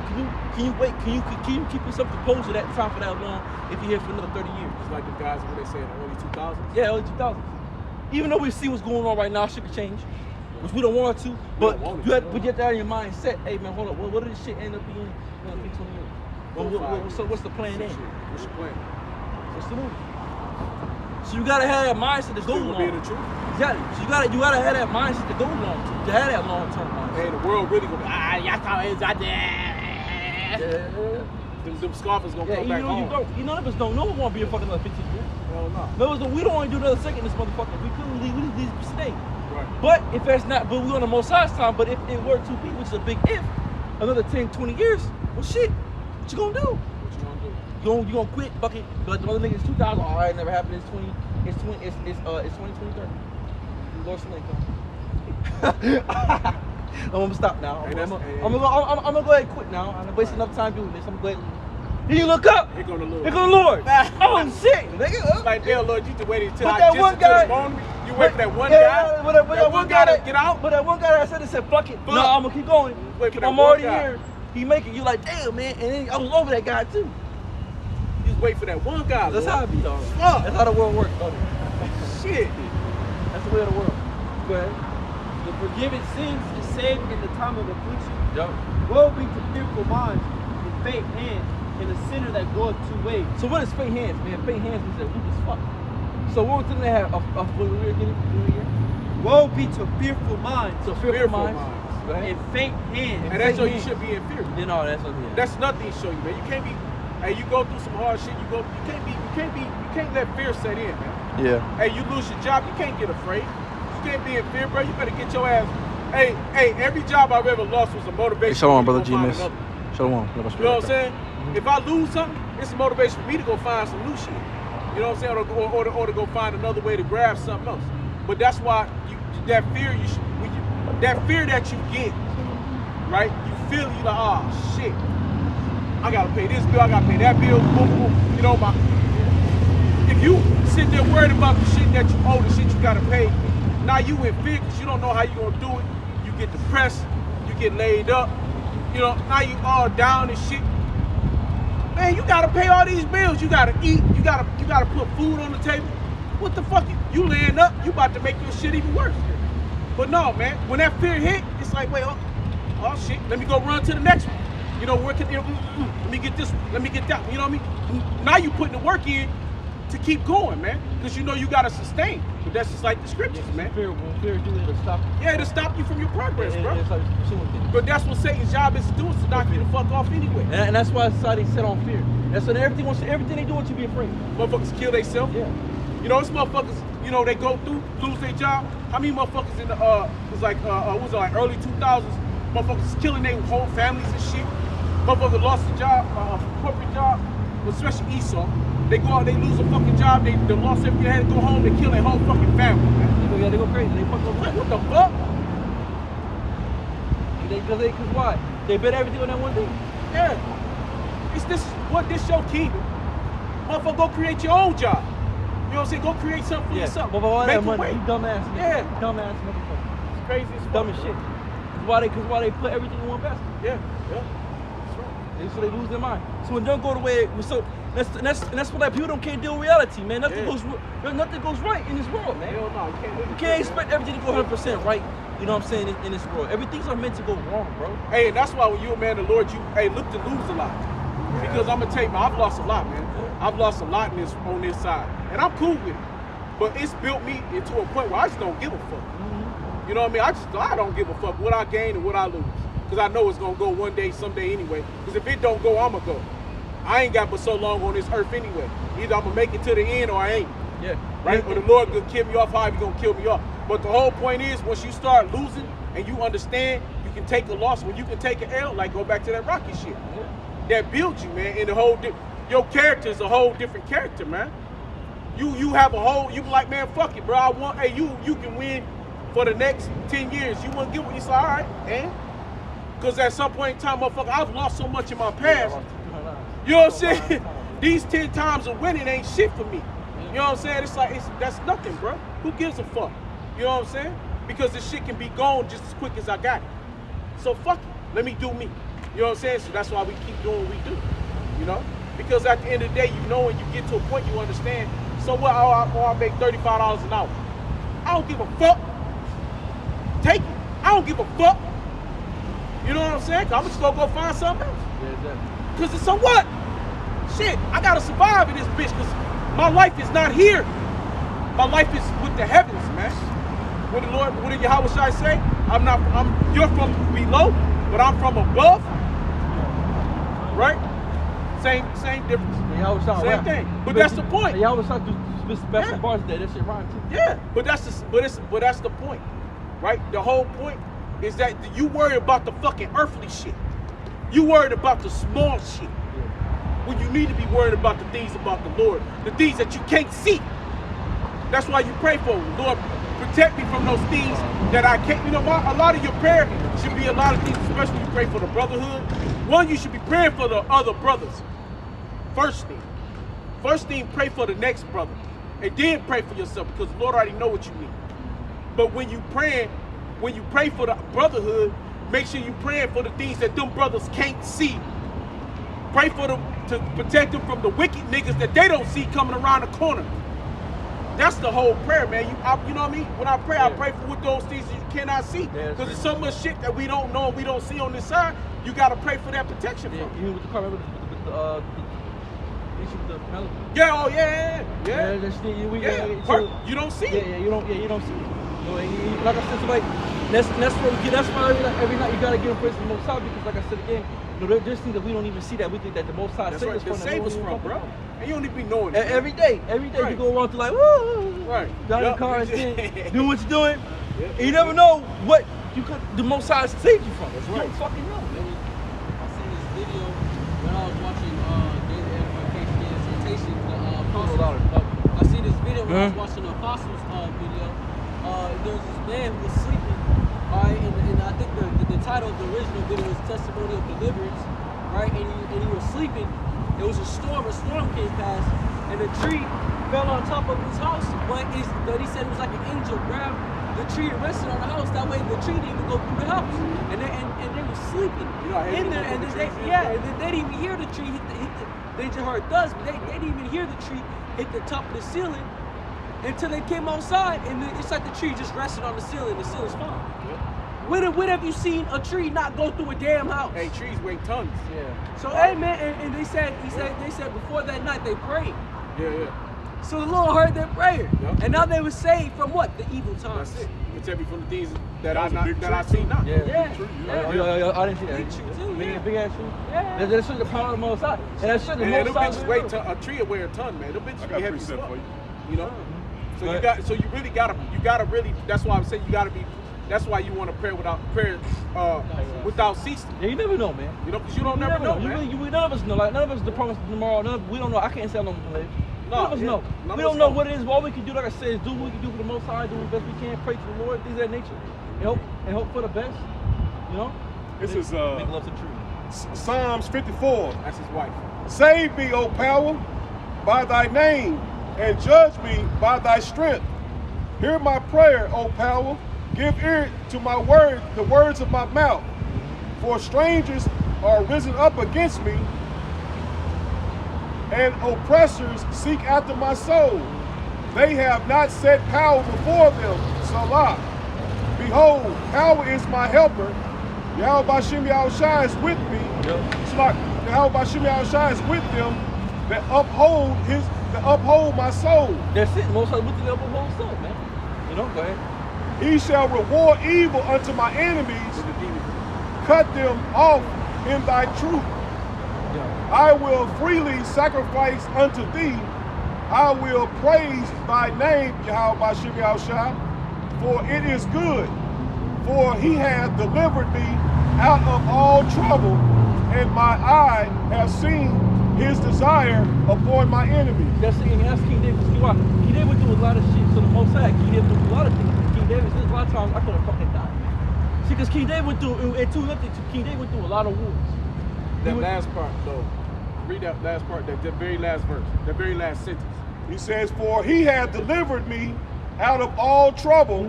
Speaker 1: you wait? Can you keep yourself composed to that time for that long if you're here for another 30 years?
Speaker 2: It's like the guys, what they say in the early 2000s.
Speaker 1: Yeah, early 2000s. Even though we see what's going on right now, shit could change, which we don't want to. But you have to have your mindset. Hey, man, hold up. What did this shit end up being in 20 years? So what's the plan then?
Speaker 2: What's your plan?
Speaker 1: What's the move? So you gotta have that mindset to go
Speaker 2: Still gonna be in
Speaker 1: long.
Speaker 2: the truth.
Speaker 1: Exactly. So you gotta have that mindset to go long. To have that long term mindset.
Speaker 2: Hey, the world really gonna be, y'all thought it was out there.
Speaker 1: Yeah.
Speaker 2: Them scoffers gonna come back home.
Speaker 1: None of us don't. No one wanna be a fucking another 15 years.
Speaker 2: Hell no.
Speaker 1: We don't want to do another second in this motherfucker. We couldn't leave. We need to stay.
Speaker 2: Right.
Speaker 1: But if that's not, but we're on the Most High's time. But if it were to be, which is a big if, another 10, 20 years, well, shit, what you gonna do?
Speaker 2: What you gonna do?
Speaker 1: You gonna quit bucket? But the other niggas 2000. All right, never happened. It's 2030. Lord Slink. I'm gonna stop now. I'm gonna go ahead and quit now. I'm wasting enough time doing this. I'm gonna go ahead. Then you look up.
Speaker 2: Here go the Lord.
Speaker 1: Here go the Lord. Oh shit, nigga.
Speaker 2: Like, damn, Lord, you just waited until
Speaker 1: But
Speaker 2: I
Speaker 1: that one
Speaker 2: just
Speaker 1: guy-
Speaker 2: You wait for that one guy.
Speaker 1: But that one guy
Speaker 2: to get out.
Speaker 1: But that one guy that said fuck it.
Speaker 2: Fuck.
Speaker 1: No, I'm gonna keep going.
Speaker 2: Wait for that
Speaker 1: I'm
Speaker 2: one
Speaker 1: already
Speaker 2: guy.
Speaker 1: here. He making you like, damn man. And then I was over that guy too.
Speaker 2: You just wait for that one guy.
Speaker 1: That's
Speaker 2: Lord.
Speaker 1: how it be, dog.
Speaker 2: Fuck.
Speaker 1: That's how the world works, dog.
Speaker 2: Shit.
Speaker 1: That's the way of the world. Go ahead.
Speaker 3: The forgiven sins is saved in the time of affliction.
Speaker 1: Yo.
Speaker 3: Woe be to fearful minds and faint hands, and a sinner that goeth 2 ways.
Speaker 1: So what is fake hands, man? Fake hands means that weak as fuck. So what was they have? What we were getting here?
Speaker 3: Woe be to fearful minds
Speaker 1: So fearful minds. Go ahead.
Speaker 3: and faint hands.
Speaker 2: And that's what you should be in fear.
Speaker 1: You know, that's what it is.
Speaker 2: That's nothing to show you, man. You can't be. Hey, you go through some hard shit. You can't let fear set in, man.
Speaker 1: Yeah.
Speaker 2: Hey, you lose your job. You can't get afraid. You can't be in fear, bro. You better get your ass Hey, every job I've ever lost was a motivation.
Speaker 1: Hey, shalom,
Speaker 2: for me
Speaker 1: brother
Speaker 2: to go find
Speaker 1: G-Miss.
Speaker 2: another.
Speaker 1: Shalom.
Speaker 2: You know what I'm saying? If I lose something, it's a motivation for me to go find some new shit. You know what I'm saying? Or to go find another way to grab something else. But that's why that fear that you get, right? You feel you like, oh shit, I gotta pay this bill, I gotta pay that bill, boom, boom. You know, if you sit there worried about the shit that you owe, the shit you gotta pay, now you in fear because you don't know how you gonna do it. You get depressed, you get laid up, you know, now you all down and shit. Man, you gotta pay all these bills. You gotta eat. You gotta put food on the table. What the fuck? You laying up? You about to make your shit even worse. But no, man. When that fear hit, it's like, wait, oh shit. Let me go run to the next one. You know, let me get this one. Let me get that one. You know what I mean? Now you putting the work in to keep going, man. Because you know you gotta sustain. But that's just like the scriptures, man.
Speaker 1: Fear do it'll stop you.
Speaker 2: Yeah, it'll stop you from your progress, bro.
Speaker 1: It's like pursuing things.
Speaker 2: But that's what Satan's job is to do, is to knock you the fuck off anyway.
Speaker 1: And that's why society set on fear. That's what everything they do wants you to be afraid.
Speaker 2: Motherfuckers kill themselves.
Speaker 1: Yeah.
Speaker 2: You know, it's motherfuckers, you know, they go through, lose their job. How many motherfuckers in the, like early 2000s, motherfuckers killing their whole families and shit. Motherfuckers lost a job, corporate job, especially YSO. They go out, they lose a fucking job, they lost everything, they had to go home, they kill their whole fucking family, man.
Speaker 1: They go crazy, they fuck up.
Speaker 2: What the fuck?
Speaker 1: Cause why? They bet everything on that one thing.
Speaker 2: Yeah. This your kingdom. Motherfucker, go create your own job. You know what I'm saying? Go create something for yourself.
Speaker 1: But all
Speaker 2: Make
Speaker 1: that
Speaker 2: a
Speaker 1: money,
Speaker 2: way.
Speaker 1: you dumbass.
Speaker 2: Yeah.
Speaker 1: Dumbass motherfucker.
Speaker 2: It's crazy as fuck.
Speaker 1: Dumb as shit. Cause why they put everything in one basket.
Speaker 2: Yeah. That's right.
Speaker 1: So they lose their mind. So when they don't go the way, so that's what like people don't can't deal with reality, man. Nothing goes right in this world, man.
Speaker 2: Hell no, you can't do
Speaker 1: You can't expect everything to go 100% right. You know what I'm saying in this world. Everything's not meant to go wrong, bro.
Speaker 2: Hey, and that's why when you're a man of the Lord, you look to lose a lot. Because I'm gonna tell you, man, I've lost a lot, man. I've lost a lot on this side, and I'm cool with it. But it's built me into a point where I just don't give a fuck. You know what I mean? I don't give a fuck what I gain and what I lose, because I know it's gonna go one day, someday anyway. Because if it don't go, I'ma go. I ain't got but so long on this earth anyway. Either I'm gonna make it to the end or I ain't.
Speaker 1: Yeah.
Speaker 2: Right? Or the Lord gonna kill me off, however he gonna kill me off. But the whole point is, once you start losing and you understand you can take a loss, when you can take an L, like go back to that Rocky shit. That builds you, man, in the whole your character is a whole different character, man. You have a whole, you be like, man, fuck it, bro. I want, hey, you can win for the next 10 years. You want to get what you say, all right, and? Because at some point in time, motherfucker, I've lost so much in my past. You know what I'm saying? These 10 times of winning ain't shit for me. You know what I'm saying? It's like, that's nothing, bro. Who gives a fuck? You know what I'm saying? Because this shit can be gone just as quick as I got it. So fuck it. Let me do me. You know what I'm saying? So that's why we keep doing what we do. You know? Because at the end of the day, you know, when you get to a point, you understand. So what? I make $35 an hour. I don't give a fuck. Take it. I don't give a fuck. You know what I'm saying? I'm just gonna go find something else.
Speaker 1: Yeah, exactly.
Speaker 2: Because it's so what? Shit, I gotta survive in this bitch because my life is not here. My life is with the heavens, man. What did Yahweh Shai say? You're from below, but I'm from above. Right? Same difference. Same thing. But that's the point.
Speaker 1: Yahweh Shai do special bars there. That shit rhyme too.
Speaker 2: Yeah, but that's the point. Right? The whole point is that you worry about the fucking earthly shit. You worried about the small shit. When you need to be worried about the things about the Lord, the things that you can't see. That's why you pray for them. Lord, protect me from those things that I can't. You know what? A lot of your prayer should be a lot of things, especially when you pray for the brotherhood. One, you should be praying for the other brothers. First thing, pray for the next brother. And then pray for yourself, because the Lord already know what you need. But when you pray for the brotherhood, make sure you praying for the things that them brothers can't see. Pray for them to protect them from the wicked niggas that they don't see coming around the corner. That's the whole prayer, man. You know what I mean? When I pray, I pray for what those things that you cannot see. Because there's so much shit that we don't know and we don't see on this side. You got to pray for that protection from.
Speaker 1: Even with the car, with the issue with the melody.
Speaker 2: Yeah, oh yeah. You don't see it.
Speaker 1: Yeah, you don't see it. Like I said, so like that's why every night you gotta give praise to the Most High, because like I said again, there's things that we don't even see that we think that the Most High saved us from,
Speaker 2: bro. And you don't even be knowing it.
Speaker 1: Every day you go around to like, woo,
Speaker 2: right,
Speaker 1: got in the car and doing what you're doing, and you never know what the Most High saved you from.
Speaker 6: That's
Speaker 1: You
Speaker 6: right.
Speaker 1: don't fucking know, man.
Speaker 5: I seen this video when I was watching Daily Edification and Exhortation. I seen this video when I was watching the Apostles video. There was this man who was sleeping. Alright, and I think the title of the original video was Testimony of Deliverance, right? And he was sleeping. It was a storm came past, and a tree fell on top of his house. But he said it was like an angel grabbed the tree and rested on the house. That way the tree didn't even go through the house. And they were sleeping
Speaker 2: You know how heavy
Speaker 5: in there, and
Speaker 2: the
Speaker 5: then
Speaker 2: trees is,
Speaker 5: and then they didn't even hear the tree hit the they just heard thuds, but they didn't even hear the tree hit the top of the ceiling until they came outside, and it's like the tree just rested on the ceiling. The ceiling's fine. When have you seen a tree not go through a damn house?
Speaker 2: Hey, trees weigh tons.
Speaker 5: Yeah. So hey man, and they said before that night they prayed.
Speaker 2: Yeah.
Speaker 5: So the Lord heard their prayer,
Speaker 2: Yep.
Speaker 5: and now they were saved from what? The evil times.
Speaker 2: That's it. Protect me from the things that
Speaker 6: That was a big
Speaker 2: I
Speaker 6: tree,
Speaker 2: see
Speaker 6: too.
Speaker 2: now.
Speaker 5: Yeah.
Speaker 1: I didn't see that.
Speaker 5: Big tree too,
Speaker 1: Big,
Speaker 5: yeah.
Speaker 1: big ass tree.
Speaker 5: Yeah.
Speaker 1: That shit the power of the Most High. And that shit the
Speaker 2: And
Speaker 1: Most
Speaker 2: them
Speaker 1: High.
Speaker 2: bitches weigh a tree will weigh a ton, man. Them bitches
Speaker 6: I
Speaker 2: be
Speaker 6: got a
Speaker 2: heavy as
Speaker 6: precept
Speaker 2: fuck.
Speaker 6: for you.
Speaker 2: You know? So
Speaker 1: Go
Speaker 2: you
Speaker 1: ahead.
Speaker 2: gotta really. That's why I'm saying you gotta be. That's why you want to pray without ceasing.
Speaker 1: Yeah, you never know, man.
Speaker 2: You know, because you don't never know, man.
Speaker 1: None of us know. Like, none of us the promise tomorrow. We don't know. I can't say I'm going to live. None of us know.
Speaker 2: None
Speaker 1: We
Speaker 2: of us
Speaker 1: don't know
Speaker 2: know.
Speaker 1: what it is. All we can do, like I said, is do what we can do for the Most High, do the best we can, pray to the Lord, things of that nature, and hope for the best. You know?
Speaker 6: This is
Speaker 1: Make love to truth.
Speaker 6: Psalms 54.
Speaker 2: That's his wife.
Speaker 6: Save me, O power, by thy name, and judge me by thy strength. Hear my prayer, O power. Give ear to my word, the words of my mouth. For strangers are risen up against me, and oppressors seek after my soul. They have not set power before them, Salah. Behold, power is my helper. Yahweh Bashim Yahushua is with me. Yahweh Bashim Yahushua is with them that uphold my soul.
Speaker 1: That's it. Most High with the upper whole soul, man. You know, go ahead.
Speaker 6: He shall reward evil unto my enemies, cut them off in thy truth. I will freely sacrifice unto thee. I will praise thy name, Yahweh Bashim Yahushua, for it is good. For he hath delivered me out of all trouble, and my eye have seen his desire upon my enemies.
Speaker 1: That's it. And that's King David. See why? King David do a lot of shit. So the Most High, King David do a lot of things. King David, there's a lot of times I could have fucking died. See, because King David went through, and two nothing. King David went through a lot of wars.
Speaker 2: That last part, though. Read that last part, that very last verse, that very last sentence.
Speaker 6: He says, for he hath delivered me out of all trouble,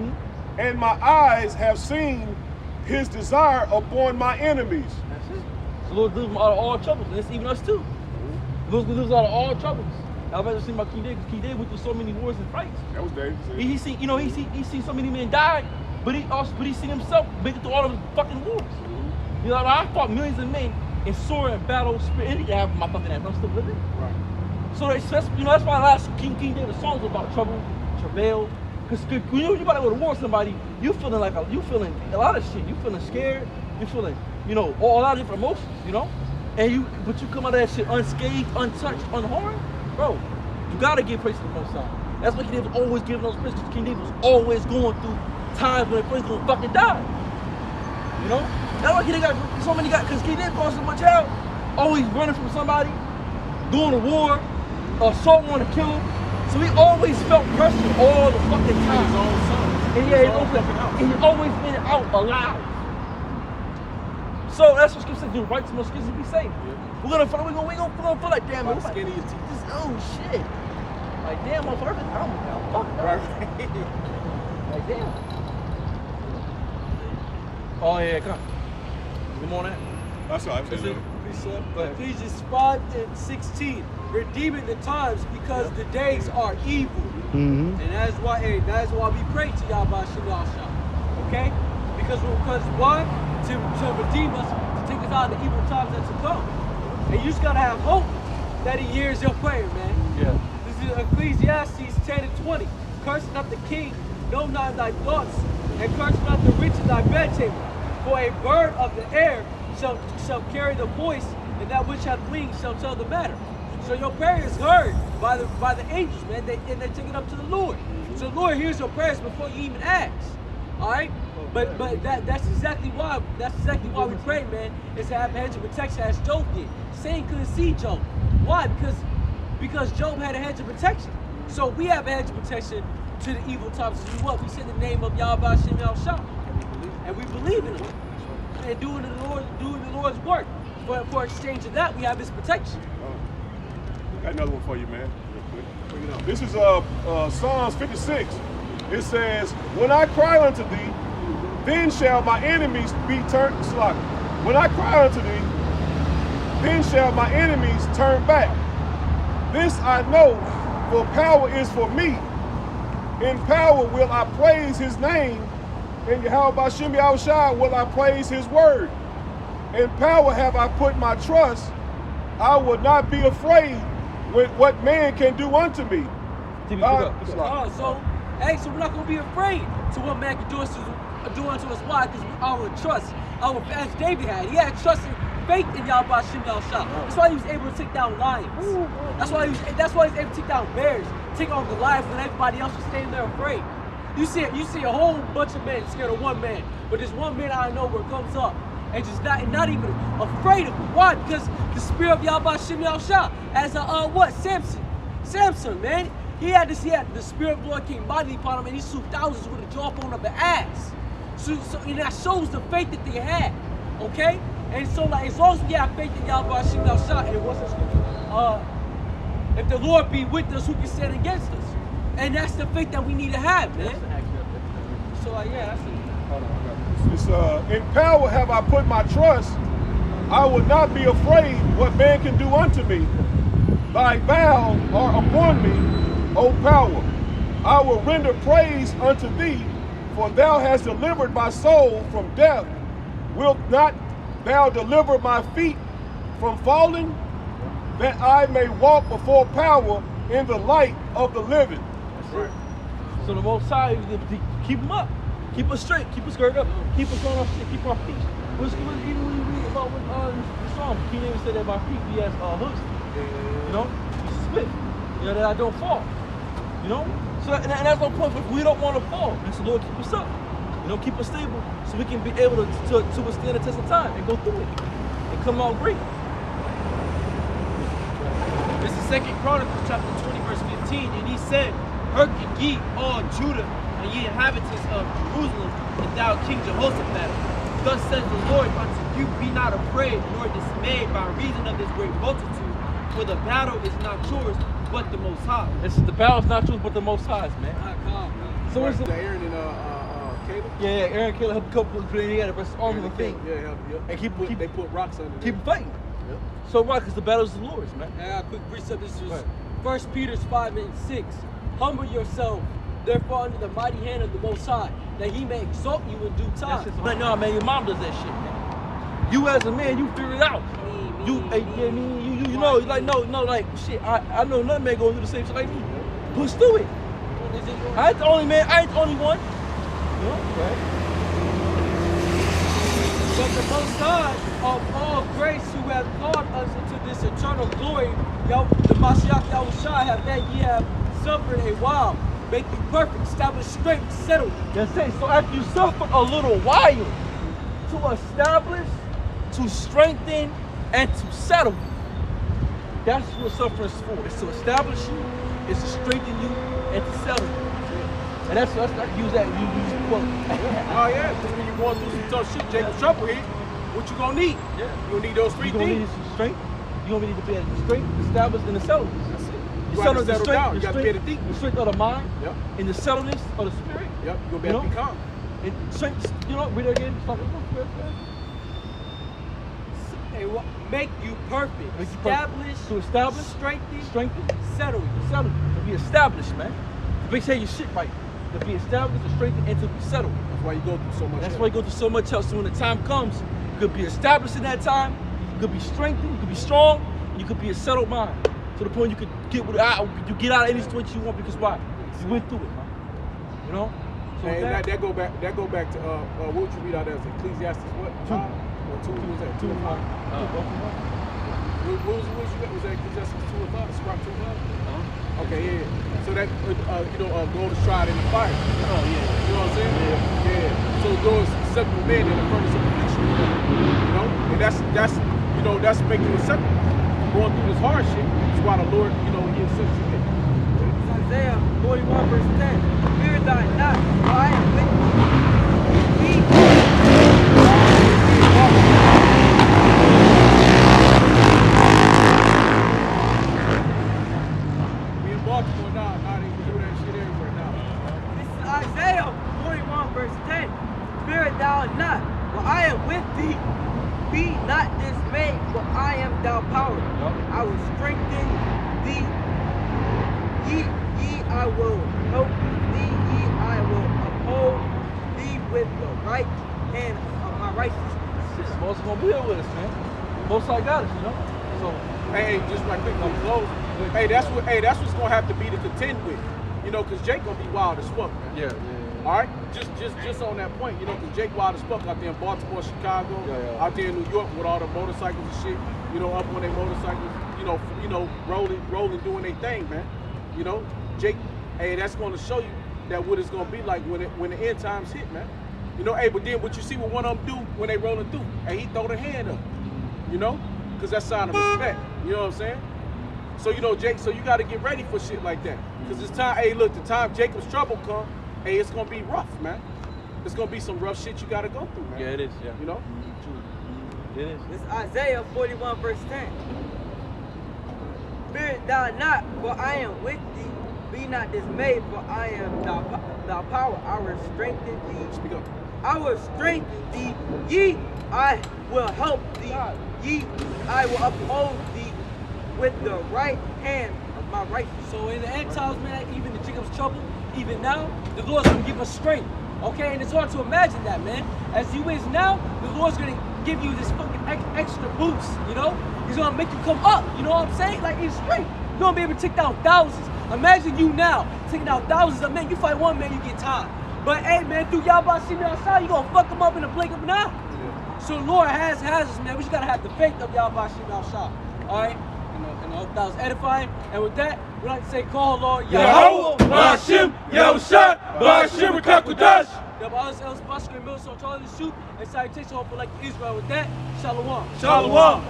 Speaker 6: and my eyes have seen his desire upon my enemies.
Speaker 1: That's it. The Lord delivers out of all troubles, and it's even us too. The Lord delivers out of all troubles. I've ever seen about King David, because King David went through so many wars and fights.
Speaker 6: That was David.
Speaker 1: He seen so many men die, but he seen himself make it through all of his fucking wars. You know, I fought millions of men in sword and battle, spirit, anything I have my fucking ass. I'm still living.
Speaker 2: Right.
Speaker 1: So that's why a lot of King David songs are about trouble, travail. Because when you about to go to war with somebody, you feeling a lot of shit. You feeling scared. You feeling, a lot of different emotions, but you come out of that shit unscathed, untouched, unharmed, bro. You gotta give praise to the Most High. That's why King David was always giving those praise. King David was always going through times when the person gonna fucking die. That's why King David got so many guys, because King David caused so much hell, always running from somebody, doing a war, someone to kill him. So he always felt pressure all the fucking time.
Speaker 2: His own son.
Speaker 1: And he always been out alive. So that's what Scripture says, do right to most kids to be safe. We're gonna feel like, damn,
Speaker 2: By
Speaker 1: man,
Speaker 2: the skin of your teeth.
Speaker 1: oh shit. Like, damn, motherfucker, I'm fucked up.
Speaker 2: Right.
Speaker 1: Like, damn. Oh, yeah, come. Come on, that.
Speaker 6: That's all right.
Speaker 1: That's it. Go ahead.
Speaker 5: Ephesians 5:16, redeeming the times because the days are evil. And that's why we pray to Yahweh Shemashah. Okay? Because why? To redeem us, to take us out of the evil times that's to come. And you just gotta have hope that he hears your prayer, man.
Speaker 1: Yeah.
Speaker 5: This is Ecclesiastes 10:20. Curse not the king, know not thy thoughts, and curse not the rich in thy bedchamber. For a bird of the air shall carry the voice, and that which hath wings shall tell the matter. So your prayer is heard by the angels, man, and they take it up to the Lord. So the Lord hears your prayers before you even ask. All right, but that's exactly why we pray, man. Is to have a hedge of protection as Job did. Satan couldn't see Job. Why? Because Job had a hedge of protection. So we have a hedge of protection to the evil times. We say the name of Yahweh Shem Yahshua, and we believe in Him, and doing the Lord's work. For exchange of that, we have His protection.
Speaker 6: Got another one for you, man. Real quick. This is Psalms 56. It says, "When I cry unto thee, then shall my enemies be turned slack. When I cry unto thee, then shall my enemies turn back. This I know, for power is for me. In power will I praise His name. In Yahweh Shem Yahushua will I praise His word. In power have I put my trust. I will not be afraid with what man can do unto me."
Speaker 5: So we're not gonna be afraid to what man can do unto us. Why? Because our trust, as David had, he had trust and faith in Yahweh Shem Yahushua. That's why he was able to take down lions. That's why he was able to take down bears, take on Goliath when everybody else was standing there afraid. You see a whole bunch of men scared of one man, but there's one man I know where it comes up and just not even afraid of him. Why? Because the spirit of Yahweh Shem Yahushua, as Samson, man. He had the spirit of the Lord came mightily upon him, and he slew thousands with a jawbone of an ass. So and that shows the faith that they had. Okay? And so like as long as we have faith in Yahweh Shem Yahushua, and it wasn't if the Lord be with us, who can stand against us? And that's the faith that we need to have, man. So that's it.
Speaker 6: It's in power have I put my trust. I will not be afraid what man can do unto me. Thy vow are upon me, O power. I will render praise unto thee, for thou hast delivered my soul from death. Wilt not thou deliver my feet from falling, that I may walk before power in the light of the living?
Speaker 1: That's right. So the Most High, keep them up, keep us straight, keep us girded up, keep us going up, keep our feet. Even when you read about the Psalm, King David said that my feet be as hooks. You know, swift. You know, that I don't fall. You know? So and that's no point, but we don't want to fall. And so Lord, keep us up. You know, keep us stable so we can be able to withstand the test of time and go through it and come out great.
Speaker 3: This is 2 Chronicles chapter 20, verse 15, and he said, "Hearken ye all Judah, and ye inhabitants of Jerusalem, and thou King Jehoshaphat. Thus says the Lord unto you, be not afraid nor dismayed by reason of this great multitude, for the battle is not yours, but the Most High."
Speaker 1: The battle's not yours, but the Most High's, man. So
Speaker 2: Right,
Speaker 1: it's
Speaker 2: Aaron and Caleb.
Speaker 1: yeah, Aaron Caleb helped a couple of he had the rest of the army and thing.
Speaker 2: Yeah.
Speaker 1: And
Speaker 2: They put rocks under them.
Speaker 1: keep fighting.
Speaker 2: Yep.
Speaker 1: So why? Because the battle's the Lord's, man.
Speaker 5: I got a quick precept. This is
Speaker 1: Right.
Speaker 5: 1 Peter 5:6. Humble yourself, therefore, under the mighty hand of the Most High, that He may exalt you in due time.
Speaker 1: Like, no, man, your mom does that shit, man. You as a man, you figure it out. You know, like like shit. I know another man gonna do the same shit like me. Push through it. I ain't the only man. I ain't the only one. You know, right?
Speaker 5: But the Most High of all grace, who have called us into this eternal glory, the Mashiach Yahushua, have that ye have suffered a while, make you perfect, establish strength, settle.
Speaker 1: That's it. So after you suffer a little while, to establish, to strengthen, and to settle. That's what suffering is for. It's to establish you, it's to strengthen you, and to settle you. And that's I use that. You use the quote.
Speaker 2: Oh yeah, because when you're going through some tough shit, Jacob Trouble here, what you gonna need?
Speaker 1: Yeah.
Speaker 2: You gonna need those three
Speaker 1: You're gonna
Speaker 2: things.
Speaker 1: need some strength. You're gonna need to be able to strength, establish, and the settledness.
Speaker 2: That's it.
Speaker 1: You
Speaker 2: You gotta
Speaker 1: settle the
Speaker 2: settle
Speaker 1: strength,
Speaker 2: down. You
Speaker 1: the
Speaker 2: gotta be able to think.
Speaker 1: the strength of the mind,
Speaker 2: Yep.
Speaker 1: and the settledness of the spirit.
Speaker 2: Yep. You gonna be able to be calm.
Speaker 1: And strength, read it again. Stop it.
Speaker 5: Make you perfect,
Speaker 1: Make you perfect. To establish, strengthen,
Speaker 5: settle you.
Speaker 1: settle. To be established, man. To make sure your shit right. To be established, to strengthen, and to be settled.
Speaker 2: That's why you go through so much.
Speaker 1: That's why you go through so much else. So when the time comes, you could be established in that time, you could be strengthened, you could be strong, and you could be a settled mind. To the point you could get you get out of any situation you want because why? You went through it, man. You know? So
Speaker 2: And that go back to what would you read out there? Ecclesiastes what?
Speaker 1: 2.
Speaker 2: Or 2 was that?
Speaker 1: 2 and 1.
Speaker 2: What was you got? Was that Ecclesiastes 2 and 5? Scribe 2 and 5? Okay, yeah. So that go to trial in the fire.
Speaker 1: Oh yeah.
Speaker 2: You know what I'm saying? Yeah. closed doors, acceptable men in the furnace of affliction. You know, and that's making you acceptable. Going through this hard shit is why the Lord, you know, He accepts you.
Speaker 4: It's Isaiah 41 verse 10. Fear thy not, for I am with thee.
Speaker 2: We in Baltimore now they can do that shit everywhere now.
Speaker 4: This is Isaiah 41 verse 10. Fear thou not, for I am with thee. Be not dismayed, for I am thy power. I will strengthen thee. Ye I will help thee. Ye I will uphold thee with the right hand of my righteousness.
Speaker 1: Shit, Moses gonna be here with us, man. Most I got us, you know. So
Speaker 2: Hey, just right quick, I'm close. Hey, that's what's gonna have to be to contend with. You know, cause Jake gonna be wild as fuck, man.
Speaker 1: yeah.
Speaker 2: All right, just on that point, you know, because Jake wild as fuck out there in Baltimore, Chicago,
Speaker 1: Yeah.
Speaker 2: out there in New York with all the motorcycles and shit. You know, up on their motorcycles, you know, rolling, doing their thing, man. You know, Jake, hey, that's going to show you that what it's going to be like when the end times hit, man. You know, hey, but then what you see what one of them do when they rolling through, hey, he throw the hand up, you know, because that's sign of respect. You know what I'm saying? So you know, Jake, so you got to get ready for shit like that, because it's time. Hey, look, the time Jacob's trouble come. Hey, it's gonna be rough, man. It's gonna be some rough shit you gotta go through, man.
Speaker 1: Yeah, it is, yeah.
Speaker 2: You know?
Speaker 1: It is.
Speaker 4: This is Isaiah 41 verse 10. Fear thou not, for I am with thee. Be not dismayed, for I am thy power. I will strengthen thee.
Speaker 2: Speak up.
Speaker 4: I will strengthen thee. Ye, I will help thee. Ye, I will uphold thee with the right hand of my righteousness.
Speaker 5: So in the end times, man, even in Jacob's trouble, even now, the Lord's gonna give us strength. Okay, and it's hard to imagine that, man. As you is now, the Lord's gonna give you this fucking extra boost, you know? He's gonna make you come up, you know what I'm saying? Like in strength. You're gonna be able to take down thousands. Imagine you now taking down thousands of men. You fight one man, you get tired. But hey, man, through Yahweh see me outside, you gonna fuck them up in a blink of an eye. Yeah. So the Lord has us, man. We just gotta have the faith of Yahweh see me outside. All right? And I hope that was edifying. And with that, we'd like to say, call Lord
Speaker 1: Yahweh, Ba'ashim, Yahushua, Ba'ashim, Kakudash.
Speaker 5: The others else, Bashka and Mills, so telling the shoot, and salutation, hopefully like Israel. With that, Shalom.
Speaker 1: Shalom.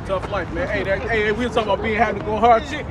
Speaker 2: Tough life, man. Hey, we was talking about having to go hard shit.